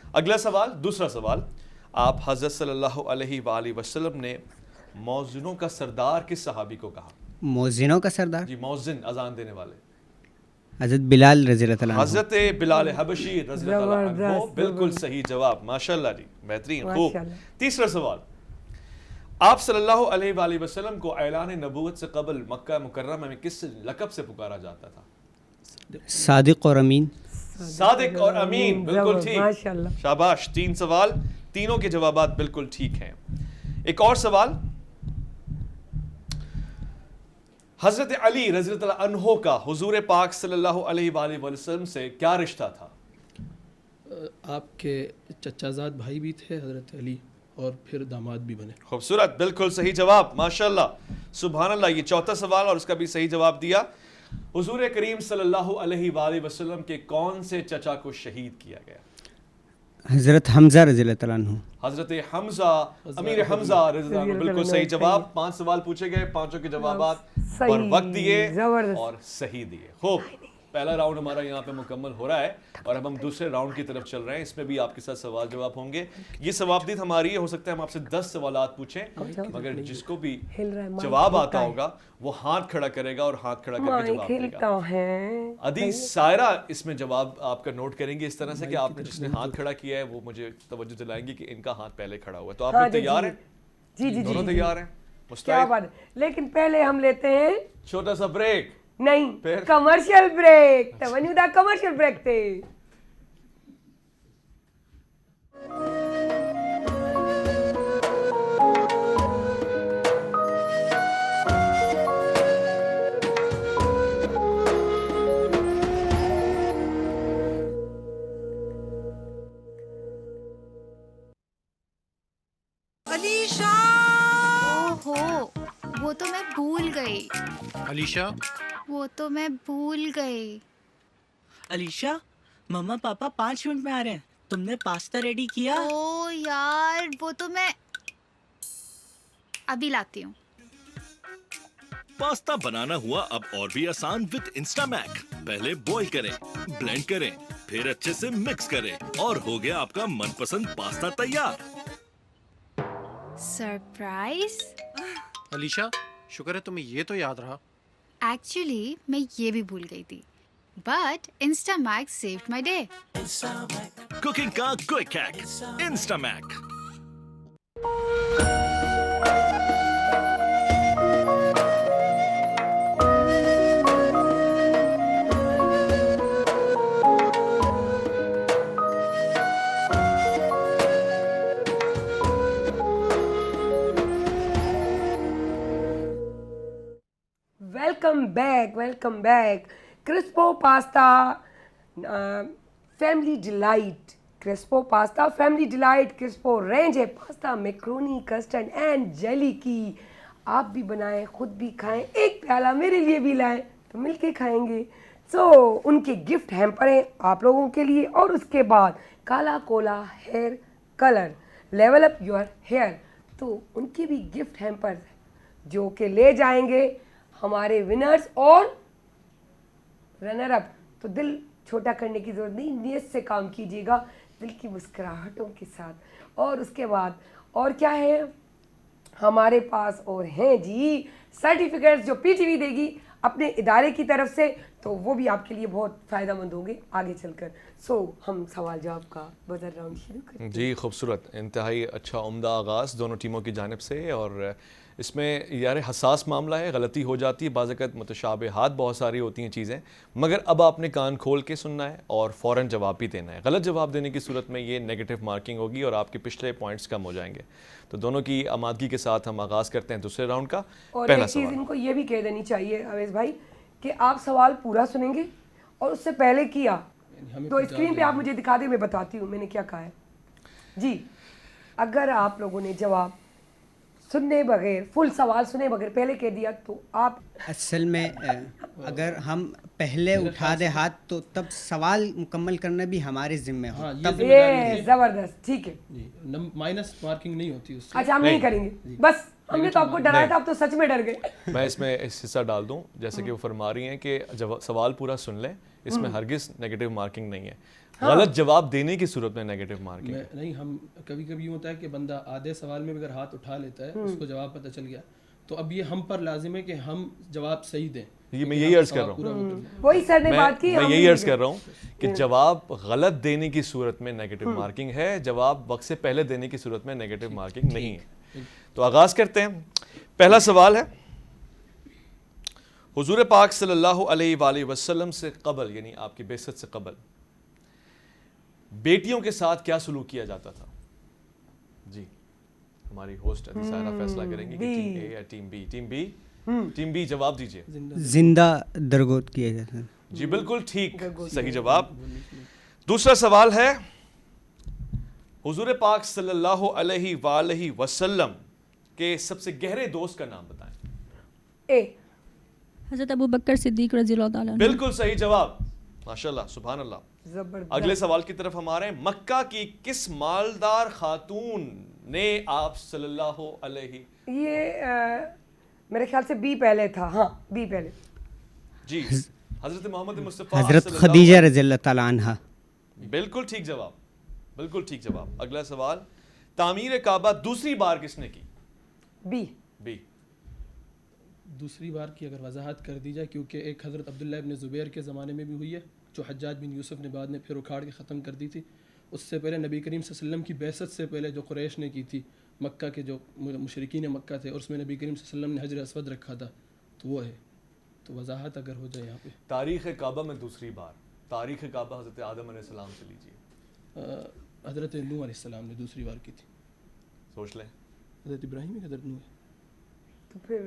اگلا سوال, دوسرا سوال. آپ حضرت صلی اللہ علیہ وآلہ وسلم نے مؤذنوں کا سردار کس صحابی کو کہا؟ مؤذنوں کا سردار؟ جی, مؤذن اذان دینے والے. حضرت بلال رضی اللہ عنہ. حضرت بلال حبشی رضی اللہ عنہ, بالکل صحیح جواب. ماشاءاللہ جی, بہترین, خوب. تیسرا سوال. آپ صلی اللہ علیہ وآلہ وسلم کو اعلان نبوت سے قبل مکہ مکرمہ میں کس لقب سے پکارا جاتا تھا؟ صادق اور امین. صادق اور امین, بالکل ٹھیک. شاباش. 3 سوال, تینوں کے جوابات بالکل ٹھیک ہیں. ایک اور سوال. حضرت علی رضی اللہ عنہ کا حضور پاک صلی اللہ علیہ وآلہ وسلم سے کیا رشتہ تھا؟ آپ کے چچا زاد بھائی بھی تھے حضرت علی, اور پھر داماد بھی بنے. خوبصورت, بالکل صحیح جواب. ماشاءاللہ, سبحان اللہ. یہ 4تھا سوال اور اس کا بھی صحیح جواب دیا. حضور کریم صلی اللہ علیہ وآلہ وسلم کے کون سے چچا کو شہید کیا گیا؟ حضرت حمزہ رضی اللہ عنہ. حضرت حمزہ, امیر حمزہ رضی اللہ عنہ, بالکل صحیح جواب. 5 سوال پوچھے گئے, 5 کے جوابات پر وقت دیے اور صحیح دیے. خوب. پہلا راؤنڈ ہمارا یہاں پہ مکمل ہو رہا ہے اور اب ہم دوسرے راؤنڈ کی طرف چل رہے ہیں. اس میں بھی آپ کے ساتھ سوال جواب ہوں گے. یہ ثوابدید ہماری ہے, ہو سکتا ہے ہم آپ سے 10 سوالات پوچھیں, مگر جس کو بھی جواب آتا ہوگا وہ ہاتھ کھڑا کرے گا اور ہاتھ کھڑا کر کے جواب دے گا. ادی سائرہ اس میں جواب آپ کا نوٹ کریں گے اس طرح سے کہ آپ نے جس نے ہاتھ کھڑا کیا ہے وہ مجھے توجہ دلائیں گے کہ ان کا ہاتھ پہلے کھڑا ہوا ہے. تو آپ لوگ تیار ہیں؟ جی جی, دونوں تیار ہیں؟ کیا بات ہے. لیکن پہلے ہم لیتے ہیں چھوٹا سا بریک. نہیں, کمرشل بریک. توجہ دا کمرشل بریک تھے. علیشا, وہ تو میں بھول گئی. علیشا, وہ تو میں بھول گئی. علیشا, مما پاپا 5 منٹ میں آ رہے ہیں. تم نے پاستا ریڈی کیا؟ او یار, وہ تو میں ابھی لاتی ہوں. पास्ता बनाना हुआ अब और भी आसान विद इंस्टामैक। पहले बॉईल करें, ब्लेंड करें, फिर अच्छे से मिक्स करें और हो गया आपका मनपसंद पास्ता तैयार। सरप्राइज? अलीशा, शुक्र है तुम्हें ये तो याद रहा। एक्चुअली मैं ये भी भूल गई थी, but Instamax saved my day. Cooking का quick hack, Instamac. welcome back. Crispo pasta, family delight. Crispo pasta, family delight. Crispo range है pasta, macaroni, custard and jelly की। आप भी बनाएं, खुद भी खाएं, एक प्याला मेरे लिए भी लाएं तो मिलके खाएंगे। उनके गिफ्ट हैम्पर हैं आप लोगों के लिए। और उसके बाद Kala Kola hair colour, level up your hair, तो उनके भी गिफ्ट हैम्पर जो कि ले जाएंगे हमारे विनर्स और रनर अप। तो दिल छोटा करने की ज़रूरत नहीं, नीयत से काम कीजिएगा, दिल की मुस्कुराहटों के साथ। और उसके बाद और क्या है हमारे पास, और हैं जी सर्टिफिकेट्स जो पीटीवी देगी अपने इदारे की तरफ से, तो वो भी आपके लिए बहुत फ़ायदेमंद होंगे आगे चलकर। हम सवाल जवाब का बजर राउंड शुरू करें। जी खूबसूरत, इंतहाई अच्छा उम्दा आगाज़ दोनों टीमों की जानिब से। और इसमें यार हसास मामला है, गलती हो जाती है, बाज़ मुतशाबिहात बहुत सारी होती हैं चीज़ें, मगर अब आपने कान खोल के सुनना है और फ़ौरन जवाब भी देना है। गलत जवाब देने की सूरत में ये नेगेटिव मार्किंग होगी और आपके पिछले पॉइंट्स कम हो जाएंगे। तो दोनों की आमादगी के साथ हम आगाज़ करते हैं दूसरे राउंड का। और पहला एक चीज़ सवाल इनको ये भी कह देनी चाहिए अवेश भाई कि आप सवाल पूरा सुनेंगे और उससे पहले किया तो स्क्रीन पे आप मुझे दिखा दें, मैं बताती हूँ मैंने क्या कहा है जी। अगर आप लोगों ने जवाब सुनने बगैर, फुल सवाल सुने बगैर पहले कह दिया तो आप असल में अगर हम पहले उठा दे हाथ तो तब सवाल मुकम्मल करना भी हमारे जिम्मे हो। हाँ, तब ये जबरदस्त, ठीक है, माइनस मार्किंग नहीं होती उससे। अच्छा हम नहीं करेंगे, बस हमने तो आपको डराया था, आप तो सच में डर गए। मैं इसमें इस हिस्सा डाल दूं, जैसे कि वो फरमा रही हैं कि जब सवाल पूरा सुन लें, इसमें हरगिज़ नेगेटिव मार्किंग नहीं है। गलत जवाब देने की सूरत में नेगेटिव मार्किंग है। नहीं, हम कभी कभी होता है कि बंदा आधे सवाल में अगर हाथ उठा लेता है, उसको जवाब पता चल गया, तो अब ये हम पर लाजिम है कि हम जवाब सही दें। ये मैं यही अर्ज कर रहा हूँ, वही सर ने बात की, मैं यही अर्ज कर रहा हूँ कि जवाब गलत देने की सूरत में नेगेटिव मार्किंग है, जवाब वक्त से पहले देने की सूरत में नेगेटिव मार्किंग नहीं है। तो आगाज़ करते हैं। पहला सवाल है, हुजूर पाक सल्लल्लाहु अलैहि वसल्लम से कबल, यानी आपकी बेइज्जत से कबल, बेटियों के साथ क्या सलूक किया जाता था? जी, हमारी होस्ट अदिसारा फैसला करेंगे कि टीम ए या team B. Team B, team B जवाब दीजिए। जिंदा दरगोद किया जाता है। जी बिल्कुल ठीक, सही जवाब। दूसरा सवाल है, हुजूर पाक सल्लल्लाहु अलैहि वसल्लम के सबसे गहरे दोस्त का नाम बताएं। ए हज़रत अबू बकर सिद्दीक रज़ियल्लाहु ताला अन्हु। बिल्कुल सही जवाब, माशाल्लाह, सुभान अल्लाह। अगले सवाल की तरफ हम आ रहे हैं। मक्का की किस मालदार खातून ने आप सल्लल्लाहु अलैहि, ये मेरे ख्याल से बी पहले था। हाँ, बी पहले जी, हजरत मोहम्मद मुस्तफ़ा हजरत खदीजा रज़ियल्लाहु ताला अन्हा। बिल्कुल ठीक जवाब, बिल्कुल ठीक जवाब। अगला सवाल, तामीर काबा दूसरी बार किसने की? बी। बी दूसरी बार की अगर वजाहत कर दी जाए, क्योंकि एक हज़रत अब्दुल्ला इब्न ज़ुबैर के ज़माने में भी हुई है, जो हज्जाज बिन यूसुफ ने बाद में फिर उखाड़ के ख़त्म कर दी थी। उससे पहले नबी करीम सल्लल्लाहु अलैहि वसल्लम की बैसत से पहले जो कुरैश ने की थी, मक्का के जो मुशरिकीन मक्का थे, और उसमें नबी करीम सल्लल्लाहु अलैहि वसल्लम ने हजर अस्वद रखा था, तो वो है। तो वजाहत अगर हो जाए यहाँ पे, तारीख़ काबा में दूसरी बार, तारीख़ काबा हज़रत आदम अलैहिस्सलाम से लीजिए। हज़रत नूह अलैहिस्सलाम ने दूसरी बार की थी। सोच लें, हज़रत इब्राहीम है, हज़रत नूह है, तो फिर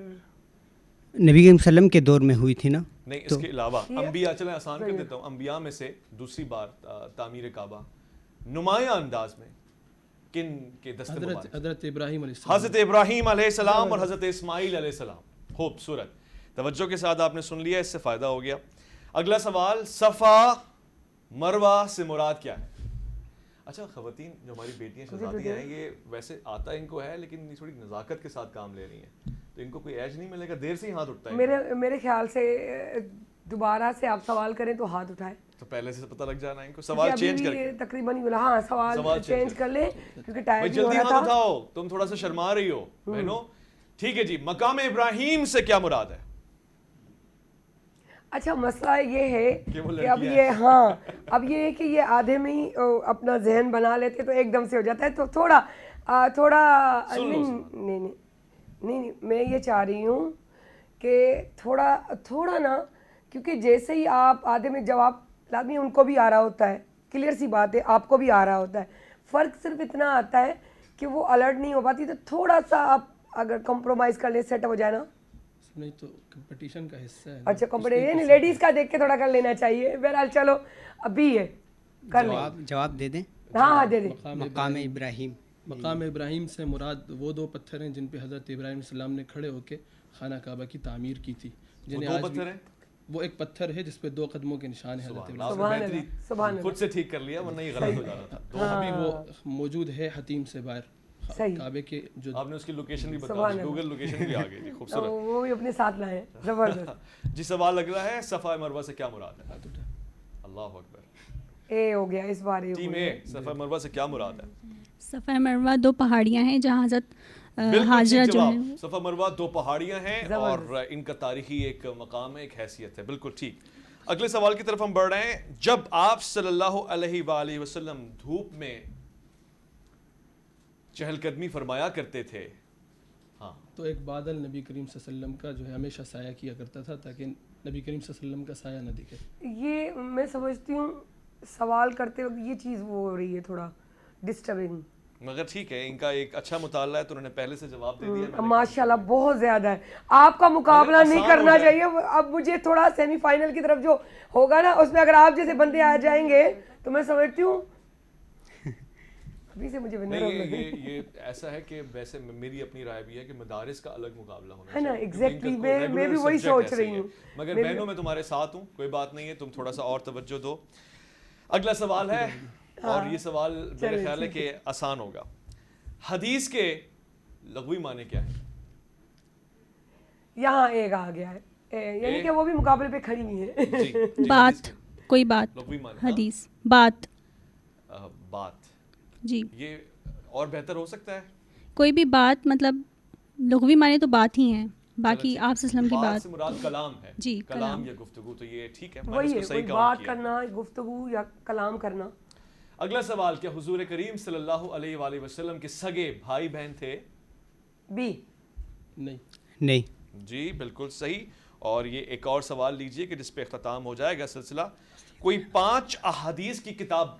नबी करीम सल्लम के दौर में हुई थी ना। नहीं, इसके अलावा अंबिया, चलें आसान कर देता हूँ, अंबिया में से दूसरी बार तामीर काबा नुमाया अंदाज में किन के दस्ते मुबारक? हज़रत इब्राहीम अलैहिस्सलाम, हज़रत इब्राहीम अलैहिस्सलाम और हज़रत इस्माइल अलैहिस्सलाम। खूबसूरत, तवज्जो के साथ आपने सुन लिया, इससे फ़ायदा हो गया। अगला सवाल, सफ़ा मरवा से मुराद क्या है? اچھا خواتین جو ہماری بیٹیاں شہزادیاں ہیں یہ ویسے آتا ان کو ہے لیکن یہ تھوڑی نزاکت کے ساتھ کام لے رہی ہیں تو ان کو کوئی ایج نہیں ملے گا دیر سے ہی ہاتھ اٹھتا ہے میرے خیال سے دوبارہ سے آپ سوال کریں تو ہاتھ اٹھائیں تو پہلے سے پتہ لگ جانا ان کو سوال چینج کر کے تقریباً ہی بولا ہاں سوال چینج کر لیں کیونکہ ٹائم بھی ہو جلدی رہا ہاتھ تھا. اٹھاؤ تم تھوڑا سا شرما رہی ہو بہنوں. ٹھیک ہے جی مقام ابراہیم سے کیا مراد ہے؟ اچھا مسئلہ یہ ہے کہ اب یہ ہے کہ یہ آدھے میں ہی اپنا ذہن بنا لیتے تو ایک دم سے ہو جاتا ہے تو تھوڑا نہیں میں یہ چاہ رہی ہوں کہ تھوڑا نا کیونکہ جیسے ہی آپ آدھے میں جواب لازمی ان کو بھی آ رہا ہوتا ہے کلیئر سی بات ہے آپ کو بھی آ رہا ہوتا ہے فرق صرف اتنا آتا ہے کہ وہ الرٹ نہیں ہو پاتی تو تھوڑا سا آپ اگر کمپرومائز کر لیں سیٹ ہو جائے نا. نہیں تو کمپٹیشن کا حصہ ہے. اچھا کمپٹیشن لیڈیز کا دیکھ کے تھوڑا کر لینا چاہیے. بہرحال چلو ابھی ہے کر لیں. جواب دے دیں. ہاں دے دیں. مقام ابراہیم. مقام ابراہیم سے مراد وہ 2 پتھر ہیں جن پہ حضرت ابراہیم علیہ السلام نے کھڑے ہو کے خانہ کعبہ کی تعمیر کی تھی. جنہیں آج بھی وہ ایک پتھر ہے جس پہ 2 قدموں کے نشان ہیں حضرت ابراہیم. خود سے ٹھیک کر لیا ورنہ یہ غلط ہو جانا تھا. ابھی وہ موجود ہے حتیم سے باہر کعبے کے جو آپ نے اس کی لوکیشن بھی بتا دی گوگل لوکیشن بھی آ گئی. خوبصورت وہ بھی اپنے ساتھ لائے ہیں زبردست. جی سوال لگ رہا ہے صفا مروہ سے کیا مراد ہے؟ اللہ اکبر. اے ہو گیا اس بار. ٹیم اے صفا مروہ سے کیا مراد ہے؟ صفا مروہ 2 پہاڑیاں ہیں جہاں حضرت حاجرہ جو ہے. صفا مروہ 2 پہاڑیاں ہیں اور ان کا تاریخی ایک مقام ہے ایک حیثیت ہے. بالکل ٹھیک. اگلے سوال کی طرف ہم بڑھ رہے ہیں. جب آپ صلی اللہ علیہ وآلہ وسلم دھوپ میں چہل قدمی فرمایا کرتے تھے ہاں تو ایک بادل نبی کریم صلی اللہ علیہ وسلم کا جو ہے ہمیشہ سایہ کیا کرتا تھا تاکہ نبی کریم صلی اللہ علیہ وسلم کا سایہ نہ دکھے. یہ میں سمجھتی ہوں سوال کرتے وقت یہ چیز وہ ہو رہی ہے تھوڑا ڈسٹربنگ مگر ٹھیک ہے ان کا ایک اچھا مطالعہ ہے تو انہوں نے پہلے سے جواب دے دیا. ماشاءاللہ بہت زیادہ ہے. آپ کا مقابلہ نہیں کرنا چاہیے. اب مجھے تھوڑا سیمی فائنل کی طرف جو ہوگا نا اس میں اگر آپ جیسے بندے آ جائیں گے تو میں سمجھتی ہوں ابھی سے مجھے یہ ایسا ہے کہ ویسے میری اپنی رائے بھی ہے کہ مدارس کا الگ مقابلہ ہونا ہے نا. ایگزیکٹلی میں بھی وہی سوچ رہی ہوں. مگر بہنوں میں تمہارے ساتھ ہوں کوئی بات نہیں ہے تم تھوڑا سا اور توجہ دو. اگلا سوال ہے اور یہ سوال میرے خیال ہے کہ آسان ہوگا. حدیث کے لغوی معنی کیا ہے؟ یہاں ایک آ گیا ہے یعنی کہ وہ بھی مقابلے پہ کھڑی ہوئی ہے. بات کوئی بات حدیث بات جی یہ اور بہتر ہو سکتا ہے کوئی بھی بات مطلب لغوی معنی تو بات ہی ہیں باقی آپ صلی اللہ علیہ وسلم کی بات سے مراد کلام ہے. جی کلام یا گفتگو تو یہ ٹھیک ہے وہی ہے کوئی بات کرنا گفتگو یا کلام کرنا. اگلا سوال کیا حضور کریم صلی اللہ علیہ وآلہ وسلم کے سگے بھائی بہن تھے؟ بی نہیں جی بالکل صحیح. اور یہ ایک اور سوال لیجئے کہ جس پہ اختتام ہو جائے گا سلسلہ. کوئی 5 احادیث کی کتاب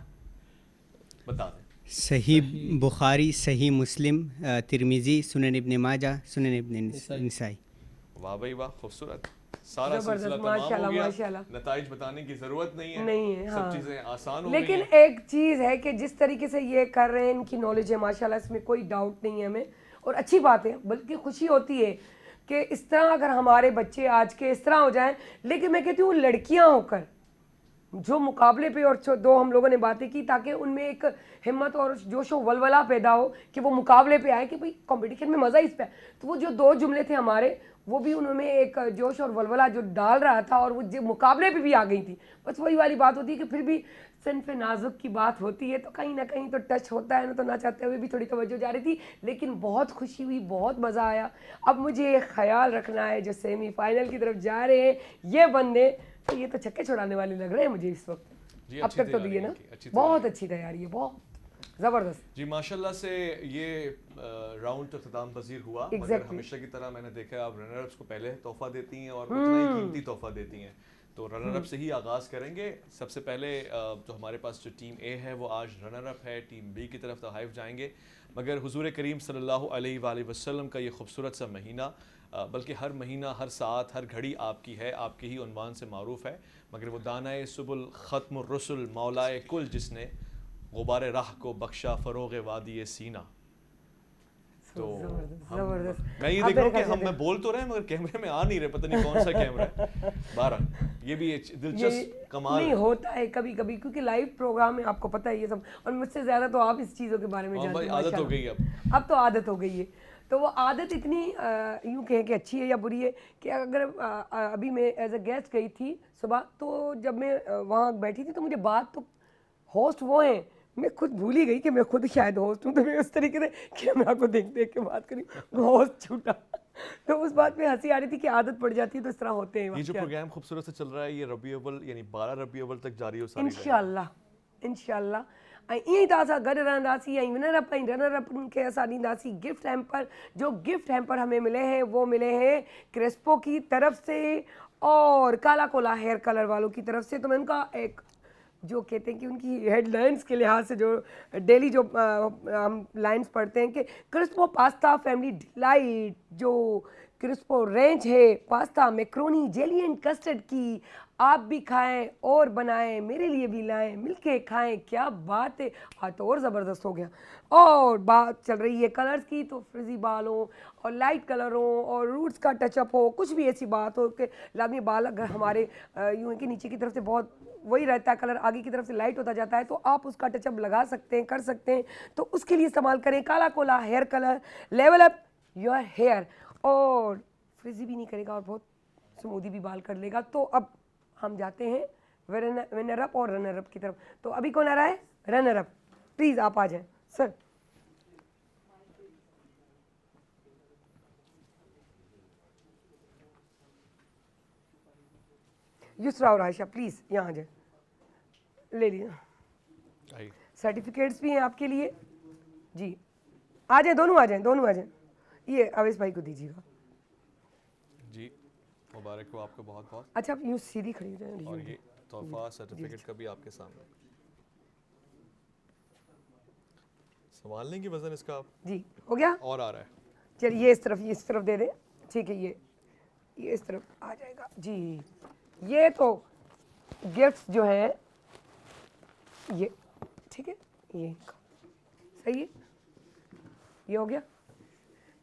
بتا دیں. صحیح بخاری صحیح مسلم ترمذی سنن ابن ماجہ سنن ابن نسائی. واہ بھائی واہ خوبصورت. سارا سلسلہ تمام ہو گیا. نتائج بتانے کی ضرورت نہیں ہے. سب چیزیں آسان ہو گئی. لیکن ایک چیز ہے کہ جس طریقے سے یہ کر رہے ہیں ان کی نالج ہے ماشاءاللہ اس میں کوئی ڈاؤٹ نہیں ہے ہمیں اور اچھی بات ہے بلکہ خوشی ہوتی ہے کہ اس طرح اگر ہمارے بچے آج کے اس طرح ہو جائیں. لیکن میں کہتی ہوں لڑکیاں ہو کر جو مقابلے پہ اور 2 ہم لوگوں نے باتیں کی تاکہ ان میں ایک ہمت اور جوش و ولولہ پیدا ہو کہ وہ مقابلے پہ آئے کہ بھئی کمپٹیشن میں مزہ اس پہ. تو وہ جو 2 جملے تھے ہمارے وہ بھی انہوں میں ایک جوش اور ولولہ جو ڈال رہا تھا اور وہ مقابلے پہ بھی آ گئی تھی. بس وہی والی بات ہوتی ہے کہ پھر بھی صنف نازک کی بات ہوتی ہے تو کہیں نہ کہیں تو ٹچ ہوتا ہے نا تو نہ چاہتے ہوئے بھی تھوڑی توجہ جا رہی تھی. لیکن بہت خوشی ہوئی بہت مزہ آیا. اب مجھے خیال رکھنا ہے جو سیمی فائنل کی طرف جا رہے ہیں یہ بندے تو یہ تو چھکے چھڑانے والے لگ رہے ہیں مجھے اس وقت. اب تک تو دیے نا بہت اچھی تیاری ہے بہت زبردست. جی ماشاءاللہ سے یہ راؤنڈ تو اختتام پذیر ہوا. مگر ہمیشہ کی طرح میں نے دیکھا آپ رنر اپس کو پہلے تحفہ دیتی ہیں اور اتنا ہی قیمتی تحفہ دیتی ہیں. تو رنر اپ سے ہی آغاز کریں گے. سب سے پہلے تو ہمارے پاس جو ٹیم اے ہے وہ آج رنر اپ ہے. ٹیم بی کی طرف تحائف جائیں گے. مگر حضور کریم صلی اللہ علیہ وآلہ وسلم کا یہ خوبصورت سا مہینہ بلکہ ہر مہینہ ہر ساعت ہر گھڑی آپ کی ہے آپ کے ہی عنوان سے معروف ہے. مگر وہ دانائے سبل ختم الرسل مولائے کل جس نے غبار راہ کو بخشا فروغ وادی سینہ. تو زبردست. میں یہ دیکھ رہا ہوں کہ میں بول تو رہے ہیں مگر کیمرے میں آ نہیں رہے, پتہ نہیں کون سا کیمرہ ہے. بہرحال یہ بھی دلچسپ کمال نہیں ہوتا ہے کبھی کبھی, کیونکہ لائیو پروگرام میں آپ کو پتہ ہے یہ سب, اور مجھ سے زیادہ تو آپ اس چیزوں کے بارے میں جانتے ہیں. عادت ہو گئی اب تو عادت ہو گئی ہے. تو وہ عادت اتنی یوں کہیں کہ اچھی ہے یا بری ہے کہ اگر ابھی میں ایز اے گیسٹ گئی تھی صبح, تو جب میں وہاں بیٹھی تھی تو مجھے بات تو ہوسٹ وہ ہیں, میں خود بھول ہی گئی کہ میں خود شاید ہوسٹ ہوں, تو میں اس طریقے سے کیمرہ کو دیکھ دیکھ کے بات کری, ہوسٹ چھوٹا. تو اس بات میں ہنسی آ رہی تھی کہ عادت پڑ جاتی ہے تو اس طرح ہوتے ہیں. یہ جو پروگرام خوبصورت سے چل رہا ہے یہ ربیع اول یعنی 12 ربیع اول تک جاری ہو ساری انشاءاللہ. ऐं ईअं ई त असां गॾु रहंदासीं ऐं विनर अप ऐं रनर अप खे असां ॾींदासीं गिफ्ट हैम्पर. जो गिफ्ट हैम्पर हमें मिले हैं वो मिले हैं क्रेस्पो की तरफ से और काला कोला हेयर कलर वालों की तरफ से. तो मैं उनका एक जो कहते हैं कि उनकी हेडलाइंस के लिहाज से जो डेली जो हम लाइंस पढ़ते हैं कि क्रिस्पो पास्ता फैमिली डिलाइट, जो क्रिस्पो रेंज है pasta macaroni jelly and custard की, आप भी खाएं और बनाएं, मेरे लिए भी लाएं, मिलके खाएं. क्या बात है, आज तो और ज़बरदस्त हो गया. और बात चल रही है कलर्स की, तो फ्रिजी बाल हो और लाइट कलर हो और रूट्स का टचअप हो, कुछ भी ऐसी बात हो कि लाजमी बाल अगर हमारे यूँ है कि नीचे की तरफ से बहुत वही रहता है कलर, आगे की तरफ से लाइट होता जाता है, तो आप उसका टचअप लगा सकते हैं, कर सकते हैं. तो उसके लिए इस्तेमाल करें Kala Kola hair colour. Level up your hair, और फ्रिजी भी नहीं करेगा और बहुत स्मूदी भी बाल कर लेगा. तो अब हम जाते हैं विनर अप और रनर अप की तरफ. तो अभी कौन आ रहा है? Runner up. प्लीज़ आप आ जाएं सर. युसरा और आयशा प्लीज़ यहाँ आ जाए, ले लीजिए. सर्टिफिकेट्स भी हैं आपके लिए जी. आ जाएं, दोनों आ जाएं, दोनों आ जाएं. ये अवेश भाई को दीजिएगा जी. मुबारक हो आपको बहुत बहुत. अच्छा आप यूँ सीधी खड़ी हो जाएं. और ये तोहफा सर्टिफिकेट का भी आपके सामने. संभाल लेंगे वजन इसका आप? जी हो गया. और आ रहा है. चलिए इस तरफ दे दें. ठीक है, ये इस तरफ आ जाएगा जी. ये तो गिफ्ट्स जो हैं ये ठीक है, ये सही है, ये हो गया.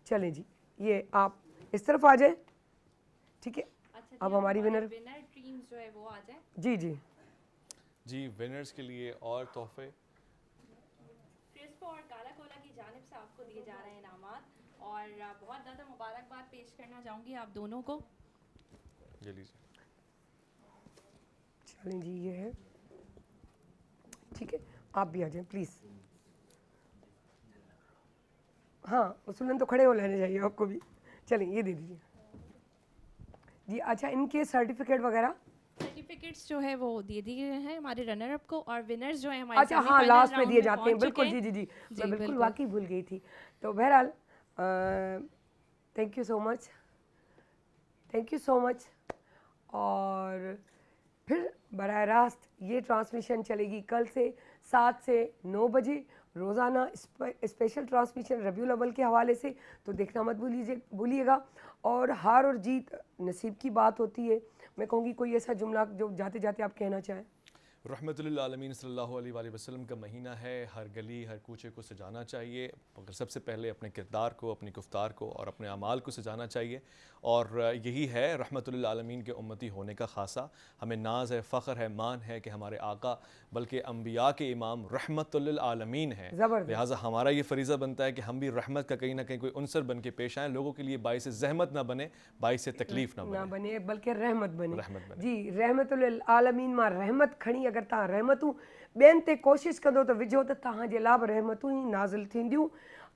चलें जी, ये आप इस तरफ आ जाए. ठीक है. अच्छा, अब हमारी विनर टीम्स जो है वो आ जाए. जी जी जी. विनर्स के लिए और तोहफे क्रिस्पो और काला कोला की जानिब से आपको दिए जा रहे हैं इनामात, और बहुत ज़्यादा मुबारकबाद पेश करना चाहूँगी आप दोनों को. ये लीजिए. चलें जी, ये है. ठीक है, आप भी आ जाएं प्लीज़. हाँ उसूलन तो खड़े हो लेने चाहिए आपको भी. चलें ये दे दीजिए जी. अच्छा इनके सर्टिफिकेट वगैरह सर्टिफिकेट्स जो है वो दे दिए गए हैं हमारे रनर अप को, और विनर्स जो है हमारे अच्छा हाँ लास्ट में दिए जाते हैं. बिल्कुल जी जी जी, मैं बिल्कुल वाकई भूल गई थी. तो बहरहाल thank you so much, thank you so much. और फिर बराह रास्त ये ट्रांसमिशन चलेगी कल से 7 से 9 बजे रोज़ाना. स्पेशल ट्रांसमिशन रबीउल अव्वल के हवाले से, तो देखना मत भूलिएगा. और हार और जीत नसीब की बात होती है. मैं कहूँगी कोई ऐसा जुमला जो जाते जाते आप कहना चाहें. रहमतुल्लिल आलमीन सल्लल्लाहु अलैहि वसल्लम का महीना है. हर गली हर कूचे को सजाना चाहिए, मगर सबसे पहले अपने किरदार को, अपनी गुफ्तार को और अपने अमाल को सजाना चाहिए. और यही है रहमतुल्लिल आलमीन के उम्मती होने का ख़ासा. हमें नाज है, फ़ख्र है, मान है कि हमारे आका बल्कि अम्बिया के इमाम रहमतुल्लिल आलमीन हैं. लिहाजा हमारा ये फ़रीज़ा बनता है कि हम भी रहमत का कहीं ना कहीं कोई उनसर बन के पेश आएँ. लोगों के लिए बाइस ज़हमत ना बने, बाइस तकलीफ़ ना बने, बल्कि रहमत बने. जी रहमतुल्लिल आलमीन मां रहमत खणी अगर तव्हां रहमतूं ॿियनि ते कोशिशि कंदो त विझो त तव्हांजे लाइ बि रहमतूं ई नाज़िल थींदियूं.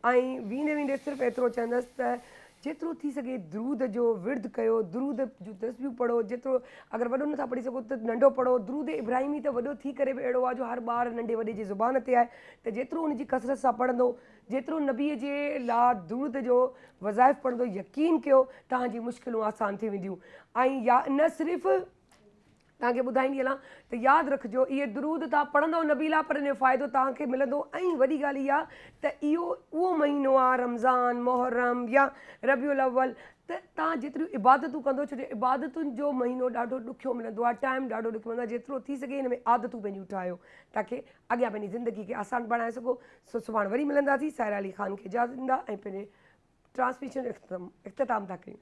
ऐं वेंदे सिर्फ़ु एतिरो चवंदसि त जेतिरो थी सघे दरूद जो विर्द कयो, दरूद जूं तस्बीहूं पढ़ो. जेतिरो अगरि वॾो नथा पढ़ी सघो त नंढो पढ़ो. दरूद इब्राहिमी त वॾो थी करे बि अहिड़ो आहे जो हर ॿार नंढे वॾे जी ज़ुबान ते आहे. त जेतिरो उनजी कसरत सां पढ़ंदो, जेतिरो नबीअ जे लाइ दरूद जो वज़ाइफ़ पढ़ंदो, यकीन कयो तव्हांजी मुश्किलूं आसान थी वेंदियूं. ऐं या न सिर्फ़ु तव्हांखे ॿुधाईंदी हलां त यादि रखिजो इहे दरूद तव्हां पढ़ंदो नबी लाइ, पर इन जो फ़ाइदो तव्हांखे मिलंदो. ऐं वॾी ॻाल्हि इहा त इहो उहो महीनो आहे रमज़ान, मुहर्रम या रबीउल अव्वल, त तव्हां जेतिरियूं इबादतूं कंदो, छो जो इबादतुनि जो महीनो ॾाढो ॾुखियो मिलंदो आहे, टाइम ॾाढो ॾुखियो मिलंदो आहे. जेतिरो थी सघे हिन में आदतूं पंहिंजियूं ठाहियो ताकी अॻियां पंहिंजी ज़िंदगी खे आसान बणाए सघो. सो सुभाणे वरी मिलंदासीं. साहिरा अली ख़ान खे इजाज़त ॾींदा ऐं पंहिंजे ट्रांसमिशन इख्तिताम था करें।